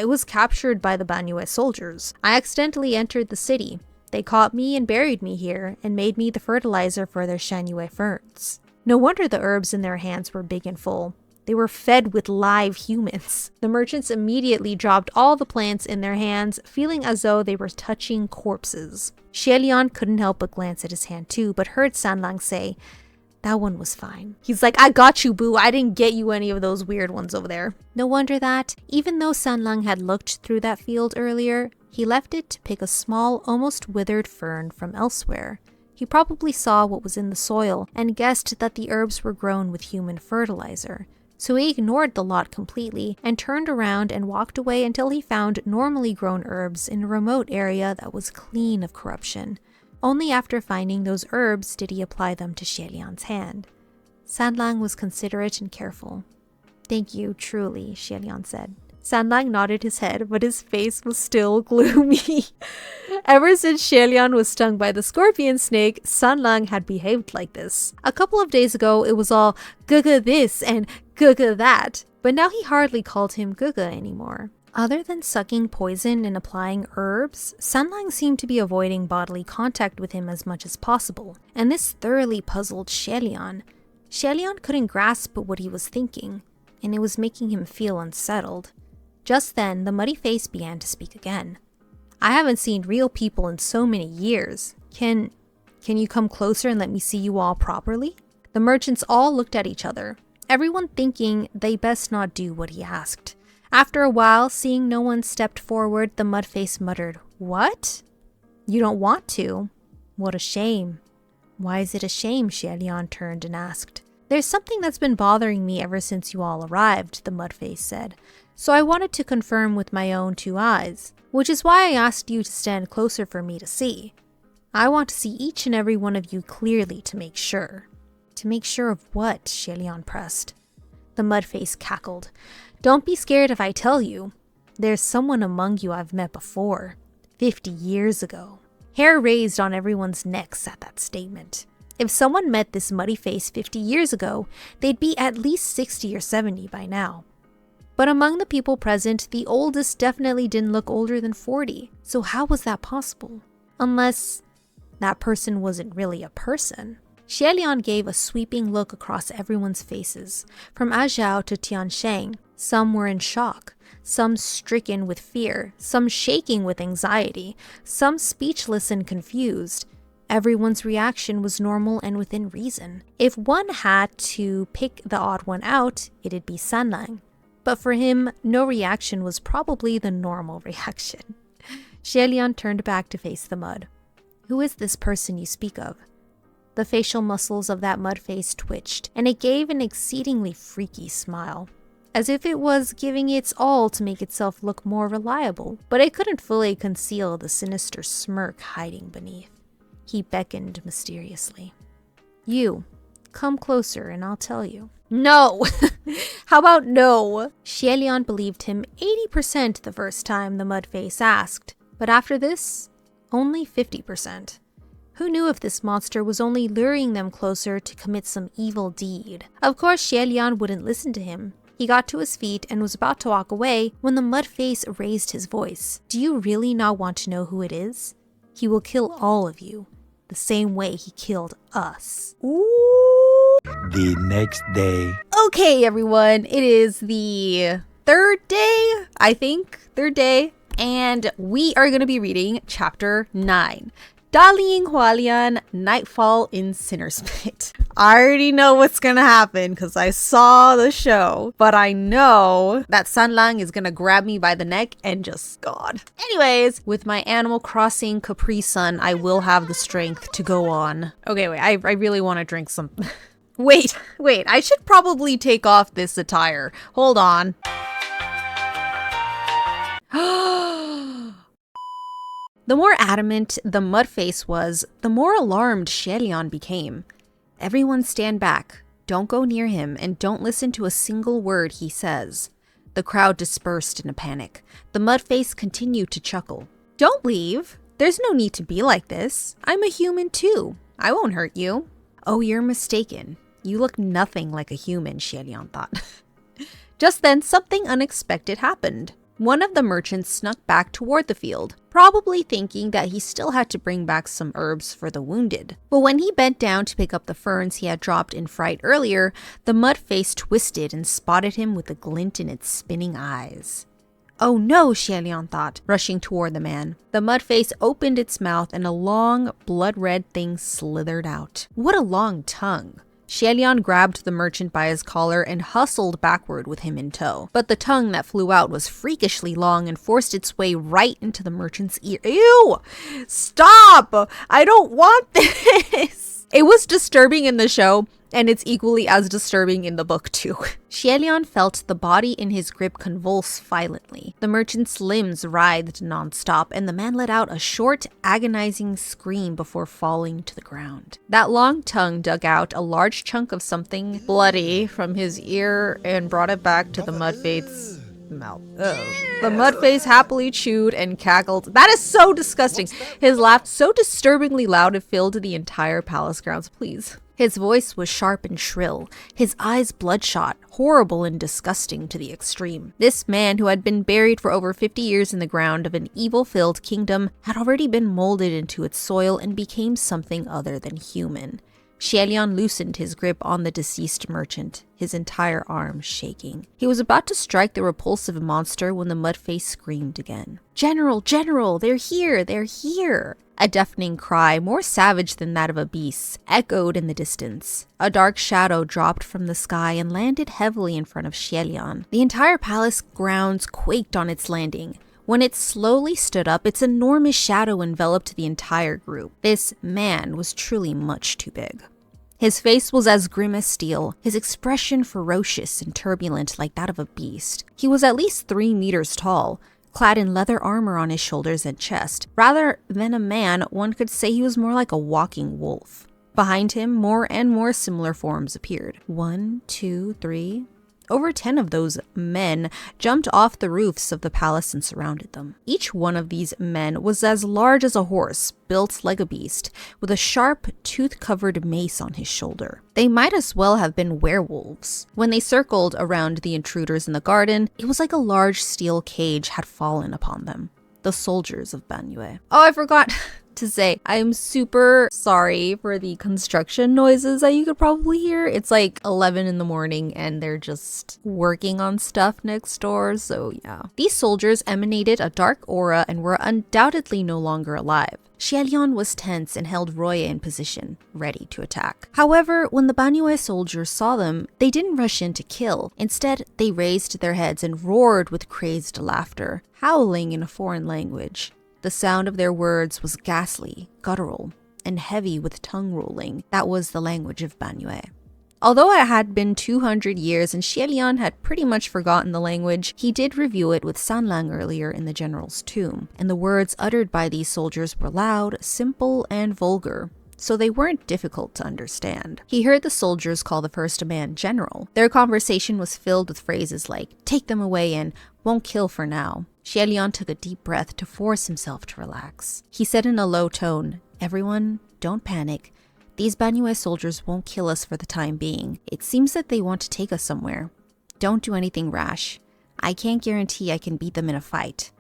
S2: was captured by the Banyue soldiers. I accidentally entered the city. They caught me and buried me here and made me the fertilizer for their Shanue ferns. No wonder the herbs in their hands were big and full. They were fed with live humans. The merchants immediately dropped all the plants in their hands, feeling as though they were touching corpses. Lian couldn't help but glance at his hand too, but heard Sanlang say, That one was fine. He's like, I got you, boo. I didn't get you any of those weird ones over there. No wonder that, even though Sanlang had looked through that field earlier, he left it to pick a small, almost withered fern from elsewhere. He probably saw what was in the soil and guessed that the herbs were grown with human fertilizer. So he ignored the lot completely and turned around and walked away until he found normally grown herbs in a remote area that was clean of corruption. Only after finding those herbs did he apply them to Lian's hand. Sanlang was considerate and careful. Thank you, truly, Lian said. Sanlang nodded his head, but his face was still gloomy. Ever since Lian was stung by the scorpion snake, Sanlang had behaved like this. A couple of days ago, it was all Gugu this and Gugu that, but now he hardly called him Gugu anymore. Other than sucking poison and applying herbs, Sanlang seemed to be avoiding bodily contact with him as much as possible, and this thoroughly puzzled Lian. Lian couldn't grasp what he was thinking, and it was making him feel unsettled. Just then, the muddy face began to speak again. I haven't seen real people in so many years. Can you come closer and let me see you all properly? The merchants all looked at each other, everyone thinking they best not do what he asked. After a while, seeing no one stepped forward, the mudface muttered, What? You don't want to? What a shame. Why is it a shame? HUALIAN turned and asked. There's something that's been bothering me ever since you all arrived, the mudface said. So I wanted to confirm with my own 2 eyes, which is why I asked you to stand closer for me to see. I want to see each and every one of you clearly to make sure. To make sure of what? HUALIAN pressed. The mudface cackled. Don't be scared if I tell you. There's someone among you I've met before. 50 years ago. Hair raised on everyone's necks at that statement. If someone met this muddy face 50 years ago, they'd be at least 60 or 70 by now. But among the people present, the oldest definitely didn't look older than 40. So how was that possible? Unless that person wasn't really a person. HUALIAN gave a sweeping look across everyone's faces, from Ajao to Tiansheng. Some were in shock, some stricken with fear, some shaking with anxiety, some speechless and confused. Everyone's reaction was normal and within reason. If one had to pick the odd one out, it'd be Sanlang. But for him, no reaction was probably the normal reaction. HUALIAN turned back to face the mud. Who is this person you speak of? The facial muscles of that mud face twitched, and it gave an exceedingly freaky smile, as if it was giving its all to make itself look more reliable, but it couldn't fully conceal the sinister smirk hiding beneath. He beckoned mysteriously. You, come closer and I'll tell you. No! How about no? HUALIAN believed him 80% the first time the mudface asked, but after this, only 50%. Who knew if this monster was only luring them closer to commit some evil deed? Of course, HUALIAN wouldn't listen to him. He got to his feet and was about to walk away when the mudface raised his voice. Do you really not want to know who it is? He will kill all of you, the same way he killed us.
S1: Ooh.
S3: The next day.
S1: Okay, everyone. It is the 3rd day, I think. 3rd day. And we are going to be reading chapter 9. Daliying HUALIAN, Nightfall in Sinner's Pit. I already know what's gonna happen because I saw the show, but I know that Sanlang is gonna grab me by the neck and just God. Anyways, with my Animal Crossing Capri Sun, I will have the strength to go on. Okay, wait, I really want to drink some. Wait, I should probably take off this attire. Hold on. The more adamant the mudface was, the more alarmed HUALIAN became. Everyone stand back, don't go near him, and don't listen to a single word he says. The crowd dispersed in a panic. The mudface continued to chuckle. Don't leave. There's no need to be like this. I'm a human too. I won't hurt you. Oh, you're mistaken. You look nothing like a human, HUALIAN thought. Just then, something unexpected happened. One of the merchants snuck back toward the field, probably thinking that he still had to bring back some herbs for the wounded. But when he bent down to pick up the ferns he had dropped in fright earlier, the mudface twisted and spotted him with a glint in its spinning eyes. Oh no, HUALIAN thought, rushing toward the man. The mudface opened its mouth and a long, blood-red thing slithered out. What a long tongue! HUALIAN grabbed the merchant by his collar and hustled backward with him in tow. But the tongue that flew out was freakishly long and forced its way right into the merchant's ear. Ew! Stop! I don't want this! It was disturbing in the show, and it's equally as disturbing in the book too. HUALIAN felt the body in his grip convulse violently. The merchant's limbs writhed non-stop, and the man let out a short, agonizing scream before falling to the ground. That long tongue dug out a large chunk of something bloody from his ear and brought it back to the mudface's mouth. The mudface happily chewed and cackled. That is so disgusting. His laugh so disturbingly loud it filled the entire palace grounds. Please. His voice was sharp and shrill, his eyes bloodshot, horrible and disgusting to the extreme. This man, who had been buried for over 50 years in the ground of an evil-filled kingdom, had already been molded into its soil and became something other than human. HUALIAN loosened his grip on the deceased merchant, his entire arm shaking. He was about to strike the repulsive monster when the mudface screamed again. "General! General! They're here! They're here!" A deafening cry, more savage than that of a beast, echoed in the distance. A dark shadow dropped from the sky and landed heavily in front of HUALIAN. The entire palace grounds quaked on its landing.
S2: When it slowly stood up, its enormous shadow enveloped the entire group. This man was truly much too big. His face was as grim as steel, his expression ferocious and turbulent like that of a beast. He was at least 3 meters tall, clad in leather armor on his shoulders and chest. Rather than a man, one could say he was more like a walking wolf. Behind him, more and more similar forms appeared. 1, 2, 3... Over 10 of those men jumped off the roofs of the palace and surrounded them. Each one of these men was as large as a horse, built like a beast, with a sharp, tooth-covered mace on his shoulder. They might as well have been werewolves. When they circled around the intruders in the garden, it was like a large steel cage had fallen upon them. The soldiers of Banyue. Oh, I forgot to say, I'm super sorry for the construction noises that you could probably hear. It's like 11 in the morning and they're just working on stuff next door, so yeah. These soldiers emanated a dark aura and were undoubtedly no longer alive. HUALIAN was tense and held Roye in position, ready to attack. However, when the Banyue soldiers saw them, they didn't rush in to kill. Instead, they raised their heads and roared with crazed laughter, howling in a foreign language. The sound of their words was ghastly, guttural, and heavy with tongue rolling. That was the language of Banyue. Although it had been 200 years and HUALIAN had pretty much forgotten the language, he did review it with Sanlang earlier in the general's tomb, and the words uttered by these soldiers were loud, simple, and vulgar, so they weren't difficult to understand. He heard the soldiers call the first man general. Their conversation was filled with phrases like, "Take them away" and "won't kill for now." HUALIAN took a deep breath to force himself to relax. He said in a low tone, "Everyone, don't panic. These Banyue soldiers won't kill us for the time being. It seems that they want to take us somewhere. Don't do anything rash. I can't guarantee I can beat them in a fight.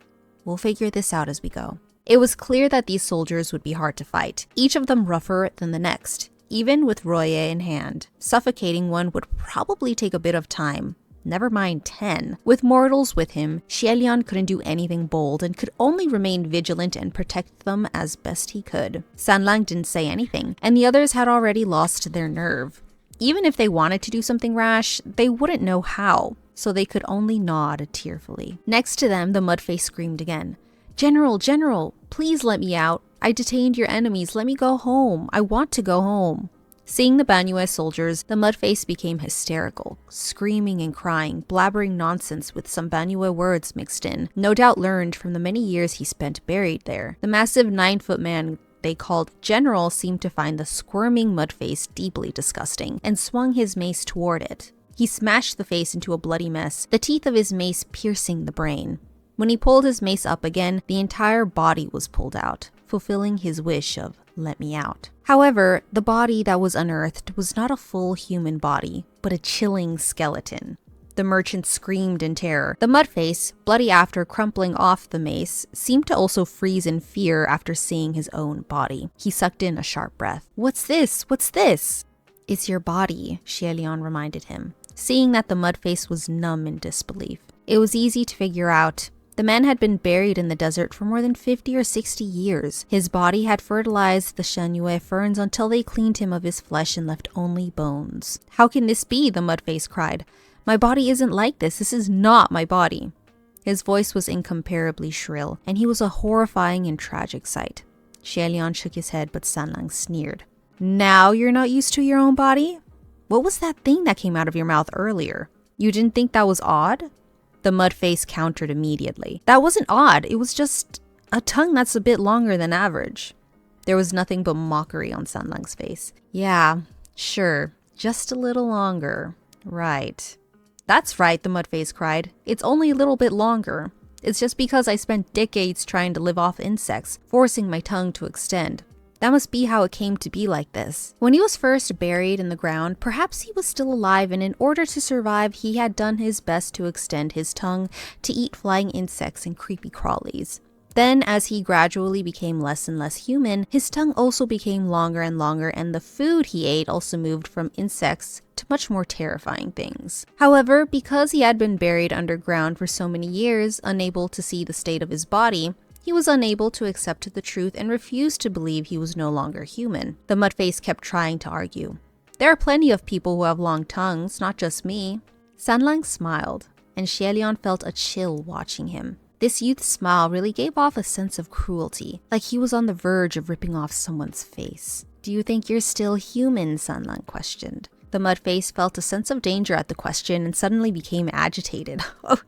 S2: We'll figure this out as we go." It was clear that these soldiers would be hard to fight, each of them rougher than the next. Even with Roye in hand, suffocating one would probably take a bit of time. Never mind 10. With mortals with him, HUALIAN couldn't do anything bold and could only remain vigilant and protect them as best he could. Sanlang didn't say anything, and the others had already lost their nerve. Even if they wanted to do something rash, they wouldn't know how, so they could only nod tearfully. Next to them, the mudface screamed again. "General, General, please let me out. I detained your enemies. Let me go home. I want to go home." Seeing the Banyue soldiers, the mudface became hysterical, screaming and crying, blabbering nonsense with some Banyue words mixed in, no doubt learned from the many years he spent buried there. The massive 9-foot man they called General seemed to find the squirming mudface deeply disgusting, and swung his mace toward it. He smashed the face into a bloody mess, the teeth of his mace piercing the brain. When he pulled his mace up again, the entire body was pulled out, fulfilling his wish of "let me out." However, the body that was unearthed was not a full human body, but a chilling skeleton. The merchant screamed in terror. The mudface, bloody after crumpling off the mace, seemed to also freeze in fear after seeing his own body. He sucked in a sharp breath. "What's this? What's this?" "It's your body," HUALIAN reminded him, seeing that the mudface was numb in disbelief. It was easy to figure out. The man had been buried in the desert for more than 50 or 60 years. His body had fertilized the Shanue ferns until they cleaned him of his flesh and left only bones. "How can this be?" the mudface cried. "My body isn't like this. This is not my body." His voice was incomparably shrill, and he was a horrifying and tragic sight. HUALIAN shook his head, but Sanlang sneered. "Now you're not used to your own body? What was that thing that came out of your mouth earlier? You didn't think that was odd?" The mudface countered immediately. "That wasn't odd. It was just a tongue that's a bit longer than average." There was nothing but mockery on Sanlang's face. "Yeah, sure. Just a little longer. Right." "That's right," the mudface cried. "It's only a little bit longer. It's just because I spent decades trying to live off insects, forcing my tongue to extend. That must be how it came to be like this." When he was first buried in the ground, perhaps he was still alive, and in order to survive, he had done his best to extend his tongue to eat flying insects and creepy crawlies. Then, as he gradually became less and less human, his tongue also became longer and longer, and the food he ate also moved from insects to much more terrifying things. However, because he had been buried underground for so many years, unable to see the state of his body, he was unable to accept the truth and refused to believe he was no longer human. The mudface kept trying to argue. "There are plenty of people who have long tongues, not just me." Sanlang smiled, and HUALIAN felt a chill watching him. This youth's smile really gave off a sense of cruelty, like he was on the verge of ripping off someone's face. "Do you think you're still human?" Sanlang questioned. The mudface felt a sense of danger at the question and suddenly became agitated. "Oh,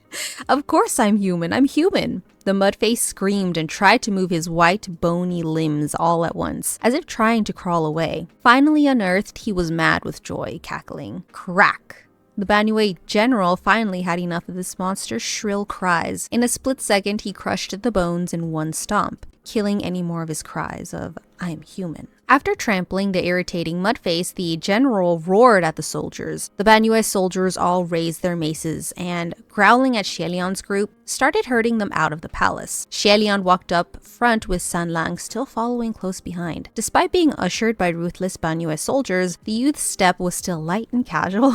S2: of course I'm human, I'm human!" The mudface screamed and tried to move his white, bony limbs all at once, as if trying to crawl away. Finally unearthed, he was mad with joy, cackling. Crack! The Banue general finally had enough of this monster's shrill cries. In a split second, he crushed the bones in one stomp, killing any more of his cries of, "I am human." After trampling the irritating mudface, the general roared at the soldiers. The Banue soldiers all raised their maces and, growling at HUALIAN's group, started herding them out of the palace. HUALIAN walked up front with Sanlang still following close behind. Despite being ushered by ruthless Banue soldiers, the youth's step was still light and casual,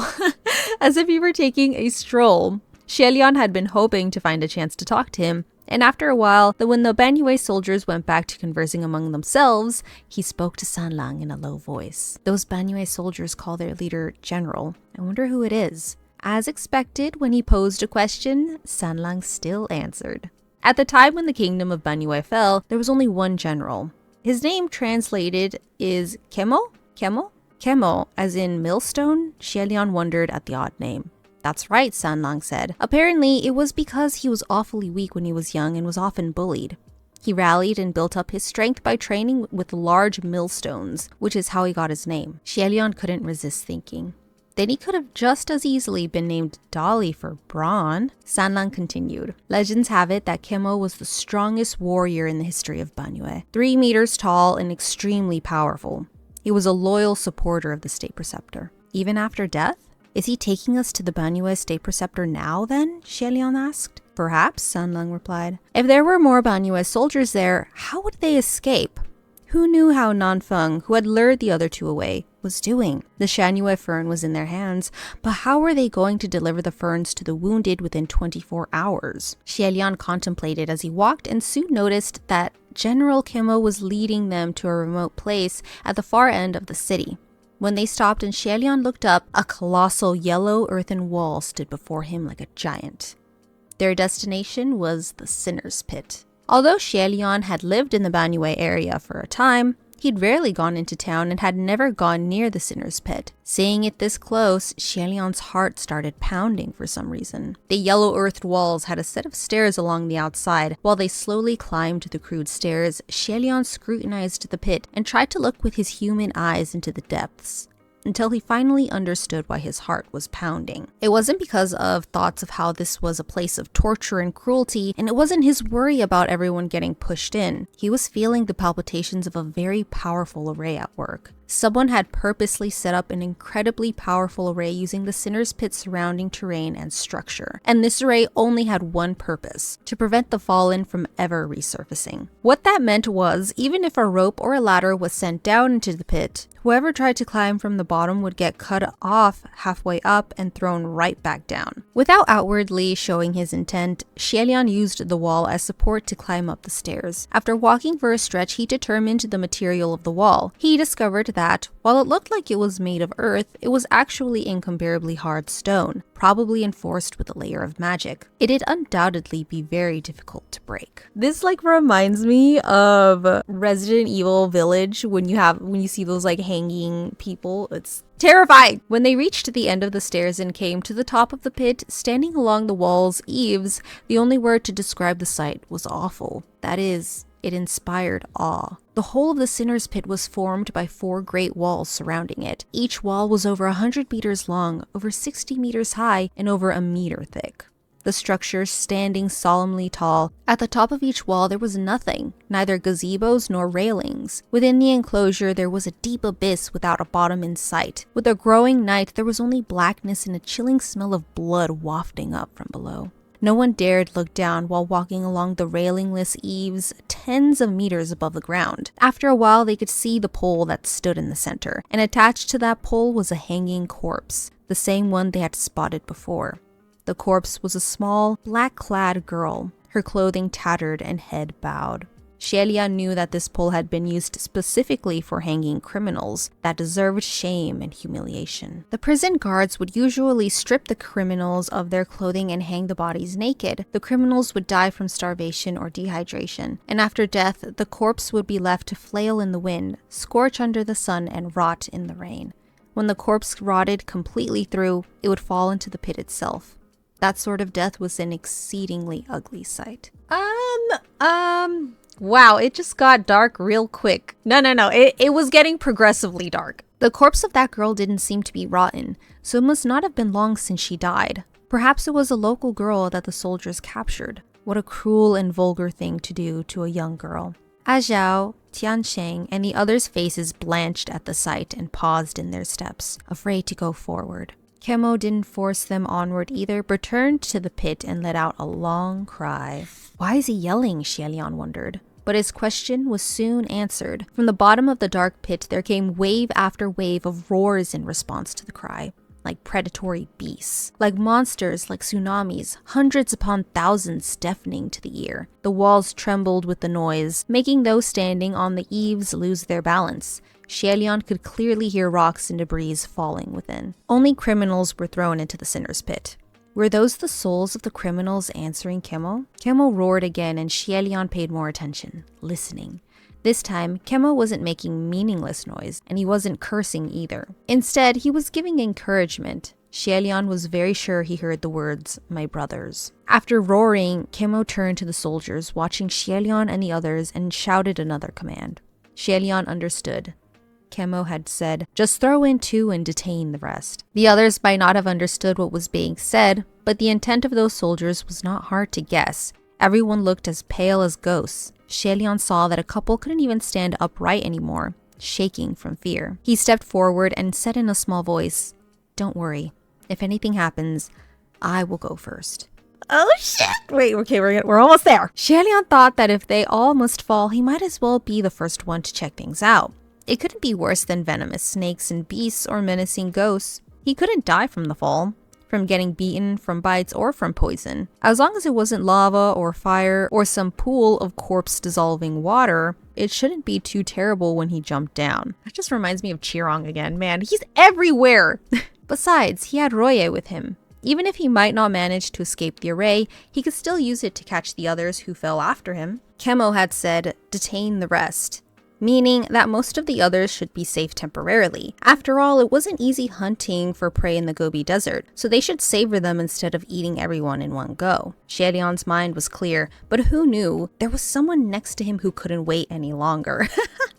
S2: as if he were taking a stroll. HUALIAN had been hoping to find a chance to talk to him, and after a while, when the Banue soldiers went back to conversing among themselves, he spoke to Sanlang in a low voice. "Those Banue soldiers call their leader General. I wonder who it is." As expected, when he posed a question, Sanlang still answered. At the time when the kingdom of Banue fell, there was only one general. His name translated is Kemo? Kemo? Kemo, as in millstone? HUALIAN wondered at the odd name. "That's right," Sanlang said. "Apparently, it was because he was awfully weak when he was young and was often bullied. He rallied and built up his strength by training with large millstones, which is how he got his name." HUALIAN couldn't resist thinking. Then he could have just as easily been named Dolly for brawn. Sanlang continued. "Legends have it that Kemo was the strongest warrior in the history of Banue. 3 meters tall and extremely powerful. He was a loyal supporter of the state preceptor. Even after death? Is he taking us to the Banue state preceptor now then?" HUALIAN asked. "Perhaps," Sanlang replied. "If there were more Banue soldiers there, how would they escape? Who knew how Nanfeng, who had lured the other two away, was doing? The Shanue fern was in their hands, but how were they going to deliver the ferns to the wounded within 24 hours? HUALIAN contemplated as he walked and soon noticed that General Kemo was leading them to a remote place at the far end of the city. When they stopped and HUALIAN looked up, a colossal yellow earthen wall stood before him like a giant. Their destination was the Sinner's Pit. Although HUALIAN had lived in the Banue area for a time, he'd rarely gone into town and had never gone near the Sinner's Pit. Seeing it this close, HUALIAN's heart started pounding for some reason. The yellow-earthed walls had a set of stairs along the outside. While they slowly climbed the crude stairs, HUALIAN scrutinized the pit and tried to look with his human eyes into the depths, until he finally understood why his heart was pounding. It wasn't because of thoughts of how this was a place of torture and cruelty, and it wasn't his worry about everyone getting pushed in. He was feeling the palpitations of a very powerful array at work. Someone had purposely set up an incredibly powerful array using the Sinner's Pit's surrounding terrain and structure. And this array only had one purpose: to prevent the fallen from ever resurfacing. What that meant was, even if a rope or a ladder was sent down into the pit, whoever tried to climb from the bottom would get cut off halfway up and thrown right back down. Without outwardly showing his intent, HUALIAN used the wall as support to climb up the stairs. After walking for a stretch, he determined the material of the wall. He discovered that, while it looked like it was made of earth, it was actually incomparably hard stone, probably enforced with a layer of magic. It'd undoubtedly be very difficult to break. This reminds me of Resident Evil Village when you see those hanging people. It's terrifying! When they reached the end of the stairs and came to the top of the pit, standing along the wall's eaves, the only word to describe the sight was awful. That is, it inspired awe. The whole of the Sinner's Pit was formed by 4 great walls surrounding it. Each wall was over 100 meters long, over 60 meters high, and over a meter thick. The structure standing solemnly tall. At the top of each wall there was nothing, neither gazebos nor railings. Within the enclosure there was a deep abyss without a bottom in sight. With the growing night there was only blackness and a chilling smell of blood wafting up from below. No one dared look down while walking along the railingless eaves tens of meters above the ground. After a while they could see the pole that stood in the center, and attached to that pole was a hanging corpse, the same one they had spotted before. The corpse was a small, black-clad girl, her clothing tattered and head bowed. HUALIAN knew that this pole had been used specifically for hanging criminals that deserved shame and humiliation. The prison guards would usually strip the criminals of their clothing and hang the bodies naked. The criminals would die from starvation or dehydration, and after death, the corpse would be left to flail in the wind, scorch under the sun, and rot in the rain. When the corpse rotted completely through, it would fall into the pit itself. That sort of death was an exceedingly ugly sight.
S1: Wow, it just got dark real quick. No, it was getting progressively dark.
S2: The corpse of that girl didn't seem to be rotten, so it must not have been long since she died. Perhaps it was a local girl that the soldiers captured. What a cruel and vulgar thing to do to a young girl. Zhao, Cheng, and the others' faces blanched at the sight and paused in their steps, afraid to go forward. Kemo didn't force them onward either, but turned to the pit and let out a long cry. Why is he yelling? HUALIAN wondered. But his question was soon answered. From the bottom of the dark pit, there came wave after wave of roars in response to the cry. Like predatory beasts, like monsters, like tsunamis, hundreds upon thousands deafening to the ear. The walls trembled with the noise, making those standing on the eaves lose their balance. HUALIAN could clearly hear rocks and debris falling within. Only criminals were thrown into the sinner's pit. Were those the souls of the criminals answering Kemo? Kemo roared again and HUALIAN paid more attention, listening. This time, Kemo wasn't making meaningless noise, and he wasn't cursing either. Instead, he was giving encouragement. HUALIAN was very sure he heard the words, "my brothers." After roaring, Kemo turned to the soldiers, watching HUALIAN and the others, and shouted another command. HUALIAN understood. Kemo had said, "Just throw in 2 and detain the rest." The others might not have understood what was being said, but the intent of those soldiers was not hard to guess. Everyone looked as pale as ghosts. HUALIAN saw that a couple couldn't even stand upright anymore, shaking from fear. He stepped forward and said in a small voice, "Don't worry. If anything happens, I will go first."
S1: Oh shit! Wait, okay, we're almost there.
S2: HUALIAN thought that if they all must fall, he might as well be the first one to check things out. It couldn't be worse than venomous snakes and beasts or menacing ghosts. He couldn't die from the fall, from getting beaten, from bites, or from poison. As long as it wasn't lava or fire or some pool of corpse-dissolving water, it shouldn't be too terrible when he jumped down.
S1: That just reminds me of Chirong again. Man, he's everywhere!
S2: Besides, he had Roye with him. Even if he might not manage to escape the array, he could still use it to catch the others who fell after him. Kemo had said, "Detain the rest," meaning that most of the others should be safe temporarily. After all, it wasn't easy hunting for prey in the Gobi Desert, so they should savor them instead of eating everyone in one go. HUALIAN's mind was clear, but who knew there was someone next to him who couldn't wait any longer.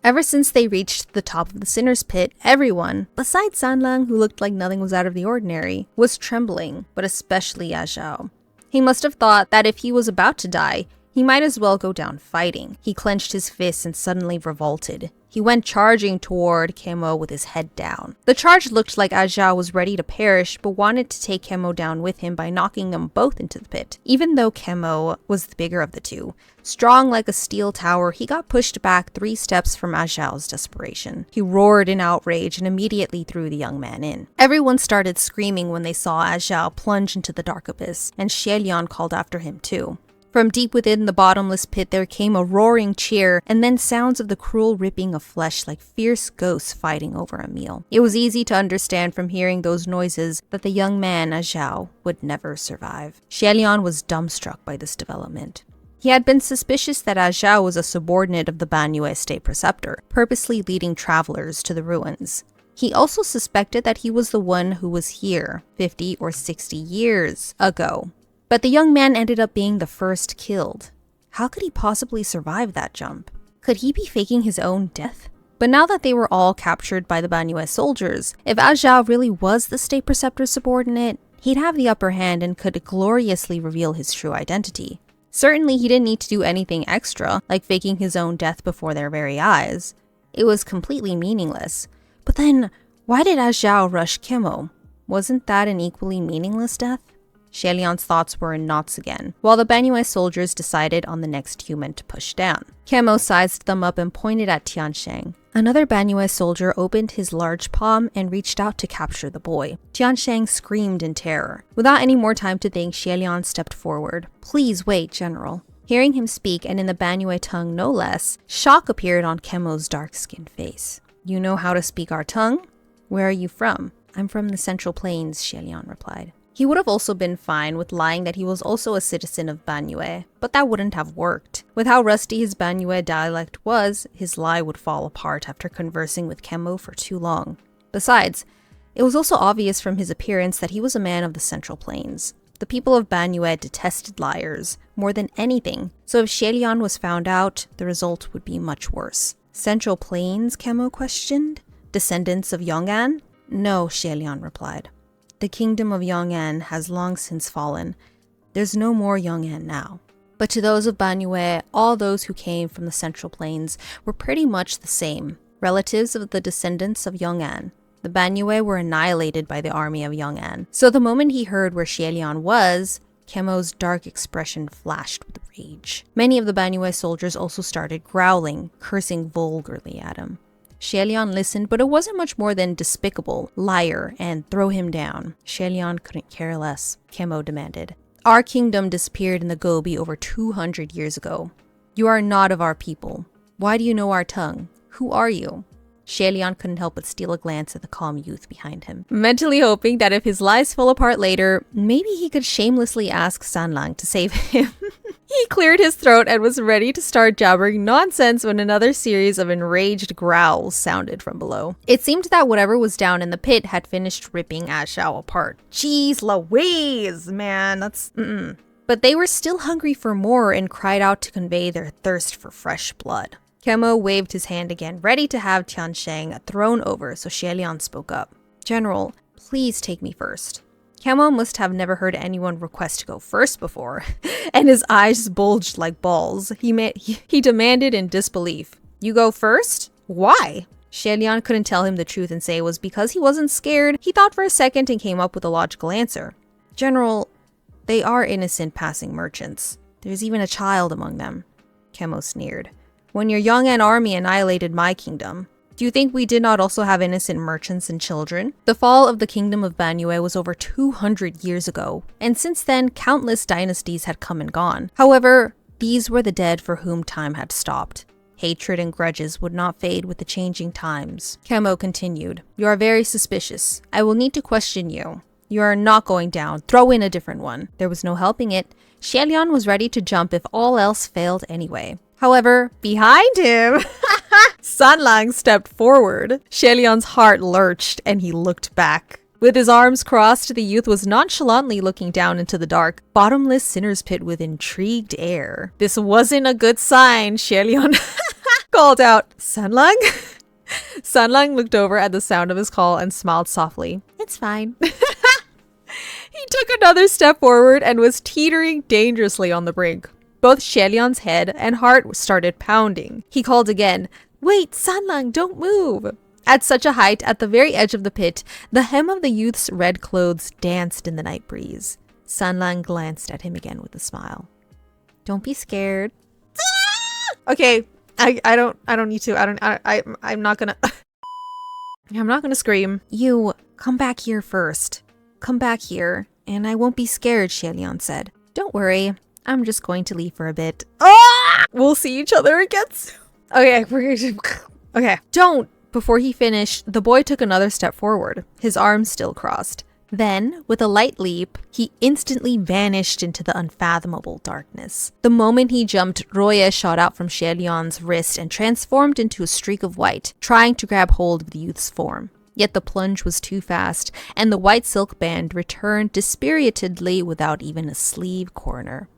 S2: Ever since they reached the top of the sinner's pit, everyone, besides Sanlang, who looked like nothing was out of the ordinary, was trembling, but especially Zhao. He must have thought that if he was about to die, he might as well go down fighting. He clenched his fists and suddenly revolted. He went charging toward Kemo with his head down. The charge looked like Zhao was ready to perish, but wanted to take Kemo down with him by knocking them both into the pit. Even though Kemo was the bigger of the two, strong like a steel tower, he got pushed back 3 steps from Zhao's desperation. He roared in outrage and immediately threw the young man in. Everyone started screaming when they saw Zhao plunge into the dark abyss, and HUALIAN called after him too. From deep within the bottomless pit there came a roaring cheer, and then sounds of the cruel ripping of flesh like fierce ghosts fighting over a meal. It was easy to understand from hearing those noises that the young man, Zhao, would never survive. HUALIAN was dumbstruck by this development. He had been suspicious that Zhao was a subordinate of the Banyue state preceptor, purposely leading travelers to the ruins. He also suspected that he was the one who was here 50 or 60 years ago. But the young man ended up being the first killed. How could he possibly survive that jump? Could he be faking his own death? But now that they were all captured by the Banyue soldiers, if Zhao really was the state preceptor's subordinate, he'd have the upper hand and could gloriously reveal his true identity. Certainly he didn't need to do anything extra, like faking his own death before their very eyes. It was completely meaningless. But then, why did Zhao rush Kemo? Wasn't that an equally meaningless death? HUALIAN's thoughts were in knots again, while the Banyue soldiers decided on the next human to push down. Kemo sized them up and pointed at Cheng. Another Banyue soldier opened his large palm and reached out to capture the boy. Cheng screamed in terror. Without any more time to think, HUALIAN stepped forward. "Please wait, General. Hearing him speak, and in the Banyue tongue no less, shock appeared on Kemo's dark-skinned face. You know how to speak our tongue? Where are you from? I'm from the Central Plains, HUALIAN replied. He would have also been fine with lying that he was also a citizen of Banyue, but that wouldn't have worked. With how rusty his Banyue dialect was, his lie would fall apart after conversing with Kemo for too long. Besides, it was also obvious from his appearance that he was a man of the Central Plains. The people of Banyue detested liars more than anything, so if HUALIAN was found out, the result would be much worse. Central Plains, Kemo questioned? Descendants of Yong'an? No, HUALIAN replied. The kingdom of Yong'an has long since fallen. There's no more Yong'an now. But to those of Banyue, all those who came from the Central Plains were pretty much the same, relatives of the descendants of Yong'an. The Banyue were annihilated by the army of Yong'an. So the moment he heard where HUALIAN was, Kemo's dark expression flashed with rage. Many of the Banyue soldiers also started growling, cursing vulgarly at him. HUALIAN listened, but it wasn't much more than despicable, liar, and throw him down. HUALIAN couldn't care less. Kemo demanded. Our kingdom disappeared in the Gobi over 200 years ago. You are not of our people. Why do you know our tongue? Who are you? HUALIAN couldn't help but steal a glance at the calm youth behind him, mentally hoping that if his lies fell apart later, maybe he could shamelessly ask Sanlang to save him. He cleared his throat and was ready to start jabbering nonsense when another series of enraged growls sounded from below. It seemed that whatever was down in the pit had finished ripping Ashao apart. Jeez Louise, man, that's But they were still hungry for more and cried out to convey their thirst for fresh blood. Kemo waved his hand again, ready to have Tiansheng thrown over, so HUALIAN spoke up. General, please take me first. Kemo must have never heard anyone request to go first before, and his eyes bulged like balls. He demanded in disbelief. You go first? Why? HUALIAN couldn't tell him the truth and say it was because he wasn't scared. He thought for a second and came up with a logical answer. General, they are innocent passing merchants. There's even a child among them. Kemo sneered. When your Yong'an army annihilated my kingdom, do you think we did not also have innocent merchants and children? The fall of the kingdom of Banyue was over 200 years ago, and since then, countless dynasties had come and gone. However, these were the dead for whom time had stopped. Hatred and grudges would not fade with the changing times. Kemo continued, You are very suspicious. I will need to question you. You are not going down. Throw in a different one. There was no helping it. HUALIAN was ready to jump if all else failed anyway. However, behind him, Sanlang stepped forward. HUALIAN's heart lurched and he looked back. With his arms crossed, the youth was nonchalantly looking down into the dark, bottomless sinner's pit with intrigued air. This wasn't a good sign, HUALIAN called out. Sanlang? Sanlang looked over at the sound of his call and smiled softly. It's fine. He took another step forward and was teetering dangerously on the brink. Both HUALIAN's head and heart started pounding. He called again, Wait, Sanlang, don't move! At such a height, at the very edge of the pit, the hem of the youth's red clothes danced in the night breeze. Sanlang glanced at him again with a smile. Don't be scared. Okay, I don't need to. I'm not gonna I'm not gonna scream. You come back here first. Come back here, and I won't be scared, HUALIAN said. Don't worry. I'm just going to leave for a bit. We'll see each other again soon. Okay, okay. Don't. Before he finished, the boy took another step forward, his arms still crossed. Then, with a light leap, he instantly vanished into the unfathomable darkness. The moment he jumped, Roye shot out from HUALIAN's wrist and transformed into a streak of white, trying to grab hold of the youth's form. Yet the plunge was too fast, and the white silk band returned dispiritedly without even a sleeve corner.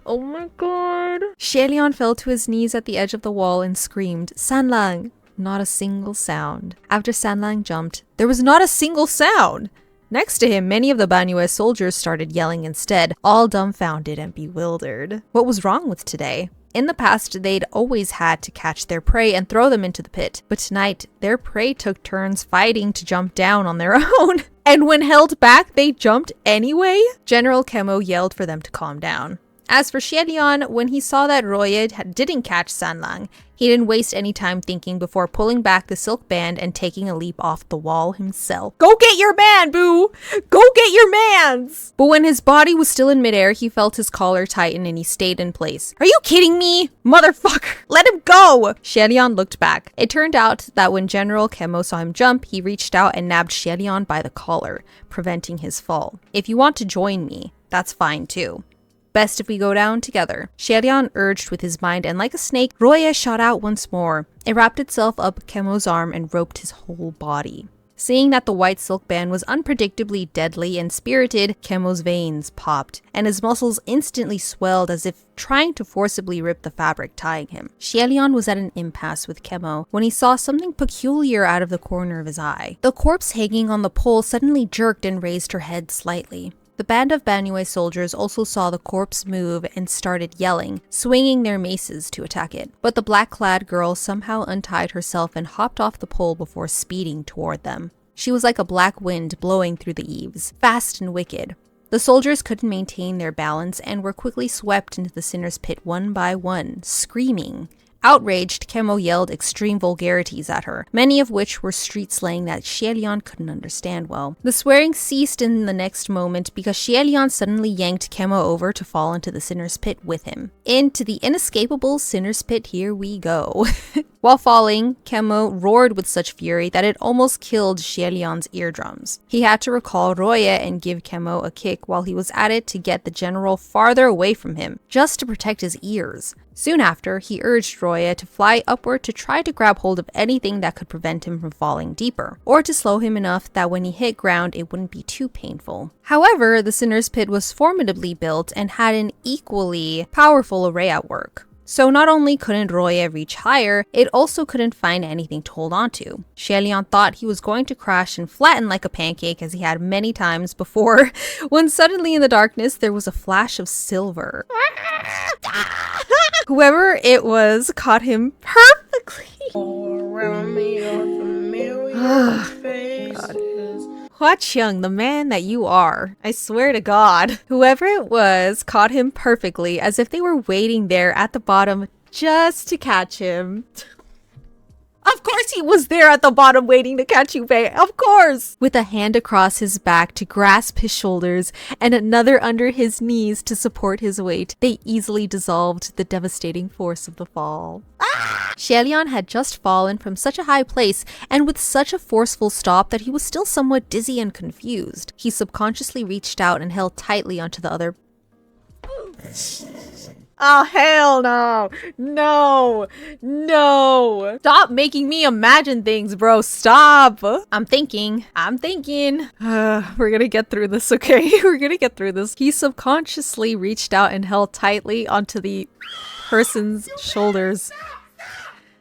S2: Oh my god. HUALIAN fell to his knees at the edge of the wall and screamed, Sanlang! Not a single sound. After Sanlang jumped, there was not a single sound! Next to him, many of the Banyue soldiers started yelling instead, all dumbfounded and bewildered. What was wrong with today? In the past, they'd always had to catch their prey and throw them into the pit, but tonight, their prey took turns fighting to jump down on their own. And when held back, they jumped anyway? General Kemo yelled for them to calm down. As for HUALIAN, when he saw that Roye didn't catch Sanlang, He didn't waste any time thinking before pulling back the silk band and taking a leap off the wall himself.
S1: Go get your man, boo! Go get your mans!
S2: But when his body was still in midair, he felt his collar tighten and he stayed in place. Are you kidding me?
S1: Motherfucker, let him go!
S2: Xielian looked back. It turned out that when General Kemo saw him jump, he reached out and nabbed Xielian by the collar, preventing his fall. If you want to join me, that's fine too. Best if we go down together. Xielian urged with his mind, and like a snake, Roye shot out once more. It wrapped itself up Kemo's arm and roped his whole body. Seeing that the white silk band was unpredictably deadly and spirited, Kemo's veins popped, and his muscles instantly swelled as if trying to forcibly rip the fabric tying him. Xielian was at an impasse with Kemo when he saw something peculiar out of the corner of his eye. The corpse hanging on the pole suddenly jerked and raised her head slightly. The band of Banue soldiers also saw the corpse move and started yelling, swinging their maces to attack it. But the black-clad girl somehow untied herself and hopped off the pole before speeding toward them. She was like a black wind blowing through the eaves, fast and wicked. The soldiers couldn't maintain their balance and were quickly swept into the sinner's pit one by one, screaming. Outraged, Kemo yelled extreme vulgarities at her, many of which were street slang that Xielian couldn't understand well. The swearing ceased in the next moment because Xielian suddenly yanked Kemo over to fall into the sinner's pit with him. Into the inescapable sinner's pit here we go. While falling, Kemo roared with such fury that it almost killed Xielian's eardrums. He had to recall Roye and give Kemo a kick while he was at it to get the general farther away from him, just to protect his ears. Soon after, he urged Roye to fly upward to try to grab hold of anything that could prevent him from falling deeper, or to slow him enough that when he hit ground it wouldn't be too painful. However, the sinner's pit was formidably built and had an equally powerful array at work. So not only couldn't Roye reach higher, it also couldn't find anything to hold onto. Xielian thought he was going to crash and flatten like a pancake as he had many times before, when suddenly in the darkness there was a flash of silver. Whoever it was caught him perfectly. Hua Cheng, the man that you are. I swear to God. Whoever it was caught him perfectly, as if they were waiting there at the bottom just to catch him. Of course he was there at the bottom waiting to catch you, Faye. Of course! With a hand across his back to grasp his shoulders and another under his knees to support his weight, they easily dissolved the devastating force of the fall. Xielian had just fallen from such a high place and with such a forceful stop that he was still somewhat dizzy and confused. He subconsciously reached out and held tightly onto the other. Oh, hell no. No. No. Stop making me imagine things, bro. Stop. I'm thinking. We're gonna get through this, okay? We're gonna get through this. He subconsciously reached out and held tightly onto the person's shoulders.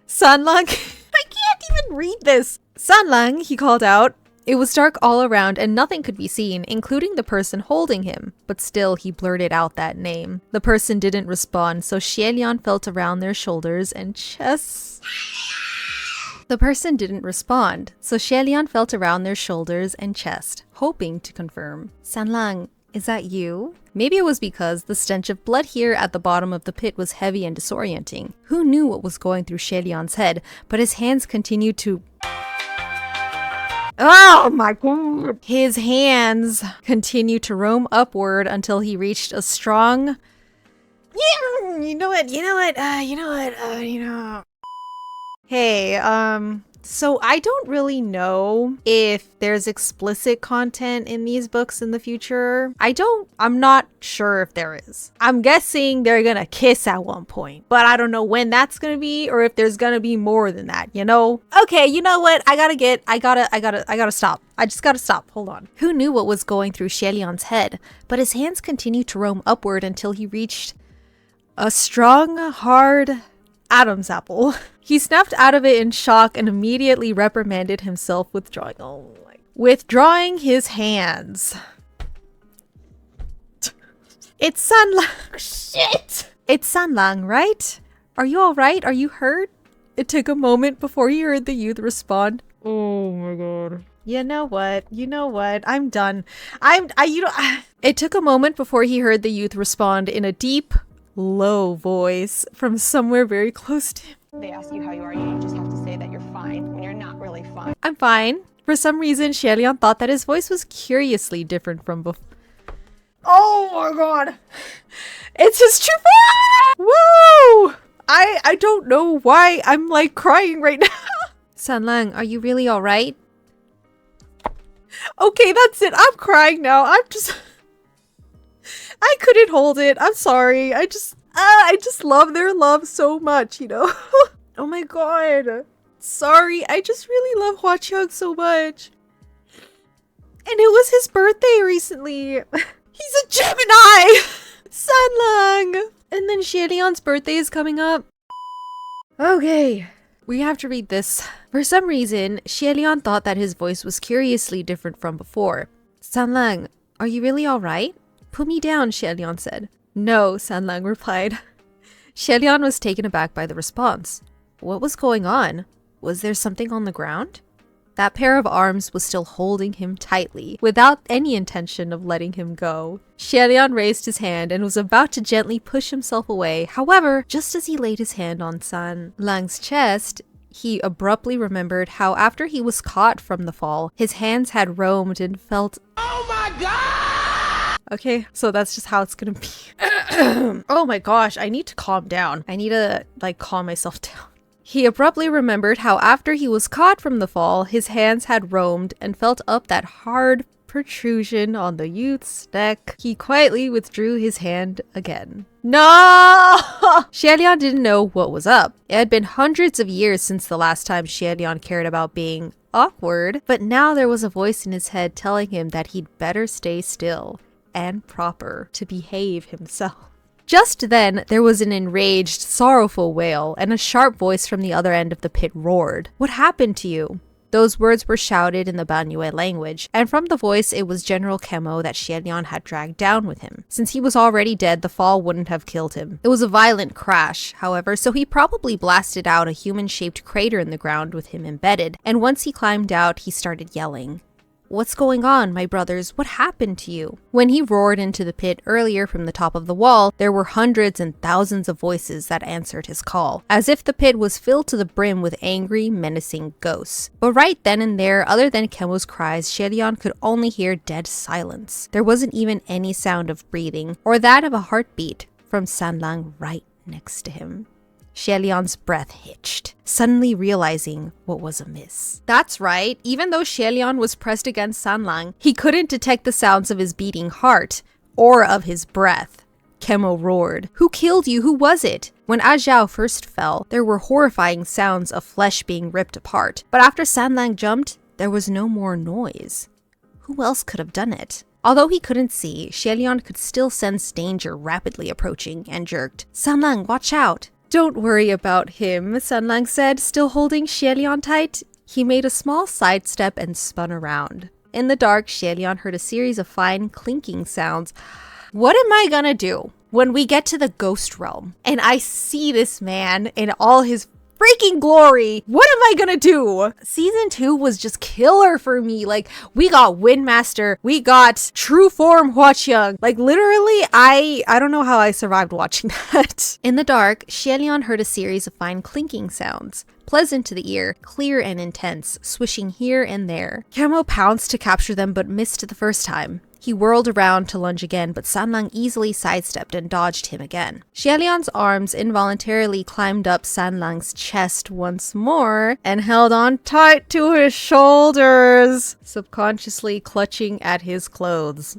S2: Sanlang, I can't even read this. Sanlang, he called out. It was dark all around and nothing could be seen, including the person holding him, but still he blurted out that name. The person didn't respond, so Xielian felt around their shoulders and chests. Hoping to confirm. Sanlang, is that you? Maybe it was because the stench of blood here at the bottom of the pit was heavy and disorienting. Who knew what was going through Xielian's head, but his hands continued to... Oh my God! His hands continued to roam upward until he reached a strong... Hey, so I don't really know if there's explicit content in these books in the future. I'm not sure if there is. I'm guessing they're gonna kiss at one point, but I don't know when that's gonna be or if there's gonna be more than that, you know? Okay, you know what? I gotta stop. I just gotta stop. Hold on. Who knew what was going through Xielian's head? But his hands continued to roam upward until he reached a strong, hard Adam's apple. He snapped out of it in shock and immediately reprimanded himself, withdrawing his hands. It's Sanlang. Shit! It's Sanlang, right? Are you alright? Are you hurt? It took a moment before he heard the youth respond. Oh my God. You know what? I'm done. It took a moment before he heard the youth respond in a deep, low voice from somewhere very close to him.
S5: They ask you how you are, you just have to say that you're fine when you're not really fine.
S1: I'm fine. For some reason, HUALIAN thought that his voice was curiously different from before. Oh my god. It's his true voice! Woo! I don't know why I'm like crying right now.
S2: Sanlang, are you really alright?
S1: Okay, that's it. I'm crying now. I couldn't hold it. I'm sorry. I just love their love so much, you know? Oh my god. Sorry. I just really love HUACHYUG so much. And it was his birthday recently. He's a Gemini! Sanlang! And then HUALIAN's birthday is coming up. Okay. We have to read this. For some reason, HUALIAN thought that his voice was curiously different from before. Sanlang, are you really alright? Put me down, HUALIAN said. No, Sanlang replied. HUALIAN was taken aback by the response. What was going on? Was there something on the ground? That pair of arms was still holding him tightly, without any intention of letting him go. HUALIAN raised his hand and was about to gently push himself away. However, just as he laid his hand on Sanlang's chest, he abruptly remembered how after he was caught from the fall, his hands had roamed and felt— Oh my god! Okay, so that's just how it's gonna be. Oh my gosh, I need to calm down. I need to, like, calm myself down. He abruptly remembered how after he was caught from the fall, his hands had roamed and felt up that hard protrusion on the youth's neck. He quietly withdrew his hand again. No! HUALIAN didn't know what was up. It had been hundreds of years since the last time HUALIAN cared about being awkward, but now there was a voice in his head telling him that he'd better stay still and proper to behave himself. Just then, there was an enraged, sorrowful wail, and a sharp voice from the other end of the pit roared. What happened to you? Those words were shouted in the Banyue language, and from the voice it was General Kemo that HUALIAN had dragged down with him. Since he was already dead, the fall wouldn't have killed him. It was a violent crash, however, so he probably blasted out a human-shaped crater in the ground with him embedded, and once he climbed out, he started yelling. What's going on, my brothers? What happened to you? When he roared into the pit earlier from the top of the wall, there were hundreds and thousands of voices that answered his call, as if the pit was filled to the brim with angry, menacing ghosts. But right then and there, other than Kemo's cries, HUALIAN could only hear dead silence. There wasn't even any sound of breathing, or that of a heartbeat, from Sanlang right next to him. HUALIAN's breath hitched, suddenly realizing what was amiss. That's right, even though HUALIAN was pressed against Sanlang, he couldn't detect the sounds of his beating heart, or of his breath. Kemo roared. Who killed you? Who was it? When Ajao first fell, there were horrifying sounds of flesh being ripped apart, but after Sanlang jumped, there was no more noise. Who else could have done it? Although he couldn't see, HUALIAN could still sense danger rapidly approaching and jerked. Sanlang, watch out! Don't worry about him, Sanlang said, still holding HUALIAN tight. He made a small sidestep and spun around. In the dark, HUALIAN heard a series of fine clinking sounds. What am I gonna do when we get to the ghost realm and I see this man in all his freaking glory? What am I gonna do? Season 2 was just killer for me. Like, we got Windmaster, we got true form HUACHYUG. Like, literally, I don't know how I survived watching that. In the dark, HUALIAN heard a series of fine clinking sounds. Pleasant to the ear, clear and intense, swishing here and there. Kemo pounced to capture them but missed the first time. He whirled around to lunge again, but Sanlang easily sidestepped and dodged him again. HUALIAN's arms involuntarily climbed up Sanlang's chest once more and held on tight to his shoulders, subconsciously clutching at his clothes.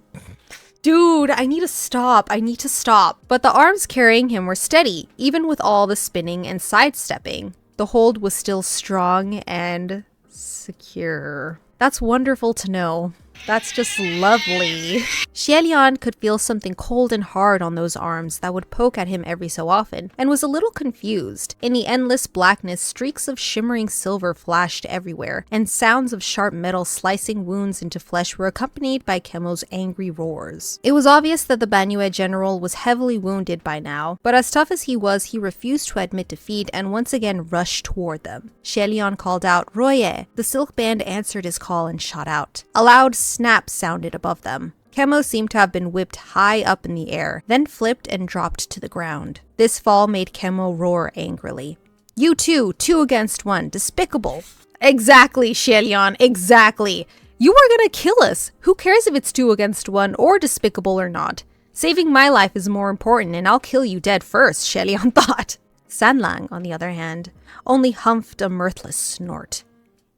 S1: Dude, I need to stop. I need to stop. But the arms carrying him were steady, even with all the spinning and sidestepping. The hold was still strong and secure. That's wonderful to know. That's just lovely. HUALIAN could feel something cold and hard on those arms that would poke at him every so often, and was a little confused. In the endless blackness, streaks of shimmering silver flashed everywhere, and sounds of sharp metal slicing wounds into flesh were accompanied by Kemo's angry roars. It was obvious that the Banyue general was heavily wounded by now, but as tough as he was, he refused to admit defeat and once again rushed toward them. HUALIAN called out, Roye! The silk band answered his call and shot out. A loud snap sounded above them. Kemo seemed to have been whipped high up in the air, then flipped and dropped to the ground. This fall made Kemo roar angrily.
S2: You two, 2 against 1, despicable.
S1: Exactly, Xie, exactly. You are gonna kill us. Who cares if it's 2 against 1 or despicable or not? Saving my life is more important and I'll kill you dead first, Xie thought.
S2: Sanlang, on the other hand, only humphed a mirthless snort.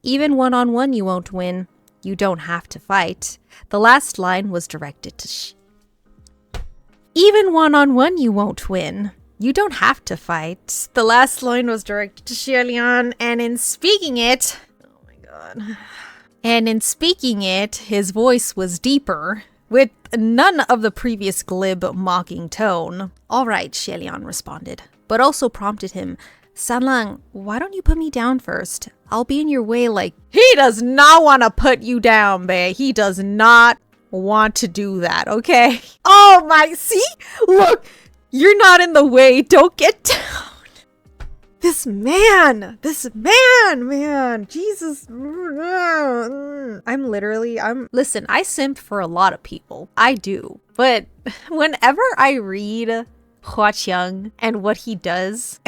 S2: Even one-on-one you won't win. You don't have to fight. The last line was directed to Even one-on-one you won't win. You don't have to fight.
S1: The last line was directed to Xie, and in speaking it... Oh my god. And in speaking it, his voice was deeper, with none of the previous glib, mocking tone.
S2: All right, Xie responded, but also prompted him, Sanlang, why don't you put me down first? I'll be in your way like...
S1: He does not want to put you down, bae. He does not want to do that, okay? Oh my... See? Look! You're not in the way. Don't get down. This man, man. Jesus. Listen, I simp for a lot of people. I do. But whenever I read HUALIAN and what he does,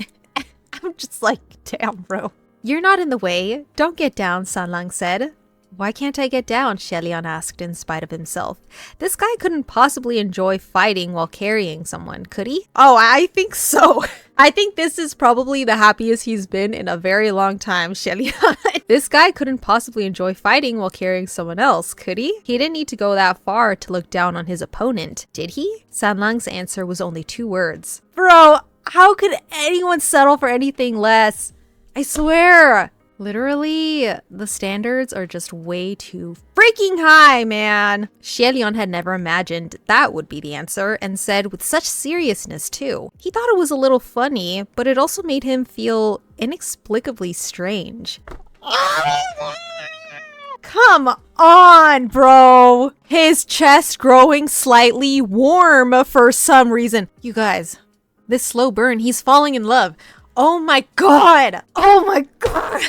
S1: I'm just like, damn, bro.
S2: You're not in the way. Don't get down, Sanlang said. Why can't I get down? Xie asked in spite of himself. This guy couldn't possibly enjoy fighting while carrying someone, could he?
S1: Oh, I think so. I think this is probably the happiest he's been in a very long time, Xie. This guy couldn't possibly enjoy fighting while carrying someone else, could he? He didn't need to go that far to look down on his opponent, did he? Sanlang's answer was only 2 words. Bro, how could anyone settle for anything less? I swear.
S2: Literally, the standards are just way too
S1: freaking high, man.
S2: Xie had never imagined that would be the answer, and said with such seriousness too. He thought it was a little funny, but it also made him feel inexplicably strange.
S1: Come on, bro. His chest growing slightly warm for some reason. You guys, this slow burn, he's falling in love. Oh my god. Oh my god.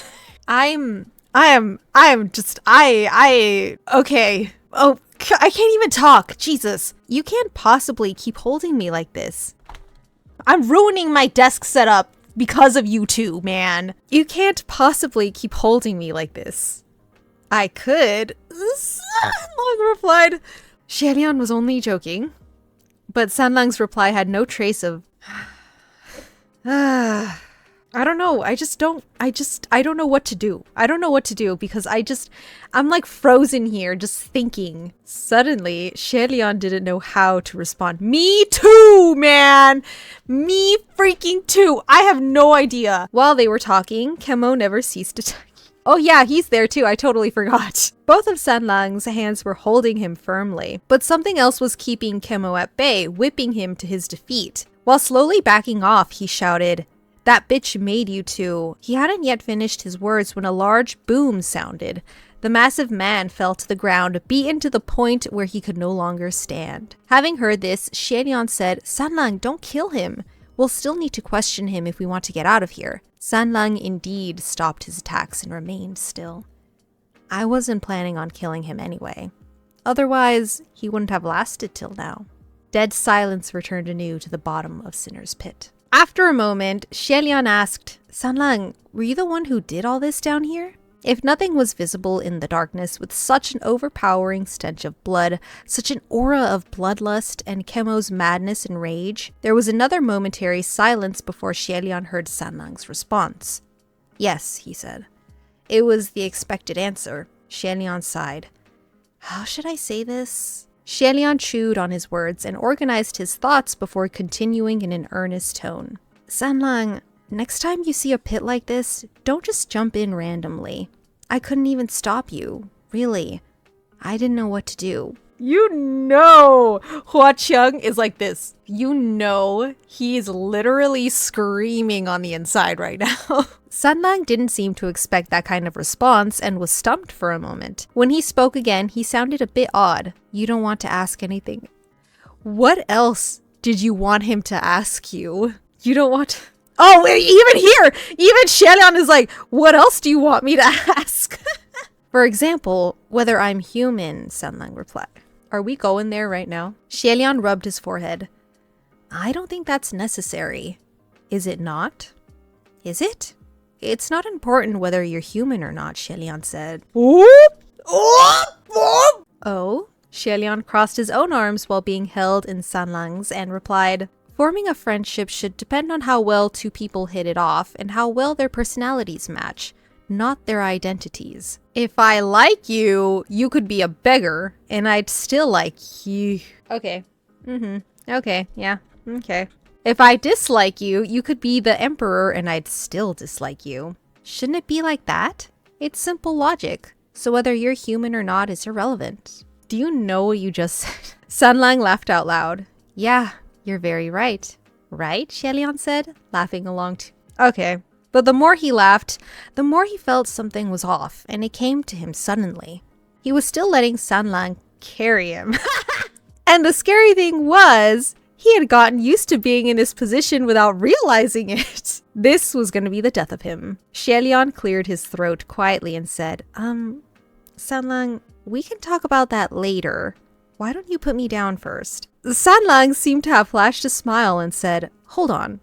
S1: Okay. Oh, I can't even talk. Jesus.
S2: You can't possibly keep holding me like this.
S1: I'm ruining my desk setup because of you two, man. You can't possibly keep holding me like this. I could. Sanlang replied. Xie was only joking, but Sanlang's reply had no trace of... I don't know. I don't know what to do. I don't know what to do because I'm like frozen here just thinking. Suddenly, Xie didn't know how to respond. Me too, man! Me freaking too! I have no idea. While they were talking, Kemo never ceased to Oh yeah, he's there too. I totally forgot. Both of Sanlang's hands were holding him firmly, but something else was keeping Kemo at bay, whipping him to his defeat. While slowly backing off, he shouted, "That bitch made you two." He hadn't yet finished his words when a large boom sounded. The massive man fell to the ground, beaten to the point where he could no longer stand. Having heard this, Xie said, "Sanlang, don't kill him. We'll still need to question him if we want to get out of here." Sanlang indeed stopped his attacks and remained still. I wasn't planning on killing him anyway. Otherwise, he wouldn't have lasted till now. Dead silence returned anew to the bottom of Sinner's Pit. After a moment, Xie asked, "Sanlang, were you the one who did all this down here?" If nothing was visible in the darkness with such an overpowering stench of blood, such an aura of bloodlust and Kemo's madness and rage, there was another momentary silence before Xie heard Sanlang's response. "Yes," he said. It was the expected answer. Xie sighed. How should I say this? Xie chewed on his words and organized his thoughts before continuing in an earnest tone. "Sanlang, next time you see a pit like this, don't just jump in randomly. I couldn't even stop you. Really. I didn't know what to do." You know HUALIAN is like this. You know he's literally screaming on the inside right now. Sanlang didn't seem to expect that kind of response and was stumped for a moment. When he spoke again, he sounded a bit odd. "You don't want to ask anything." What else did you want him to ask you? You don't want to... Oh, even here! Even Xie is like, what else do you want me to ask? For example, whether I'm human, Sanlang replied. Are we going there right now? Xie rubbed his forehead. I don't think that's necessary. Is it not?
S2: Is it? It's not important whether you're human or not, HUALIAN said. Oh? HUALIAN crossed his own arms while being held in Sanlang's and replied, forming a friendship should depend on how well two people hit it off and how well their personalities match, not their identities. If I like you, you could be a beggar, and I'd still like you. Okay. Okay, yeah. Okay. If I dislike you, you could be the emperor and I'd still dislike you. Shouldn't it be like that? It's simple logic. So whether you're human or not is irrelevant. Do you know what you just said? Sanlang laughed out loud. Yeah, you're very right. Right? HUALIAN said, laughing along too. Okay. But the more he laughed, the more he felt something was off, and it came to him suddenly. He was still letting Sanlang carry him. And the scary thing was, he had gotten used to being in his position without realizing it. This was going to be the death of him. HUALIAN cleared his throat quietly and said, Sanlang, we can talk about that later. Why don't you put me down first? Sanlang seemed to have flashed a smile and said, hold on.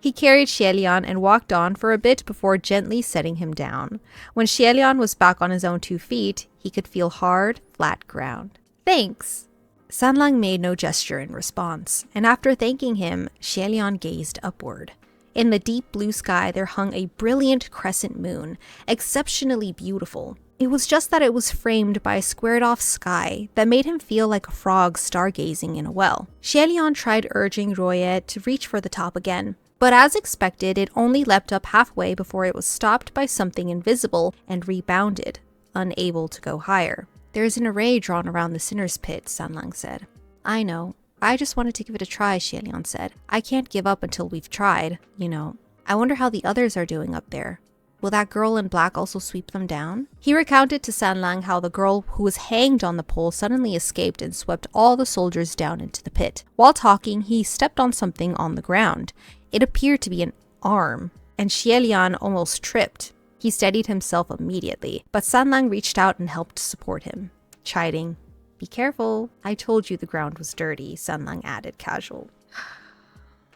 S2: He carried HUALIAN and walked on for a bit before gently setting him down. When HUALIAN was back on his own 2 feet, he could feel hard, flat ground. Thanks. Sanlang made no gesture in response, and after thanking him, HUALIAN gazed upward. In the deep blue sky there hung a brilliant crescent moon, exceptionally beautiful. It was just that it was framed by a squared-off sky that made him feel like a frog stargazing in a well. HUALIAN tried urging Roye to reach for the top again, but as expected, it only leapt up halfway before it was stopped by something invisible and rebounded, unable to go higher. There's an array drawn around the Sinner's Pit, Sanlang said. I know. I just wanted to give it a try, HUALIAN said. I can't give up until we've tried, you know. I wonder how the others are doing up there. Will that girl in black also sweep them down? He recounted to Sanlang how the girl who was hanged on the pole suddenly escaped and swept all the soldiers down into the pit. While talking, he stepped on something on the ground. It appeared to be an arm, and HUALIAN almost tripped. He steadied himself immediately, but Sanlang reached out and helped support him, chiding. Be careful. I told you the ground was dirty, Sanlang added casual.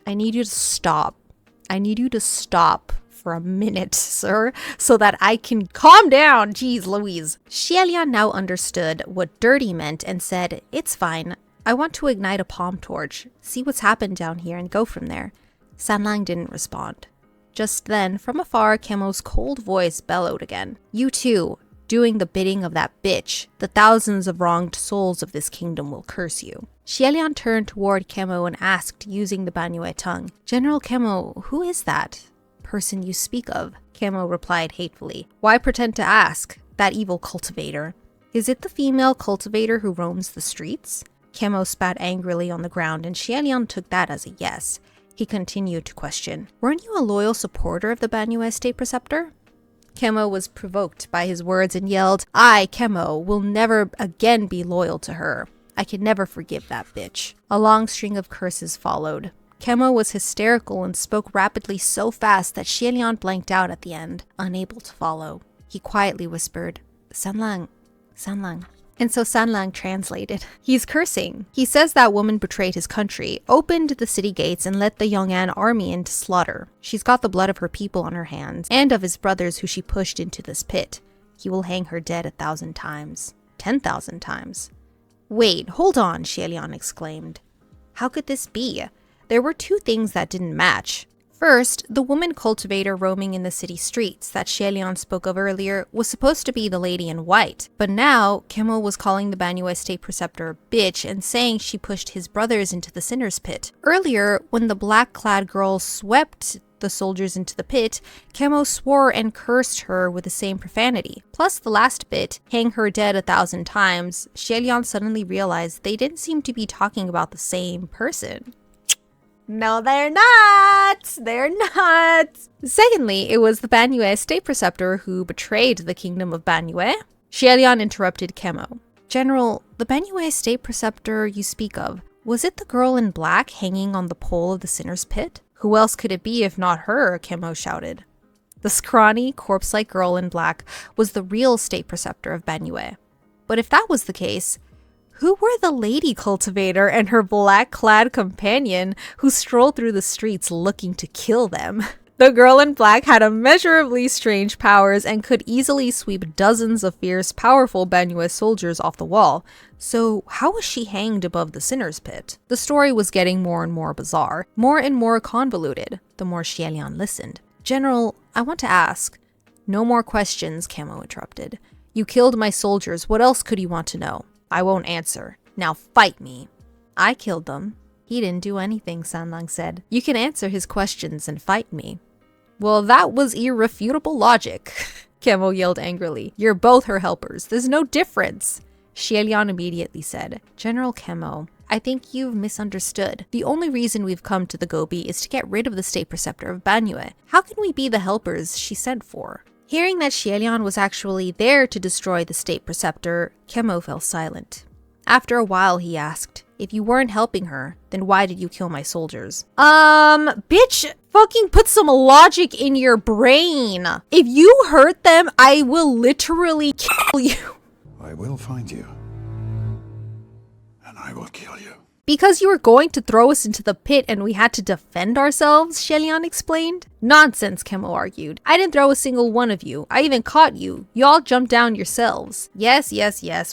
S2: I need you to stop. I need you to stop for a minute, sir, so that I can calm down. Jeez Louise. HUALIAN now understood what dirty meant and said, it's fine. I want to ignite a palm torch, see what's happened down here and go from there. Sanlang didn't respond. Just then, from afar, Kemo's cold voice bellowed again. You too, doing the bidding of that bitch. The thousands of wronged souls of this kingdom will curse you. HUALIAN turned toward Kemo and asked, using the Banyue tongue, General Kemo, who is that person you speak of? Kemo replied hatefully. Why pretend to ask? That evil cultivator. Is it the female cultivator who roams the streets? Kemo spat angrily on the ground, and HUALIAN took that as a yes. He continued to question, weren't you a loyal supporter of the Banyue State Preceptor? Kemo was provoked by his words and yelled, I, Kemo, will never again be loyal to her. I can never forgive that bitch. A long string of curses followed. Kemo was hysterical and spoke rapidly so fast that HUALIAN blanked out at the end, unable to follow. He quietly whispered, Sanlang, Sanlang. And so Sanlang translated. He's cursing. He says that woman betrayed his country, opened the city gates, and let the Yong'an army in to slaughter. She's got the blood of her people on her hands, and of his brothers who she pushed into this pit. He will hang her dead 1,000 times. 10,000 times. Wait, hold on, HUALIAN exclaimed. How could this be? There were 2 things that didn't match. First, the woman cultivator roaming in the city streets that HUALIAN spoke of earlier was supposed to be the lady in white. But now, Kemo was calling the Banyue State Preceptor a bitch and saying she pushed his brothers into the Sinner's Pit. Earlier, when the black-clad girl swept the soldiers into the pit, Kemo swore and cursed her with the same profanity. Plus the last bit, hang her dead 1,000 times, HUALIAN suddenly realized they didn't seem to be talking about the same person.
S1: No, they're not! They're not!
S2: Secondly, it was the Banyue State Preceptor who betrayed the kingdom of Banyue. HUALIAN interrupted Kemo. General, the Banyue State Preceptor you speak of, was it the girl in black hanging on the pole of the Sinner's Pit? Who else could it be if not her? Kemo shouted. The scrawny, corpse-like girl in black was the real State Preceptor of Banyue. But if that was the case, who were the lady cultivator and her black-clad companion who strolled through the streets looking to kill them? The girl in black had immeasurably strange powers and could easily sweep dozens of fierce, powerful Banue soldiers off the wall. So how was she hanged above the sinner's pit? The story was getting more and more bizarre, more and more convoluted, the more HUALIAN listened. General, I want to ask. No more questions, Camo interrupted. You killed my soldiers. What else could you want to know? I won't answer. Now fight me. I killed them. He didn't do anything, Sanlang said. You can answer his questions and fight me. Well, that was irrefutable logic, Camo yelled angrily. You're both her helpers. There's no difference. HUALIAN immediately said, General Camo, I think you've misunderstood. The only reason we've come to the Gobi is to get rid of the State Preceptor of Banue. How can we be the helpers she sent for? Hearing that HUALIAN was actually there to destroy the State Preceptor, Camo fell silent. After a while, he asked, if you weren't helping her, then why did you kill my soldiers? Bitch, fucking put some logic in your brain. If you hurt them, I will literally kill you.
S6: I will find you. And I will kill you.
S2: Because you were going to throw us into the pit and we had to defend ourselves, HUALIAN explained. Nonsense, Camo argued. I didn't throw a single one of you. I even caught you. You all jumped down yourselves. Yes,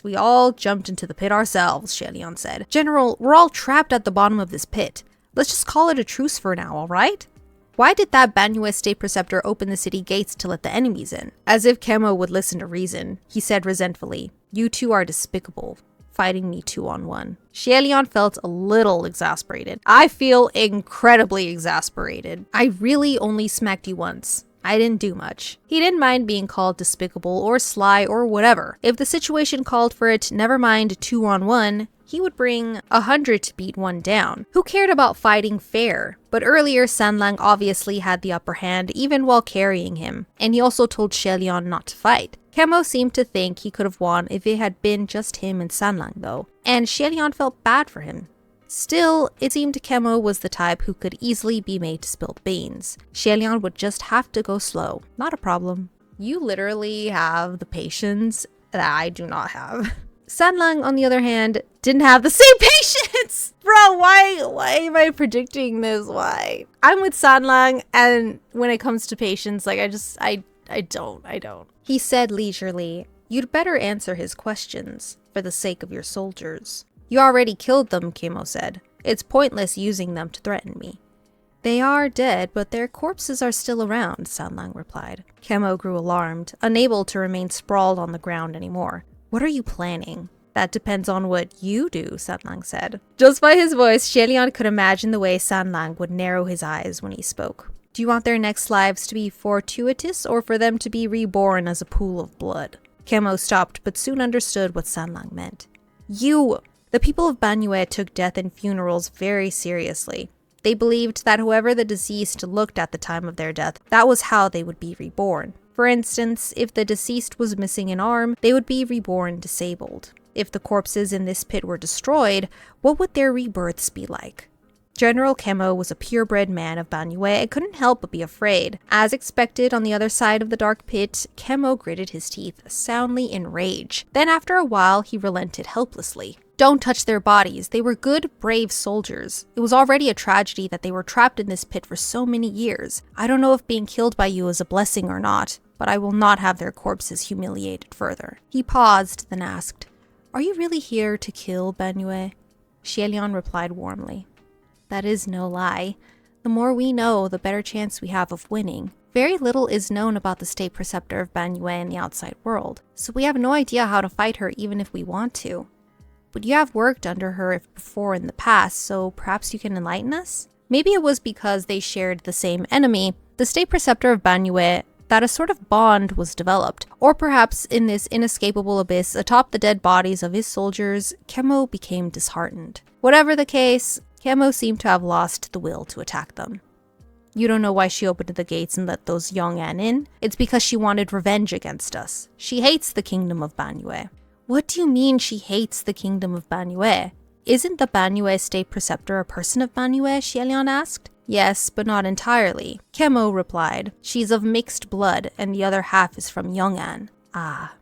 S2: we all jumped into the pit ourselves, HUALIAN said. General, we're all trapped at the bottom of this pit. Let's just call it a truce for now, alright? Why did that Banue State Preceptor open the city gates to let the enemies in? As if Camo would listen to reason, he said resentfully, you two are despicable. Fighting me 2-on-1. HUALIAN felt a little exasperated. I feel incredibly exasperated. I really only smacked you once. I didn't do much. He didn't mind being called despicable or sly or whatever. If the situation called for it, never mind 2-on-1, he would bring 100 to beat one down. Who cared about fighting fair? But earlier, Sanlang obviously had the upper hand even while carrying him, and he also told HUALIAN not to fight. Camo seemed to think he could have won if it had been just him and Sanlang though, and HUALIAN felt bad for him. Still, it seemed Camo was the type who could easily be made to spill beans. HUALIAN would just have to go slow. Not a problem. You literally have the patience that I do not have. Sanlang, on the other hand, didn't have the same patience! Bro, why am I predicting this? Why? I'm with Sanlang, and when it comes to patience, like, I don't. He said leisurely, you'd better answer his questions, for the sake of your soldiers. You already killed them, Camo said. It's pointless using them to threaten me. They are dead, but their corpses are still around, Sanlang replied. Camo grew alarmed, unable to remain sprawled on the ground anymore. What are you planning? That depends on what you do, Sanlang said. Just by his voice, HUALIAN could imagine the way Sanlang would narrow his eyes when he spoke. Do you want their next lives to be fortuitous or for them to be reborn as a pool of blood? Camo stopped but soon understood what Sanlang meant. The people of Banue took death and funerals very seriously. They believed that whoever the deceased looked at the time of their death, that was how they would be reborn. For instance, if the deceased was missing an arm, they would be reborn disabled. If the corpses in this pit were destroyed, what would their rebirths be like? General Camo was a purebred man of Banue and couldn't help but be afraid. As expected, on the other side of the dark pit, Camo gritted his teeth, soundly in rage. Then after a while, he relented helplessly. Don't touch their bodies. They were good, brave soldiers. It was already a tragedy that they were trapped in this pit for so many years. I don't know if being killed by you is a blessing or not, but I will not have their corpses humiliated further. He paused, then asked, are you really here to kill Banue? HUALIAN replied warmly. That is no lie. The more we know, the better chance we have of winning. Very little is known about the State Preceptor of Banue in the outside world, so we have no idea how to fight her even if we want to. But you have worked under her before in the past, so perhaps you can enlighten us? Maybe it was because they shared the same enemy, the State Preceptor of Banue, that a sort of bond was developed. Or perhaps in this inescapable abyss atop the dead bodies of his soldiers, Camo became disheartened. Whatever the case, Camo seemed to have lost the will to attack them. You don't know why she opened the gates and let those HUALIAN in? It's because she wanted revenge against us. She hates the kingdom of Banue. What do you mean she hates the kingdom of Banue? Isn't the Banue State Preceptor a person of Banue? HUALIAN asked. Yes, but not entirely. Camo replied. She's of mixed blood, and the other half is from HUALIAN. Ah.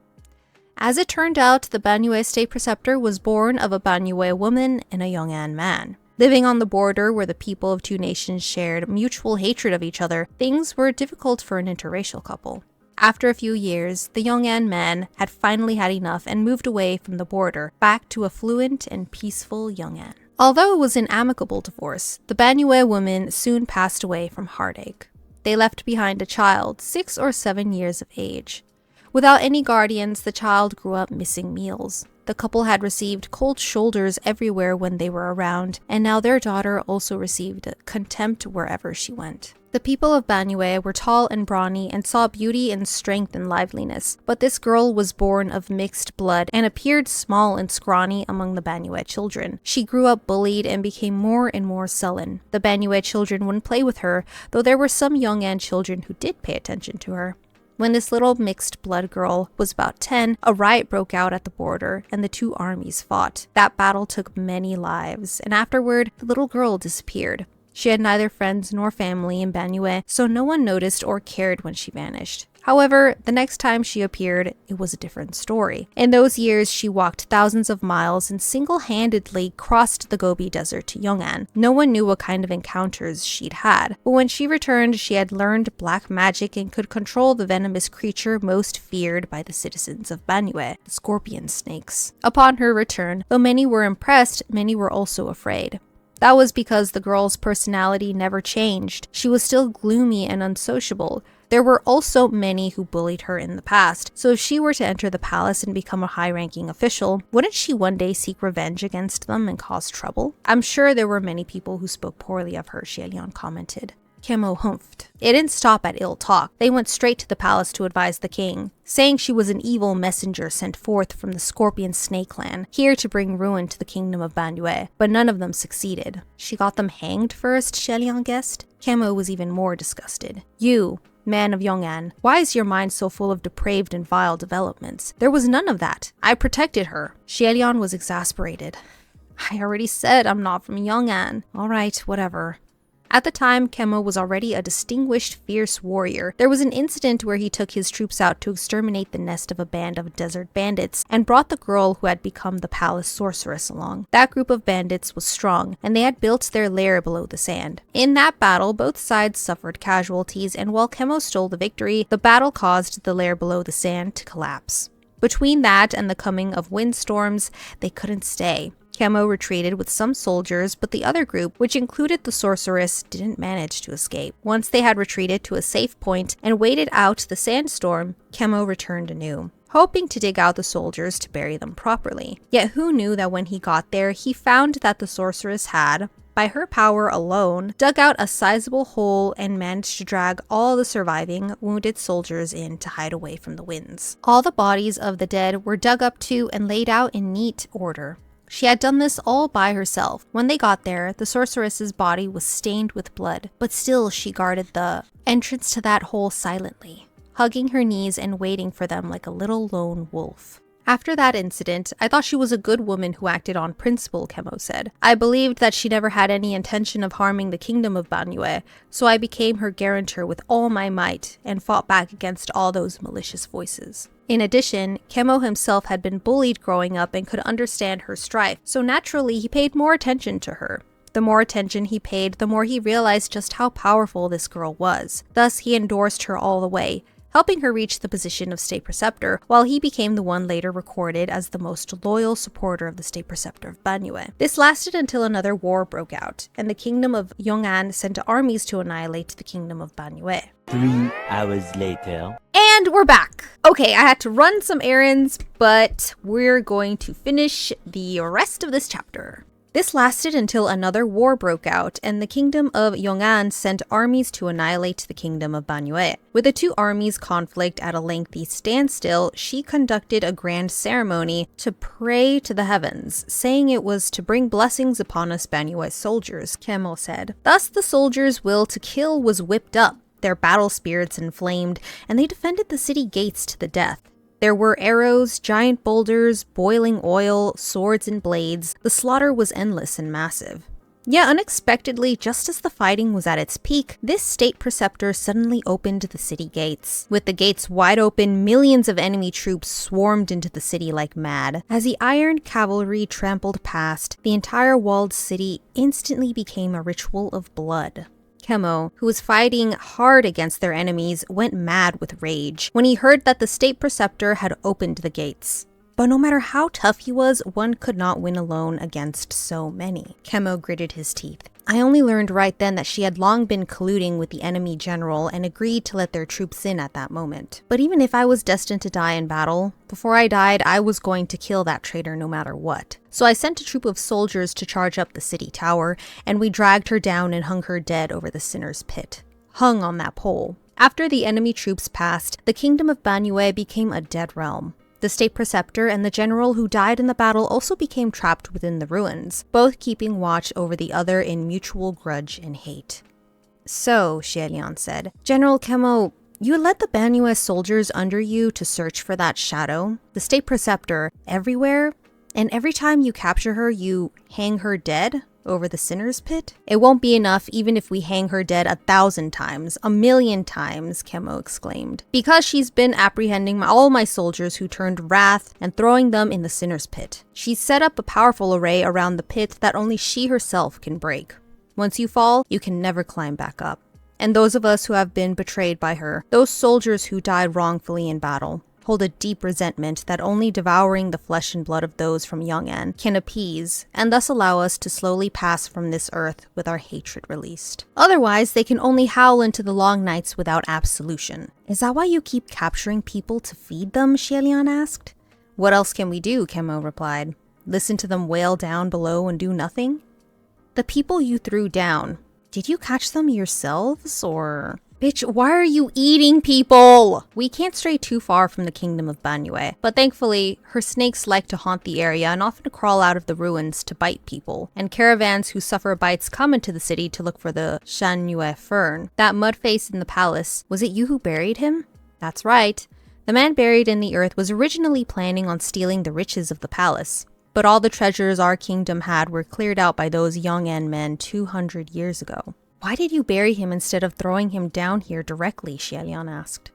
S2: As it turned out, the Banue State Preceptor was born of a Banue woman and a HUALIAN man. Living on the border where the people of two nations shared mutual hatred of each other, things were difficult for an interracial couple. After a few years, the Yong'an men had finally had enough and moved away from the border, back to affluent and peaceful Yong'an. Although it was an amicable divorce, the Banyue women soon passed away from heartache. They left behind a child, 6 or 7 years of age. Without any guardians, the child grew up missing meals. The couple had received cold shoulders everywhere when they were around, and now their daughter also received contempt wherever she went. The people of Banyue were tall and brawny and saw beauty in strength and liveliness, but this girl was born of mixed blood and appeared small and scrawny among the Banyue children. She grew up bullied and became more and more sullen. The Banyue children wouldn't play with her, though there were some Yong'an children who did pay attention to her. When this little mixed blood girl was about 10, a riot broke out at the border and the two armies fought. That battle took many lives, and afterward, the little girl disappeared. She had neither friends nor family in Banyue, so no one noticed or cared when she vanished. However, the next time she appeared, it was a different story. In those years, she walked thousands of miles and single-handedly crossed the Gobi Desert to Yong'an. No one knew what kind of encounters she'd had, but when she returned, she had learned black magic and could control the venomous creature most feared by the citizens of Banyue, the scorpion snakes. Upon her return, though many were impressed, many were also afraid. That was because the girl's personality never changed. She was still gloomy and unsociable. There were also many who bullied her in the past, so if she were to enter the palace and become a high-ranking official, wouldn't she one day seek revenge against them and cause trouble? I'm sure there were many people who spoke poorly of her, HUALIAN commented. Kemo humphed. It didn't stop at ill talk. They went straight to the palace to advise the king, saying she was an evil messenger sent forth from the Scorpion Snake clan, here to bring ruin to the kingdom of Banyue, but none of them succeeded. She got them hanged first, HUALIAN guessed. Kemo was even more disgusted. You, man of Yong'an, why is your mind so full of depraved and vile developments? There was none of that. I protected her. HUALIAN was exasperated. I already said I'm not from Yong'an. All right, whatever. At the time, Kemo was already a distinguished, fierce warrior. There was an incident where he took his troops out to exterminate the nest of a band of desert bandits and brought the girl who had become the palace sorceress along. That group of bandits was strong, and they had built their lair below the sand. In that battle, both sides suffered casualties, and while Kemo stole the victory, the battle caused the lair below the sand to collapse. Between that and the coming of windstorms, they couldn't stay. Kemo retreated with some soldiers, but the other group, which included the sorceress, didn't manage to escape. Once they had retreated to a safe point and waited out the sandstorm, Kemo returned anew, hoping to dig out the soldiers to bury them properly. Yet who knew that when he got there, he found that the sorceress had, by her power alone, dug out a sizable hole and managed to drag all the surviving, wounded soldiers in to hide away from the winds. All the bodies of the dead were dug up too and laid out in neat order. She had done this all by herself. When they got there, the sorceress's body was stained with blood, but still she guarded the entrance to that hole silently, hugging her knees and waiting for them like a little lone wolf. After that incident, I thought she was a good woman who acted on principle, Kemo said. I believed that she never had any intention of harming the kingdom of Banyue, so I became her guarantor with all my might and fought back against all those malicious voices. In addition, Kemo himself had been bullied growing up and could understand her strife, so naturally he paid more attention to her. The more attention he paid, the more he realized just how powerful this girl was. Thus, he endorsed her all the way, helping her reach the position of State Preceptor, while he became the one later recorded as the most loyal supporter of the State Preceptor of Banyue. This lasted until another war broke out, and the kingdom of Yong'an sent armies to annihilate the kingdom of Banyue.
S3: 3 hours later.
S1: And we're back. Okay, I had to run some errands, but we're going to finish the rest of this chapter. This lasted until another war broke out, and the kingdom of Yong'an sent armies to annihilate the kingdom of Banyue. With the two armies' conflict at a lengthy standstill, she conducted a grand ceremony to pray to the heavens, saying it was to bring blessings upon us Banyue soldiers, Kemo said. Thus the soldiers' will to kill was whipped up, their battle spirits inflamed, and they defended the city gates to the death. There were arrows, giant boulders, boiling oil, swords and blades. The slaughter was endless and massive.
S2: Yeah, unexpectedly, just as the fighting was at its peak, this state preceptor suddenly opened the city gates. With the gates wide open, millions of enemy troops swarmed into the city like mad. As the iron cavalry trampled past, the entire walled city instantly became a ritual of blood. Chemo, who was fighting hard against their enemies, went mad with rage when he heard that the state preceptor had opened the gates. But no matter how tough he was, one could not win alone against so many. Chemo gritted his teeth. I only learned right then that she had long been colluding with the enemy general and agreed to let their troops in at that moment. But even if I was destined to die in battle, before I died, I was going to kill that traitor no matter what. So I sent a troop of soldiers to charge up the city tower, and we dragged her down and hung her dead over the sinner's pit. Hung on that pole. After the enemy troops passed, the kingdom of Banyue became a dead realm. The state preceptor and the general who died in the battle also became trapped within the ruins, both keeping watch over the other in mutual grudge and hate. So, HUALIAN said, General Chemo, you led the Banyue soldiers under you to search for that shadow, the state preceptor, everywhere, and every time you capture her, you hang her dead over the sinner's pit? It won't be enough even if we hang her dead 1,000 times, 1,000,000 times, Chemo exclaimed. Because she's been apprehending all my soldiers who turned wrath and throwing them in the sinner's pit. She's set up a powerful array around the pit that only she herself can break. Once you fall, you can never climb back up. And those of us who have been betrayed by her, those soldiers who died wrongfully in battle, hold a deep resentment that only devouring the flesh and blood of those from Yong'an can appease, and thus allow us to slowly pass from this earth with our hatred released. Otherwise, they can only howl into the long nights without absolution. Is that why you keep capturing people to feed them? HUALIAN asked. What else can we do? Chemo replied. Listen to them wail down below and do nothing? The people you threw down, did you catch them yourselves, or... Bitch, why are you eating people? We can't stray too far from the kingdom of Banyue, but thankfully, her snakes like to haunt the area and often crawl out of the ruins to bite people, and caravans who suffer bites come into the city to look for the Shangyue fern. That mud face in the palace, was it you who buried him? That's right. The man buried in the earth was originally planning on stealing the riches of the palace, but all the treasures our kingdom had were cleared out by those Yong'an men 200 years ago. Why did you bury him instead of throwing him down here directly? HUALIAN asked.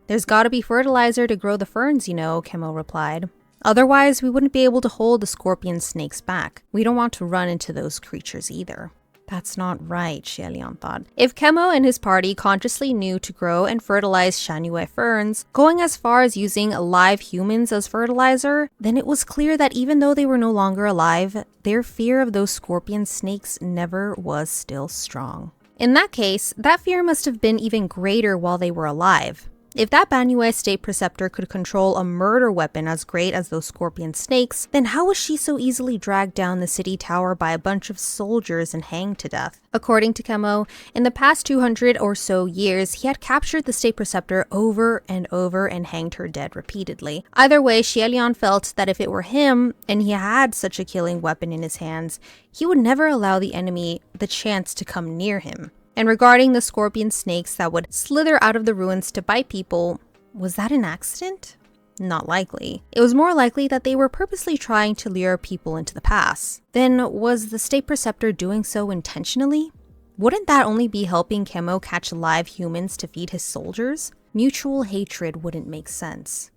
S2: There's gotta be fertilizer to grow the ferns, you know, Chemo replied. Otherwise, we wouldn't be able to hold the scorpion snakes back. We don't want to run into those creatures either. That's not right, HUALIAN thought. If Chemo and his party consciously knew to grow and fertilize Shangyue ferns, going as far as using live humans as fertilizer, then it was clear that even though they were no longer alive, their fear of those scorpion snakes never was still strong. In that case, that fear must have been even greater while they were alive. If that Banyue state preceptor could control a murder weapon as great as those scorpion snakes, then how was she so easily dragged down the city tower by a bunch of soldiers and hanged to death? According to Chemo, in the past 200 or so years, he had captured the state preceptor over and over and hanged her dead repeatedly. Either way, HUALIAN felt that if it were him, and he had such a killing weapon in his hands, he would never allow the enemy the chance to come near him. And regarding the scorpion snakes that would slither out of the ruins to bite people, was that an accident? Not likely. It was more likely that they were purposely trying to lure people into the pass. Then, was the state preceptor doing so intentionally? Wouldn't that only be helping Chemo catch live humans to feed his soldiers? Mutual hatred wouldn't make sense.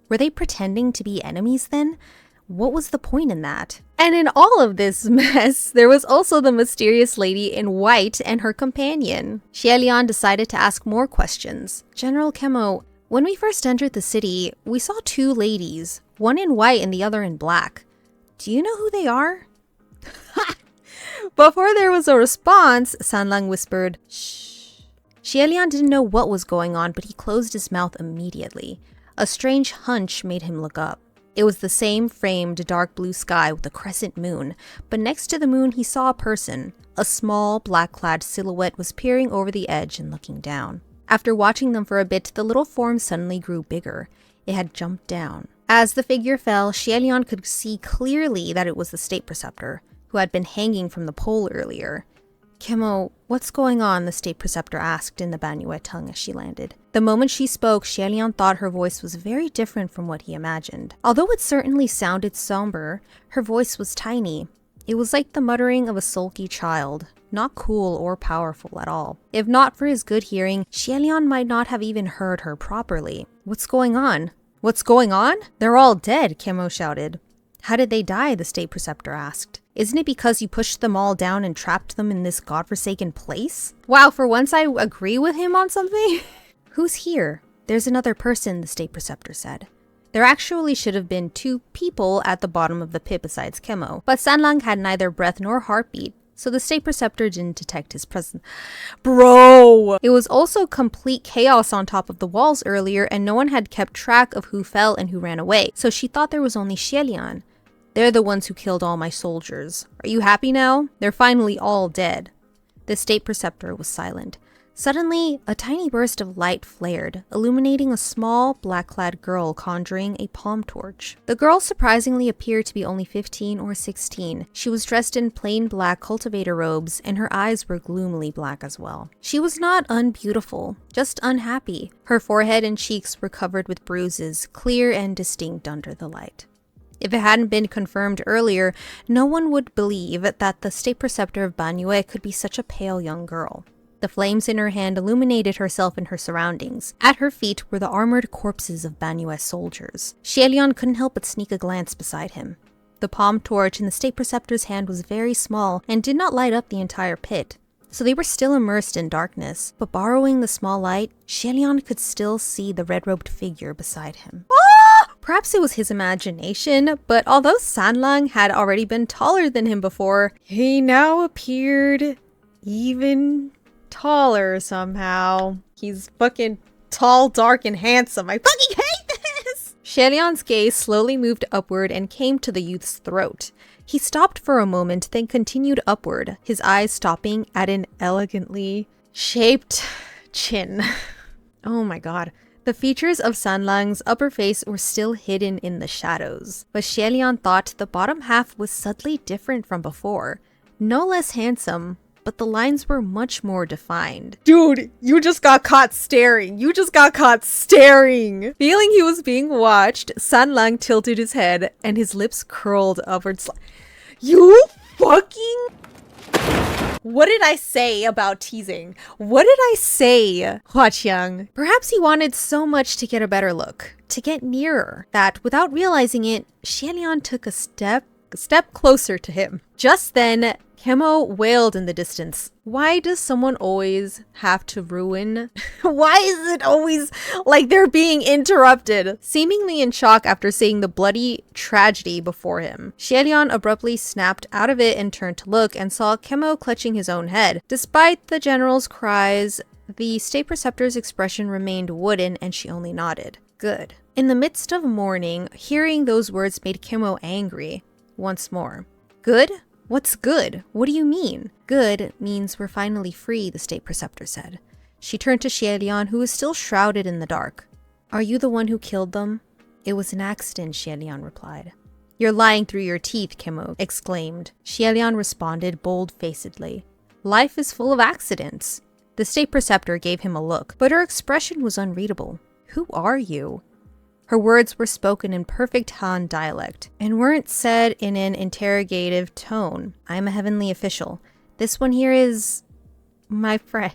S2: Were they pretending to be enemies then? What was the point in that? And in all of this mess, there was also the mysterious lady in white and her companion. HUALIAN decided to ask more questions. General Chemo, when we first entered the city, we saw two ladies, one in white and the other in black. Do you know who they are? Before there was a response, Sanlang whispered, shh. HUALIAN didn't know what was going on, but he closed his mouth immediately. A strange hunch made him look up. It was the same framed dark blue sky with a crescent moon, but next to the moon he saw a person. A small, black-clad silhouette was peering over the edge and looking down. After watching them for a bit, the little form suddenly grew bigger. It had jumped down. As the figure fell, HUALIAN could see clearly that it was the state preceptor, who had been hanging from the pole earlier. Chemo, what's going on? The state preceptor asked in the Banyue tongue as she landed. The moment she spoke, HUALIAN thought her voice was very different from what he imagined. Although it certainly sounded somber, her voice was tiny. It was like the muttering of a sulky child, not cool or powerful at all. If not for his good hearing, HUALIAN might not have even heard her properly. What's going on? What's going on? They're all dead, Kemo shouted. How did they die? The state preceptor asked. Isn't it because you pushed them all down and trapped them in this godforsaken place? Wow, for once I agree with him on something. Who's here? There's another person, the state preceptor said. There actually should have been 2 people at the bottom of the pit besides Kemo, but Sanlang had neither breath nor heartbeat, so the state preceptor didn't detect his presence. Bro! It was also complete chaos on top of the walls earlier, and no one had kept track of who fell and who ran away, so she thought there was only HUALIAN. They're the ones who killed all my soldiers. Are you happy now? They're finally all dead. The state preceptor was silent. Suddenly, a tiny burst of light flared, illuminating a small, black-clad girl conjuring a palm torch. The girl surprisingly appeared to be only 15 or 16. She was dressed in plain black cultivator robes, and her eyes were gloomily black as well. She was not unbeautiful, just unhappy. Her forehead and cheeks were covered with bruises, clear and distinct under the light. If it hadn't been confirmed earlier, no one would believe that the state preceptor of Banyue could be such a pale young girl. The flames in her hand illuminated herself and her surroundings. At her feet were the armored corpses of Banyue's soldiers. HUALIAN couldn't help but sneak a glance beside him. The palm torch in the state preceptor's hand was very small and did not light up the entire pit, so they were still immersed in darkness. But borrowing the small light, HUALIAN could still see the red-robed figure beside him. Perhaps it was his imagination, but although Sanlang had already been taller than him before, he now appeared even taller somehow. He's fucking tall, dark, and handsome. I fucking hate this! HUALIAN's gaze slowly moved upward and came to the youth's throat. He stopped for a moment, then continued upward, his eyes stopping at an elegantly shaped chin. Oh my god. The features of Sanlang's upper face were still hidden in the shadows, but HUALIAN thought the bottom half was subtly different from before. No less handsome, but the lines were much more defined. Dude, you just got caught staring. You just got caught staring. Feeling he was being watched, Sanlang tilted his head and his lips curled upwards. You fucking... What did I say about teasing? What did I say, Huaqiang? Perhaps he wanted so much to get a better look, to get nearer, that without realizing it, HUALIAN took a step closer to him. Just then, Kemo wailed in the distance. Why does someone always have to ruin? Why is it always like they're being interrupted? Seemingly in shock after seeing the bloody tragedy before him, HUALIAN abruptly snapped out of it and turned to look and saw Kemo clutching his own head. Despite the general's cries, the state preceptor's expression remained wooden and she only nodded. Good. In the midst of mourning, hearing those words made Kemo angry once more. Good? What's good? What do you mean? Good means we're finally free, the state preceptor said. She turned to HUALIAN, who was still shrouded in the dark. Are you the one who killed them? It was an accident, HUALIAN replied. You're lying through your teeth, Kemo exclaimed. HUALIAN responded bold-facedly. Life is full of accidents. The state preceptor gave him a look, but her expression was unreadable. Who are you? Her words were spoken in perfect Han dialect, and weren't said in an interrogative tone. I'm a heavenly official. This one here is... my friend.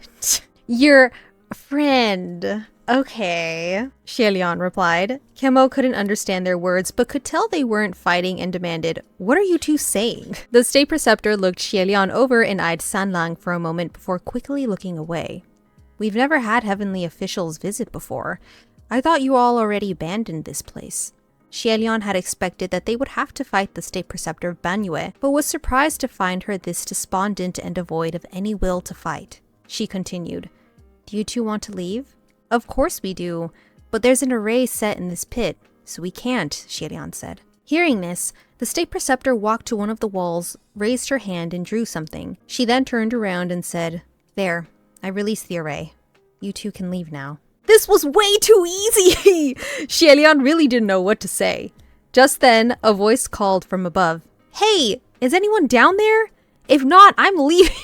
S2: Your friend. Okay, HUALIAN replied. Kemo couldn't understand their words, but could tell they weren't fighting and demanded, what are you two saying? The state preceptor looked HUALIAN over and eyed Sanlang for a moment before quickly looking away. We've never had heavenly officials visit before. I thought you all already abandoned this place. HUALIAN had expected that they would have to fight the state preceptor of Banyue, but was surprised to find her this despondent and devoid of any will to fight. She continued, Do you two want to leave? Of course we do, but there's an array set in this pit, so we can't, HUALIAN said. Hearing this, the state preceptor walked to one of the walls, raised her hand and drew something. She then turned around and said, There, I released the array. You two can leave now. This was way too easy! HUALIAN really didn't know what to say. Just then, a voice called from above. Hey, is anyone down there? If not, I'm leaving.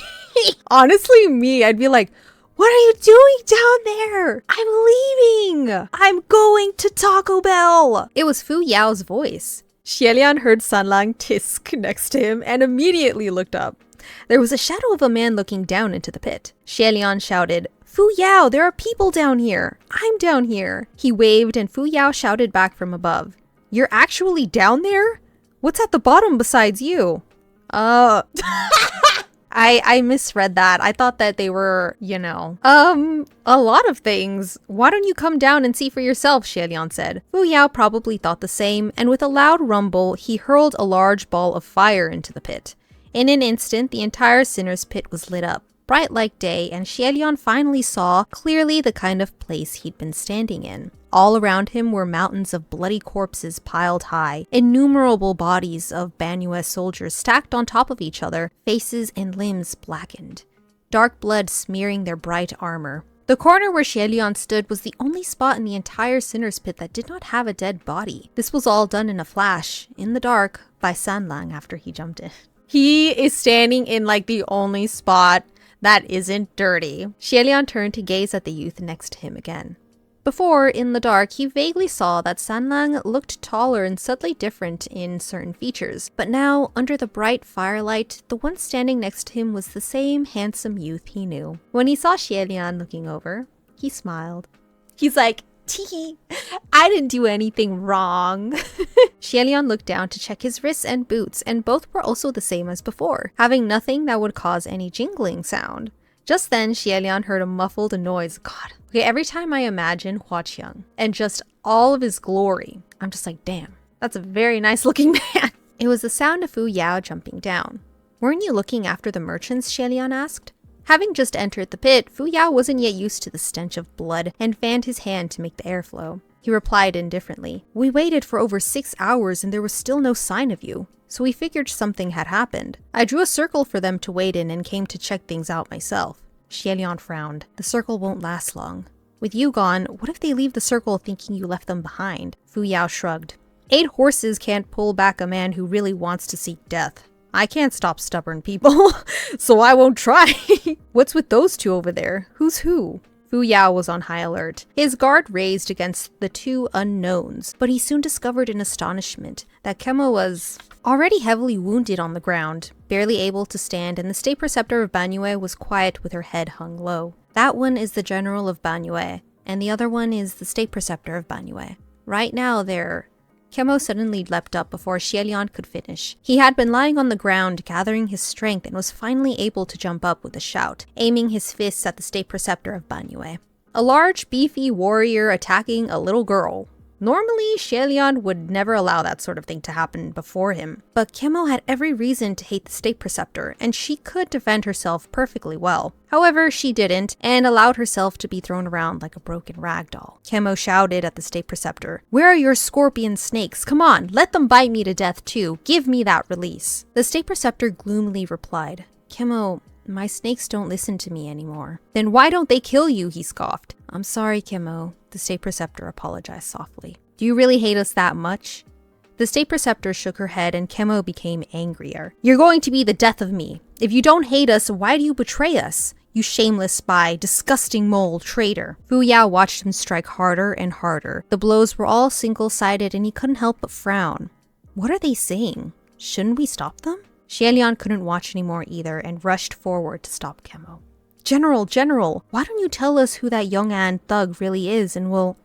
S2: Honestly, me, I'd be like, what are you doing down there? I'm leaving. I'm going to Taco Bell. It was Fu Yao's voice.
S1: Xielian heard Sanlang tisk next to him and immediately looked up. There was a shadow of a man looking down into the pit. Xielian shouted, "Fu Yao, there are people down here! I'm down here!" He waved and Fu Yao shouted back from above, "You're actually down there? What's at the bottom besides you?" I misread that. I thought that they were, a lot of things. Why don't you come down and see for yourself, Xielian said. Fu Yao probably thought the same, and with a loud rumble, he hurled a large ball of fire into the pit. In an instant, the entire Sinner's Pit was lit up, bright like day, and Xielian finally saw clearly the kind of place he'd been standing in. All around him were mountains of bloody corpses piled high, innumerable bodies of Banyue soldiers stacked on top of each other, faces and limbs blackened, dark blood smearing their bright armor. The corner where Xielian stood was the only spot in the entire Sinner's Pit that did not have a dead body. This was all done in a flash, in the dark, by Sanlang after he jumped in. He is standing in like the only spot that isn't dirty. Xielian turned to gaze at the youth next to him again. Before, in the dark, he vaguely saw that Sanlang looked taller and subtly different in certain features. But now, under the bright firelight, the one standing next to him was the same handsome youth he knew. When he saw Xielian looking over, he smiled. He's like, "Tee, I didn't do anything wrong." Xielian looked down to check his wrists and boots, and both were also the same as before, having nothing that would cause any jingling sound. Just then, Xielian heard a muffled noise. God. Okay, every time I imagine HUALIAN and just all of his glory, I'm just like, damn, that's a very nice looking man. It was the sound of Fu Yao jumping down. "Weren't you looking after the merchants?" Xielian asked. Having just entered the pit, Fu Yao wasn't yet used to the stench of blood and fanned his hand to make the air flow. He replied indifferently, "We waited for over 6 hours and there was still no sign of you, so we figured something had happened. I drew a circle for them to wait in and came to check things out myself." Xielian frowned. "The circle won't last long. With you gone, what if they leave the circle thinking you left them behind?" Fu Yao shrugged. 8 horses can't pull back a man who really wants to seek death. I can't stop stubborn people, so I won't try. What's with those two over there? Who's who? Fu Yao was on high alert, his guard raised against the 2 unknowns, but he soon discovered in astonishment that Kemo was already heavily wounded on the ground, barely able to stand, and the State Preceptor of Banyue was quiet with her head hung low. That one is the General of Banyue, and the other one is the State Preceptor of Banyue. Right now they're... Kemo suddenly leapt up before Xielian could finish. He had been lying on the ground, gathering his strength, and was finally able to jump up with a shout, aiming his fists at the State Preceptor of Banyue. A large, beefy warrior attacking a little girl. Normally, Xielian would never allow that sort of thing to happen before him, but Kemo had every reason to hate the State Preceptor, and she could defend herself perfectly well. However, she didn't, and allowed herself to be thrown around like a broken rag doll. Kemo shouted at the State Preceptor, "Where are your scorpion snakes? Come on, let them bite me to death too. Give me that release." The State Preceptor gloomily replied, "Kemo, my snakes don't listen to me anymore." "Then why don't they kill you?" he scoffed. "I'm sorry, Kemo," the State Preceptor apologized softly. "Do you really hate us that much?" The State Preceptor shook her head and Kemo became angrier. "You're going to be the death of me. If you don't hate us, why do you betray us? You shameless spy, disgusting mole, traitor." Fu Yao watched him strike harder and harder. The blows were all single-sided and he couldn't help but frown. What are they saying? Shouldn't we stop them? Xielian couldn't watch anymore either and rushed forward to stop Kemo. General, why don't you tell us who that Yong'an thug really is and we'll..."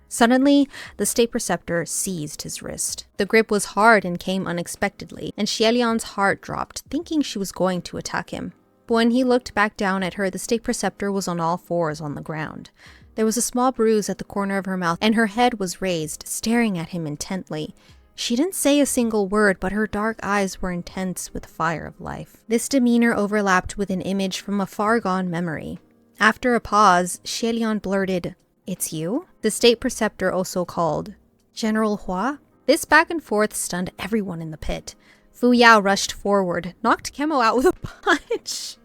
S1: Suddenly, the State Preceptor seized his wrist. The grip was hard and came unexpectedly, and Xielian's heart dropped, thinking she was going to attack him. But when he looked back down at her, the State Preceptor was on all fours on the ground. There was a small bruise at the corner of her mouth, and her head was raised, staring at him intently. She didn't say a single word, but her dark eyes were intense with the fire of life. This demeanor overlapped with an image from a far-gone memory. After a pause, Xielian blurted, "It's you?" The State Preceptor also called, "General Hua?" This back and forth stunned everyone in the pit. Fu Yao rushed forward, knocked Kemo out with a punch,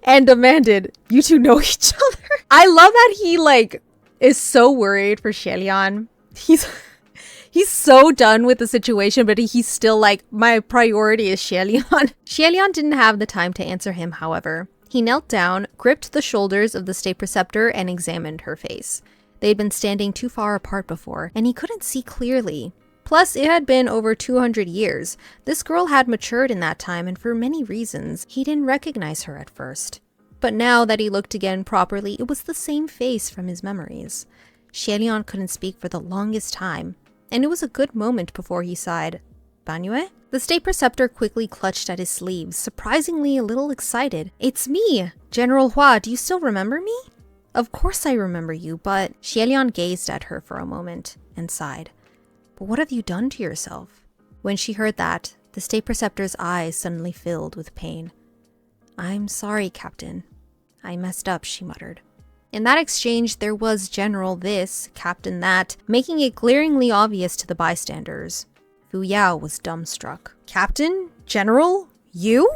S1: and demanded, "You two know each other?" I love that he, is so worried for Xielian. He's so done with the situation, but he's still like, my priority is Xielian. Xielian didn't have the time to answer him, however. He knelt down, gripped the shoulders of the State Preceptor, and examined her face. They'd been standing too far apart before, and he couldn't see clearly.
S2: Plus, it had been over 200 years. This girl had matured in that time, and for many reasons, he didn't recognize her at first. But now that he looked again properly, it was the same face from his memories. HUALIAN couldn't speak for the longest time, and it was a good moment before he sighed. Banyue? The state preceptor quickly clutched at his sleeves, surprisingly a little excited. It's me! General Hua, do you still remember me? Of course I remember you, but... HUALIAN gazed at her for a moment and sighed. But what have you done to yourself? When she heard that, the state preceptor's eyes suddenly filled with pain. I'm sorry, Captain. I messed up, she muttered. In that exchange, there was General this, Captain that, making it glaringly obvious to the bystanders. Fu Yao was dumbstruck. Captain? General? You?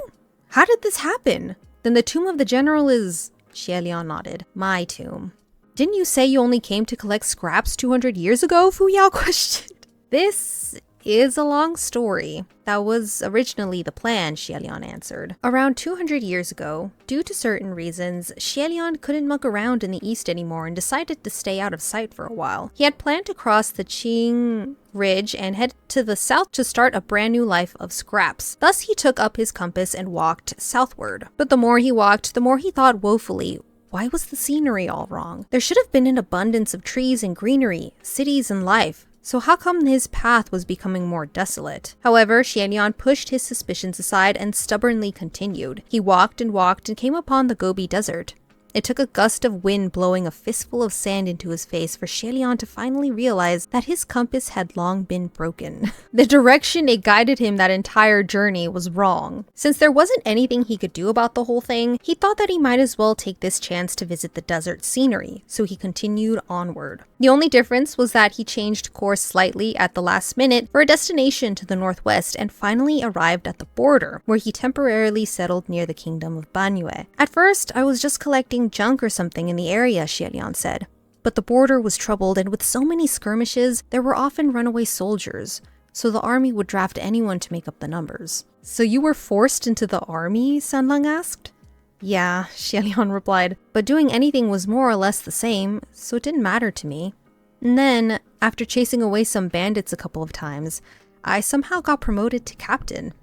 S2: How did this happen? Then the tomb of the general is... HUALIAN nodded. My tomb. Didn't you say you only came to collect scraps 200 years ago? Fu Yao questioned. This is a long story. That was originally the plan, HUALIAN answered. Around 200 years ago, due to certain reasons, HUALIAN couldn't muck around in the east anymore and decided to stay out of sight for a while. He had planned to cross the Cheng Ridge and head to the south to start a brand new life of scraps. Thus, he took up his compass and walked southward. But the more he walked, the more he thought woefully, why was the scenery all wrong? There should have been an abundance of trees and greenery, cities and life. So how come his path was becoming more desolate? However, HUALIAN pushed his suspicions aside and stubbornly continued. He walked and came upon the Gobi Desert. It took a gust of wind blowing a fistful of sand into his face for HUALIAN to finally realize that his compass had long been broken. The direction it guided him that entire journey was wrong. Since there wasn't anything he could do about the whole thing, he thought that he might as well take this chance to visit the desert scenery, so he continued onward. The only difference was that he changed course slightly at the last minute for a destination to the northwest and finally arrived at the border, where he temporarily settled near the kingdom of Banyue. At first, I was just collecting junk or something in the area, HUALIAN said. But the border was troubled, and with so many skirmishes, there were often runaway soldiers, so the army would draft anyone to make up the numbers. So you were forced into the army? Sanlang asked. Yeah, HUALIAN replied, but doing anything was more or less the same, so it didn't matter to me. And then, after chasing away some bandits a couple of times, I somehow got promoted to captain.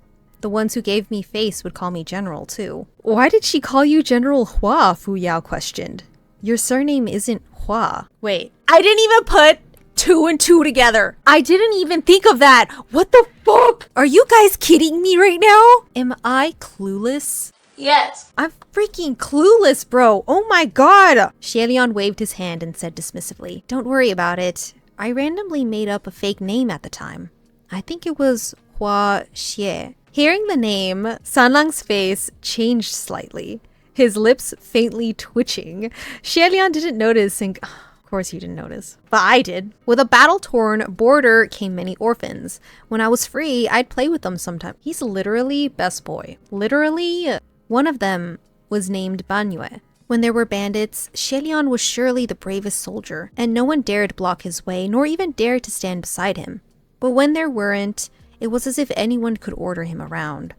S2: The ones who gave me face would call me General, too. Why did she call you General Hua? Fu Yao questioned. Your surname isn't Hua.
S1: Wait, I didn't even put 2 and 2 together. I didn't even think of that. What the fuck? Are you guys kidding me right now?
S2: Am I clueless?
S4: Yes.
S1: I'm freaking clueless, bro. Oh my god.
S2: HUALIAN waved his hand and said dismissively, Don't worry about it. I randomly made up a fake name at the time. I think it was Hua Xie. Hearing the name, Sanlang's face changed slightly, his lips faintly twitching. HUALIAN didn't notice, and of course you didn't notice, but I did. With a battle-torn border came many orphans. When I was free, I'd play with them sometimes. He's literally best boy. Literally. One of them was named Banyue. When there were bandits, HUALIAN was surely the bravest soldier, and no one dared block his way, nor even dared to stand beside him. But when there weren't, it was as if anyone could order him around.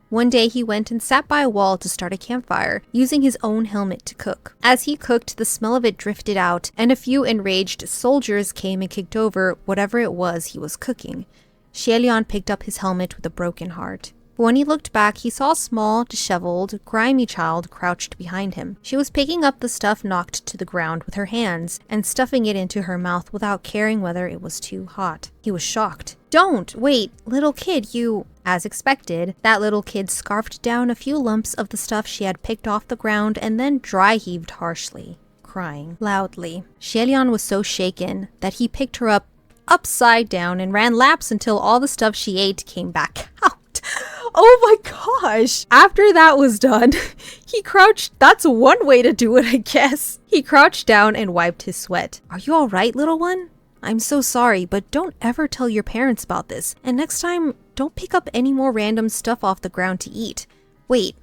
S2: One day he went and sat by a wall to start a campfire, using his own helmet to cook. As he cooked, the smell of it drifted out, and a few enraged soldiers came and kicked over whatever it was he was cooking. HUALIAN picked up his helmet with a broken heart. But when he looked back, he saw a small, disheveled, grimy child crouched behind him. She was picking up the stuff knocked to the ground with her hands and stuffing it into her mouth without caring whether it was too hot. He was shocked. Don't! Wait, little kid, you... As expected, that little kid scarfed down a few lumps of the stuff she had picked off the ground and then dry-heaved harshly, crying loudly. HUALIAN was so shaken that he picked her up upside down and ran laps until all the stuff she ate came back out.
S1: Oh my gosh. After that was done, he crouched. That's one way to do it, I guess.
S2: He crouched down and wiped his sweat. Are you alright, little one? I'm so sorry, but don't ever tell your parents about this. And next time, don't pick up any more random stuff off the ground to eat. Wait,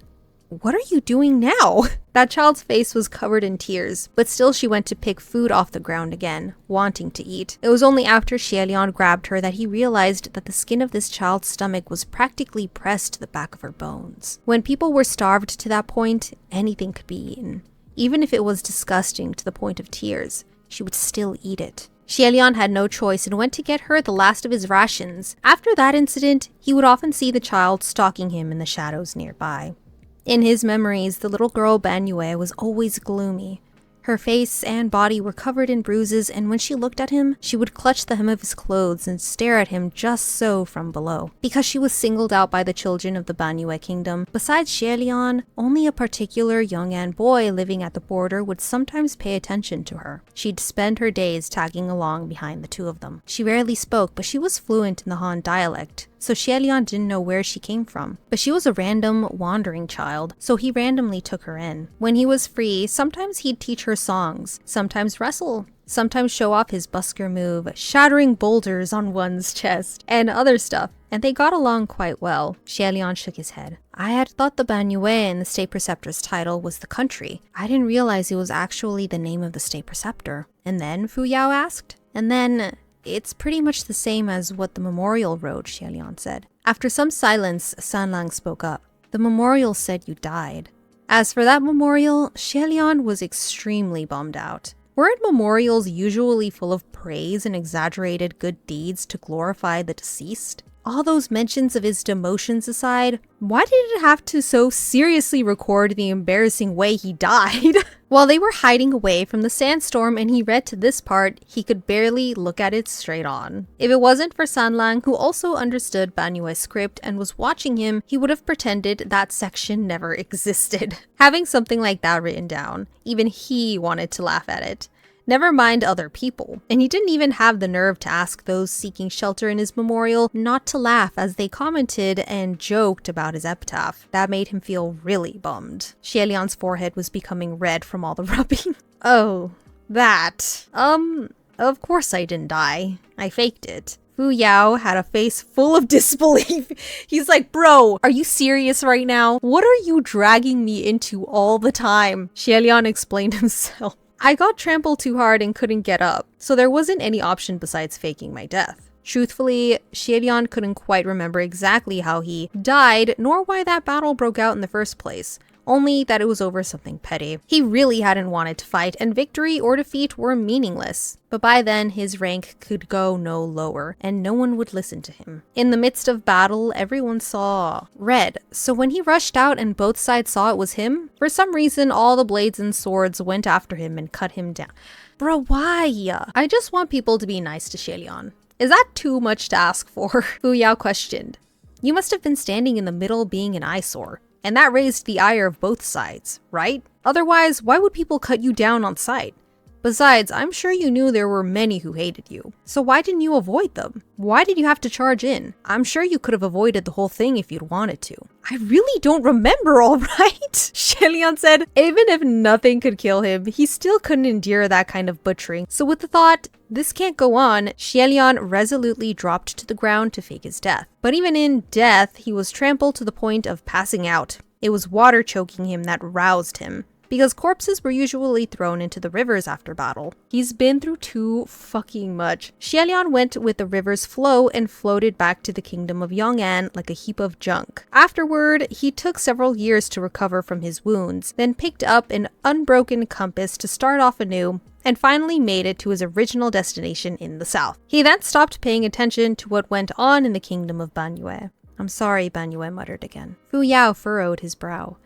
S2: what are you doing now? That child's face was covered in tears, but still she went to pick food off the ground again, wanting to eat. It was only after HUALIAN grabbed her that he realized that the skin of this child's stomach was practically pressed to the back of her bones. When people were starved to that point, anything could be eaten. Even if it was disgusting to the point of tears, she would still eat it. Xielian had no choice and went to get her the last of his rations. After that incident, he would often see the child stalking him in the shadows nearby. In his memories, the little girl Banyue was always gloomy. Her face and body were covered in bruises, and when she looked at him, she would clutch the hem of his clothes and stare at him just so from below. Because she was singled out by the children of the Banyue kingdom, besides Xielian, only a particular Yong'an boy living at the border would sometimes pay attention to her. She'd spend her days tagging along behind the two of them. She rarely spoke, but she was fluent in the Han dialect, so Xielian didn't know where she came from. But she was a random, wandering child, so he randomly took her in. When he was free, sometimes he'd teach her songs, sometimes wrestle, sometimes show off his busker move, shattering boulders on one's chest, and other stuff, and they got along quite well. Xielian shook his head. I had thought the Banyue in the State Preceptor's title was the country. I didn't realize it was actually the name of the State Preceptor. And then, Fu Yao asked. And then, it's pretty much the same as what the memorial wrote, Xielian said. After some silence, Sanlang spoke up. The memorial said you died. As for that memorial, Xielian was extremely bummed out. Weren't memorials usually full of praise and exaggerated good deeds to glorify the deceased? All those mentions of his demotions aside, why did it have to so seriously record the embarrassing way he died? While they were hiding away from the sandstorm and he read to this part, he could barely look at it straight on. If it wasn't for Sanlang, who also understood Banyue's script and was watching him, he would have pretended that section never existed. Having something like that written down, even he wanted to laugh at it. Never mind other people. And he didn't even have the nerve to ask those seeking shelter in his memorial not to laugh as they commented and joked about his epitaph. That made him feel really bummed. Xielian's forehead was becoming red from all the rubbing. Oh, that. Of course I didn't die. I faked it. Fu Yao had a face full of disbelief. He's like, bro, are you serious right now? What are you dragging me into all the time? Xielian explained himself. I got trampled too hard and couldn't get up, so there wasn't any option besides faking my death. Truthfully, Xielian couldn't quite remember exactly how he died, nor why that battle broke out in the first place. Only that it was over something petty. He really hadn't wanted to fight, and victory or defeat were meaningless. But by then, his rank could go no lower, and no one would listen to him. In the midst of battle, everyone saw red, so when he rushed out and both sides saw it was him, for some reason all the blades and swords went after him and cut him down. Bro, why? I just want people to be nice to Xielian. Is that too much to ask for? Fu Yao questioned. You must have been standing in the middle being an eyesore. And that raised the ire of both sides, right? Otherwise, why would people cut you down on sight? Besides, I'm sure you knew there were many who hated you. So why didn't you avoid them? Why did you have to charge in? I'm sure you could have avoided the whole thing if you'd wanted to. I really don't remember, all right? Xielian said, even if nothing could kill him, he still couldn't endure that kind of butchering. So with the thought, this can't go on, Xielian resolutely dropped to the ground to fake his death. But even in death, he was trampled to the point of passing out. It was water choking him that roused him, because corpses were usually thrown into the rivers after battle. He's been through too fucking much. Xielian went with the river's flow and floated back to the kingdom of Yong'an like a heap of junk. Afterward, he took several years to recover from his wounds, then picked up an unbroken compass to start off anew, and finally made it to his original destination in the south. He then stopped paying attention to what went on in the kingdom of Banyue. I'm sorry, Banyue muttered again. Fu Yao furrowed his brow.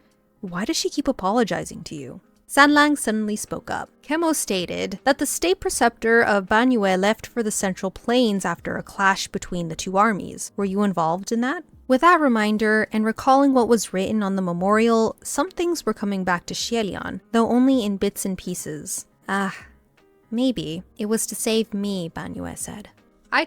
S2: Why does she keep apologizing to you? Sanlang suddenly spoke up. Kemo stated that the state preceptor of Banyue left for the Central Plains after a clash between the two armies. Were you involved in that? With that reminder, and recalling what was written on the memorial, some things were coming back to Xielian, though only in bits and pieces. Maybe. It was to save me, Banyue said. I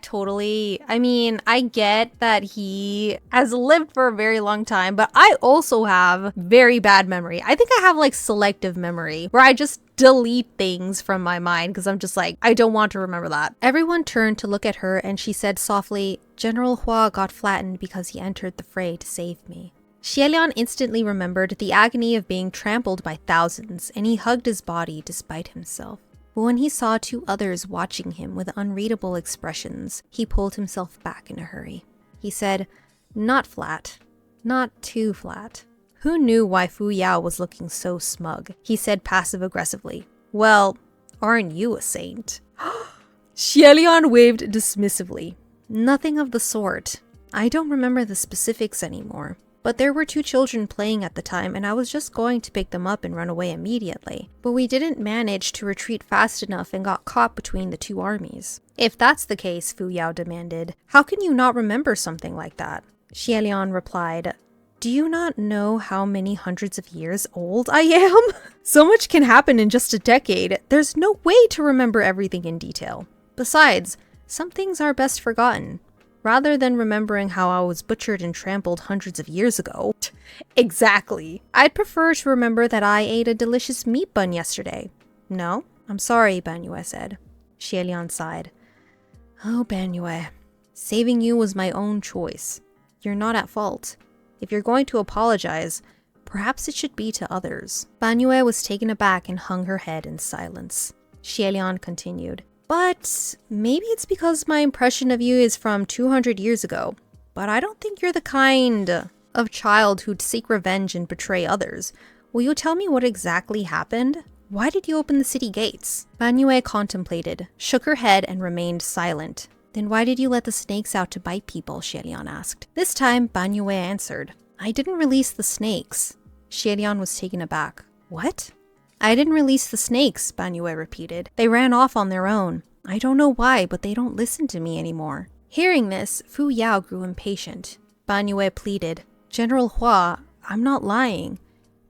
S2: get that he has lived for a very long time, but I also have very bad memory. I think I have like selective memory where I just delete things from my mind because I'm just like, I don't want to remember that. Everyone turned to look at her and she said softly, General Hua got flattened because he entered the fray to save me. Xielian instantly remembered the agony of being trampled by thousands, and he hugged his body despite himself. But when he saw two others watching him with unreadable expressions, he pulled himself back in a hurry. He said, not flat. Not too flat. Who knew why Fu Yao was looking so smug? He said passive-aggressively, well, aren't you a saint? Xielian waved dismissively. Nothing of the sort. I don't remember the specifics anymore. But there were 2 children playing at the time, and I was just going to pick them up and run away immediately. But we didn't manage to retreat fast enough and got caught between the 2 armies. If that's the case, Fu Yao demanded, how can you not remember something like that? Xielian replied, do you not know how many hundreds of years old I am? So much can happen in just a decade. There's no way to remember everything in detail. Besides, some things are best forgotten. Rather than remembering how I was butchered and trampled hundreds of years ago. Exactly. I'd prefer to remember that I ate a delicious meat bun yesterday. No, I'm sorry, Banyue said. Xielian sighed. Oh, Banyue. Saving you was my own choice. You're not at fault. If you're going to apologize, perhaps it should be to others. Banyue was taken aback and hung her head in silence. Xielian continued. But maybe it's because my impression of you is from 200 years ago. But I don't think you're the kind of child who'd seek revenge and betray others. Will you tell me what exactly happened? Why did you open the city gates? Banyue contemplated, shook her head, and remained silent. Then why did you let the snakes out to bite people? Xielian asked. This time, Banyue answered. I didn't release the snakes. Xielian was taken aback. What? I didn't release the snakes, Banyue repeated. They ran off on their own. I don't know why, but they don't listen to me anymore. Hearing this, Fu Yao grew impatient. Banyue pleaded, General Hua, I'm not lying.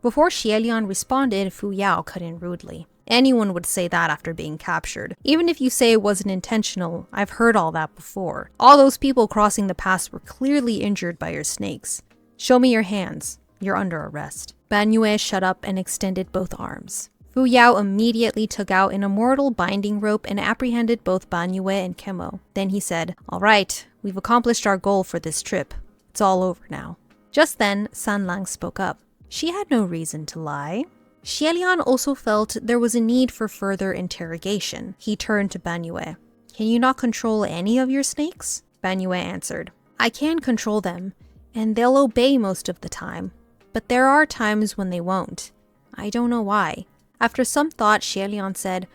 S2: Before Xielian responded, Fu Yao cut in rudely. Anyone would say that after being captured. Even if you say it wasn't intentional, I've heard all that before. All those people crossing the pass were clearly injured by your snakes. Show me your hands. You're under arrest. Banyue shut up and extended both arms. Fu Yao immediately took out an immortal binding rope and apprehended both Banyue and Kemo. Then he said, All right, we've accomplished our goal for this trip. It's all over now. Just then, Sanlang spoke up. She had no reason to lie. Xielian also felt there was a need for further interrogation. He turned to Banyue. Can you not control any of your snakes? Banyue answered. I can control them, and they'll obey most of the time. But there are times when they won't. I don't know why. After some thought, Xielian said,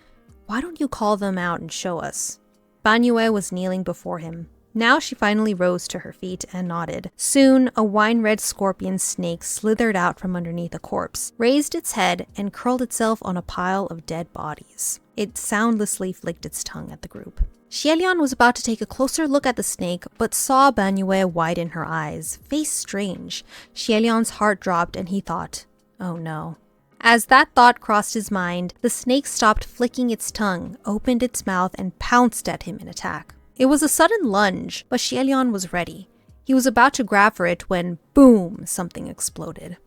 S2: Why don't you call them out and show us? Banyue was kneeling before him. Now she finally rose to her feet and nodded. Soon, a wine-red scorpion snake slithered out from underneath a corpse, raised its head, and curled itself on a pile of dead bodies. It soundlessly flicked its tongue at the group. Xielian was about to take a closer look at the snake, but saw Banyue widen her eyes, face strange. Xielian's heart dropped and he thought, oh no. As that thought crossed his mind, the snake stopped flicking its tongue, opened its mouth, and pounced at him in attack. It was a sudden lunge, but Xielian was ready. He was about to grab for it when, boom, something exploded.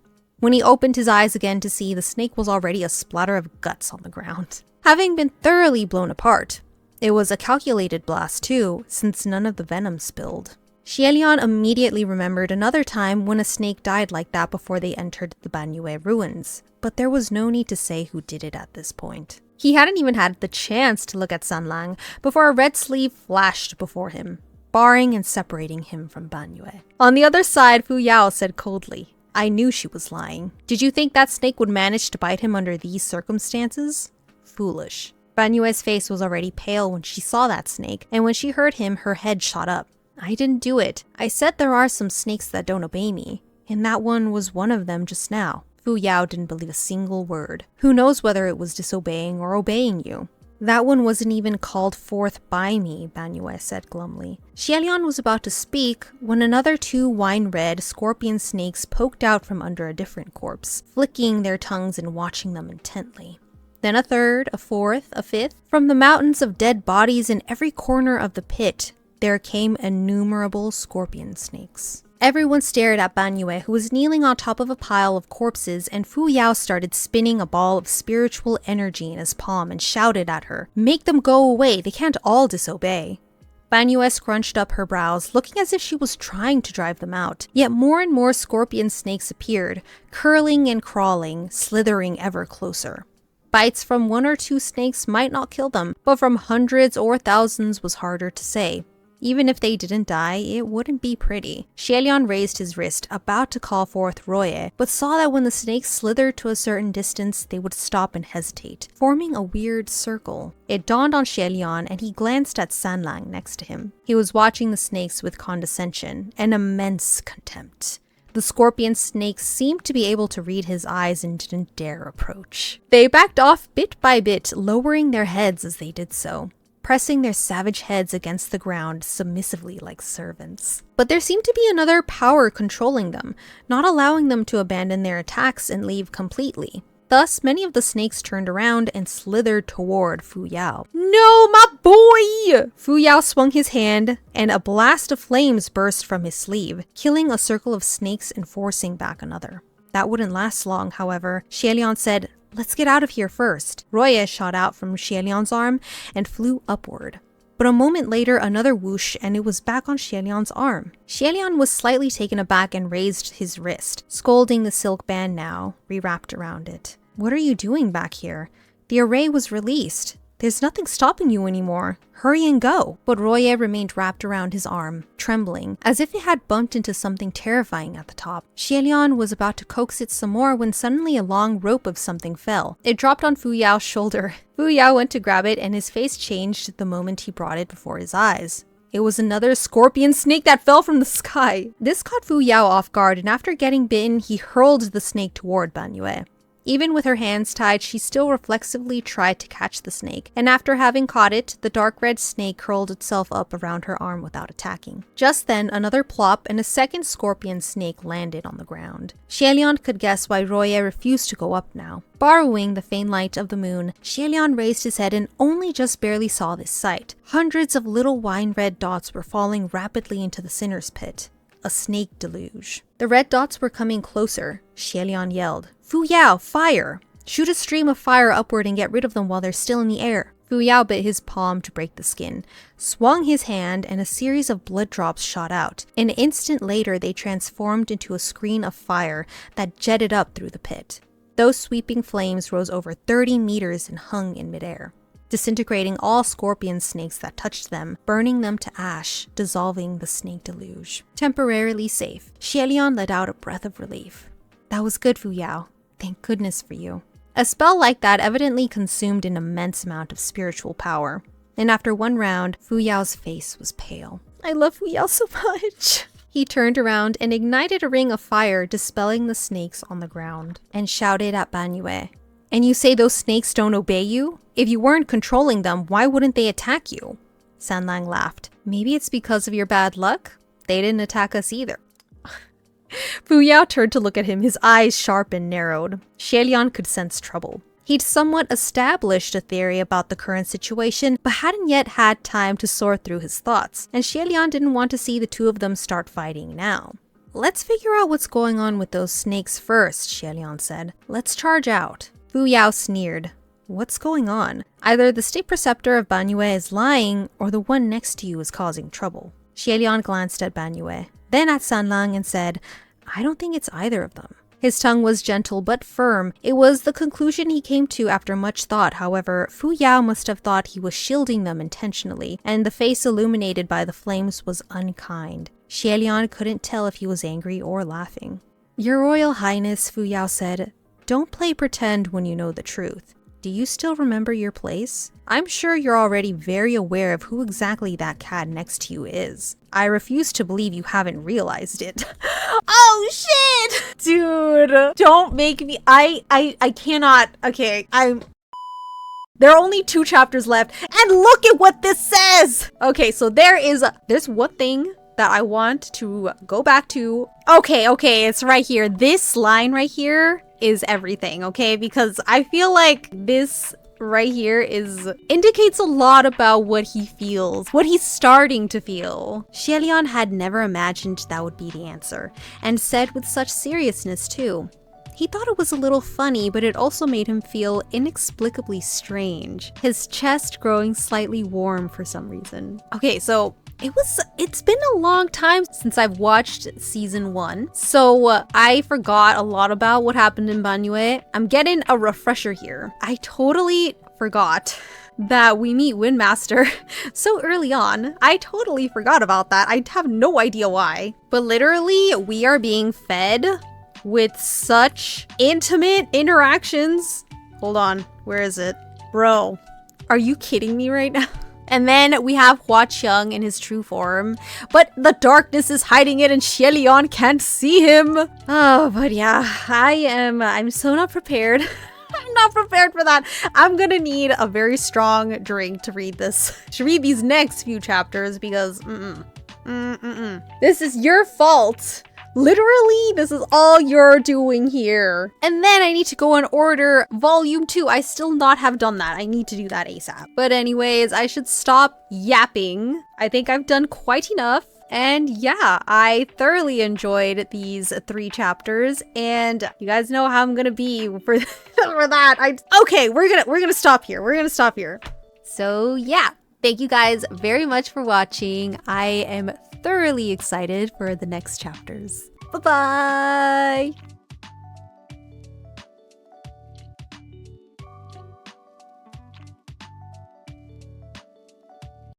S2: When he opened his eyes again to see, the snake was already a splatter of guts on the ground, having been thoroughly blown apart. It was a calculated blast too, since none of the venom spilled. Xielian immediately remembered another time when a snake died like that before they entered the Banyue ruins, but there was no need to say who did it at this point. He hadn't even had the chance to look at Sanlang before a red sleeve flashed before him, barring and separating him from Banyue. On the other side, Fu Yao said coldly, I knew she was lying. Did you think that snake would manage to bite him under these circumstances? Foolish. Banyue's face was already pale when she saw that snake, and when she heard him, her head shot up. I didn't do it. I said there are some snakes that don't obey me, and that one was one of them just now. Fu Yao didn't believe a single word. Who knows whether it was disobeying or obeying you? That one wasn't even called forth by me, Banyue said glumly. Xielian was about to speak when another 2 wine-red scorpion snakes poked out from under a different corpse, flicking their tongues and watching them intently. Then a third, a fourth, a fifth. From the mountains of dead bodies in every corner of the pit, there came innumerable scorpion snakes. Everyone stared at Banyue, who was kneeling on top of a pile of corpses, and Fu Yao started spinning a ball of spiritual energy in his palm and shouted at her, Make them go away, they can't all disobey. Banyue scrunched up her brows, looking as if she was trying to drive them out. Yet more and more scorpion snakes appeared, curling and crawling, slithering ever closer. Bites from 1 or 2 snakes might not kill them, but from hundreds or thousands was harder to say. Even if they didn't die, it wouldn't be pretty. HUALIAN raised his wrist, about to call forth Roye, but saw that when the snakes slithered to a certain distance, they would stop and hesitate, forming a weird circle. It dawned on HUALIAN, and he glanced at Sanlang next to him. He was watching the snakes with condescension and immense contempt. The scorpion snakes seemed to be able to read his eyes and didn't dare approach. They backed off bit by bit, lowering their heads as they did so, pressing their savage heads against the ground submissively like servants. But there seemed to be another power controlling them, not allowing them to abandon their attacks and leave completely. Thus, many of the snakes turned around and slithered toward Fu Yao. No, my boy! Fu Yao swung his hand, and a blast of flames burst from his sleeve, killing a circle of snakes and forcing back another. That wouldn't last long, however. HUALIAN said, "Let's get out of here first." Roye shot out from HUALIAN's arm and flew upward. But a moment later, another whoosh, and it was back on HUALIAN's arm. HUALIAN was slightly taken aback and raised his wrist, scolding the silk band now, rewrapped around it. "What are you doing back here? The array was released. There's nothing stopping you anymore. Hurry and go." But Roye remained wrapped around his arm, trembling, as if it had bumped into something terrifying at the top. HUALIAN was about to coax it some more when suddenly a long rope of something fell. It dropped on Fu Yao's shoulder. Fu Yao went to grab it, and his face changed the moment he brought it before his eyes. It was another scorpion snake that fell from the sky. This caught Fu Yao off guard, and after getting bitten, he hurled the snake toward Banyue. Even with her hands tied, she still reflexively tried to catch the snake, and after having caught it, the dark red snake curled itself up around her arm without attacking. Just then, another plop and a second scorpion snake landed on the ground. HUALIAN could guess why Roye refused to go up now. Borrowing the faint light of the moon, HUALIAN raised his head and only just barely saw this sight. Hundreds of little wine-red dots were falling rapidly into the sinner's pit. A snake deluge. The red dots were coming closer. HUALIAN yelled, "Fu Yao, fire! Shoot a stream of fire upward and get rid of them while they're still in the air." Fu Yao bit his palm to break the skin, swung his hand, and a series of blood drops shot out. An instant later, they transformed into a screen of fire that jetted up through the pit. Those sweeping flames rose over 30 meters and hung in midair, disintegrating all scorpion snakes that touched them, burning them to ash, dissolving the snake deluge. Temporarily safe, HUALIAN let out a breath of relief. "That was good, Fu Yao. Thank goodness for you." A spell like that evidently consumed an immense amount of spiritual power, and after one round, Fu Yao's face was pale. "I love Fu Yao so much." He turned around and ignited a ring of fire, dispelling the snakes on the ground, and shouted at Banyue, "And you say those snakes don't obey you? If you weren't controlling them, why wouldn't they attack you?" Sanlang laughed. "Maybe it's because of your bad luck? They didn't attack us either." Fu Yao turned to look at him, his eyes sharp and narrowed. HUALIAN could sense trouble. He'd somewhat established a theory about the current situation, but hadn't yet had time to sort through his thoughts, and HUALIAN didn't want to see the two of them start fighting now. "Let's figure out what's going on with those snakes first," HUALIAN said. "Let's charge out." Fu Yao sneered. "What's going on? Either the state preceptor of Banyue is lying, or the one next to you is causing trouble." HUALIAN glanced at Banyue, then at Sanlang and said, "I don't think it's either of them." His tongue was gentle but firm. It was the conclusion he came to after much thought. However, Fu Yao must have thought he was shielding them intentionally, and the face illuminated by the flames was unkind. HUALIAN couldn't tell if he was angry or laughing. "Your Royal Highness," Fu Yao said, "don't play pretend when you know the truth. Do you still remember your place? I'm sure you're already very aware of who exactly that cat next to you is. I refuse to believe you haven't realized it." Oh shit! Dude, don't make me, I cannot, okay, there are only 2 chapters left, and look at what this says! Okay, so there's one thing that I want to go back to. Okay, it's right here. This line right here is everything, okay? Because I feel like this right here indicates a lot about what he feels, what he's starting to feel. HUALIAN had never imagined that would be the answer, and said with such seriousness too. He thought it was a little funny, but it also made him feel inexplicably strange, his chest growing slightly warm for some reason. Okay, so it's been a long time since I've watched season 1, so I forgot a lot about what happened in Banyue. I'm getting a refresher here. I totally forgot
S1: that we meet Windmaster so early on. I totally forgot about that. I have no idea why. But literally, we are being fed with such intimate interactions. Hold on, where is it? Bro, are you kidding me right now? And then we have HUALIAN in his true form, but the darkness is hiding it and HUALIAN can't see him. Oh, but yeah, I'm so not prepared. I'm not prepared for that. I'm gonna need a very strong drink to read this, to read these next few chapters because this is your fault. Literally, this is all you're doing here. And then I need to go and order volume 2. I still not have done that. I need to do that ASAP. But anyways, I should stop yapping. I think I've done quite enough. And yeah, I thoroughly enjoyed these 3 chapters, and you guys know how I'm gonna be for, for that. Okay, we're gonna stop here. We're gonna stop here. So yeah, thank you guys very much for watching. I am thoroughly excited for the next chapters. Bye-bye!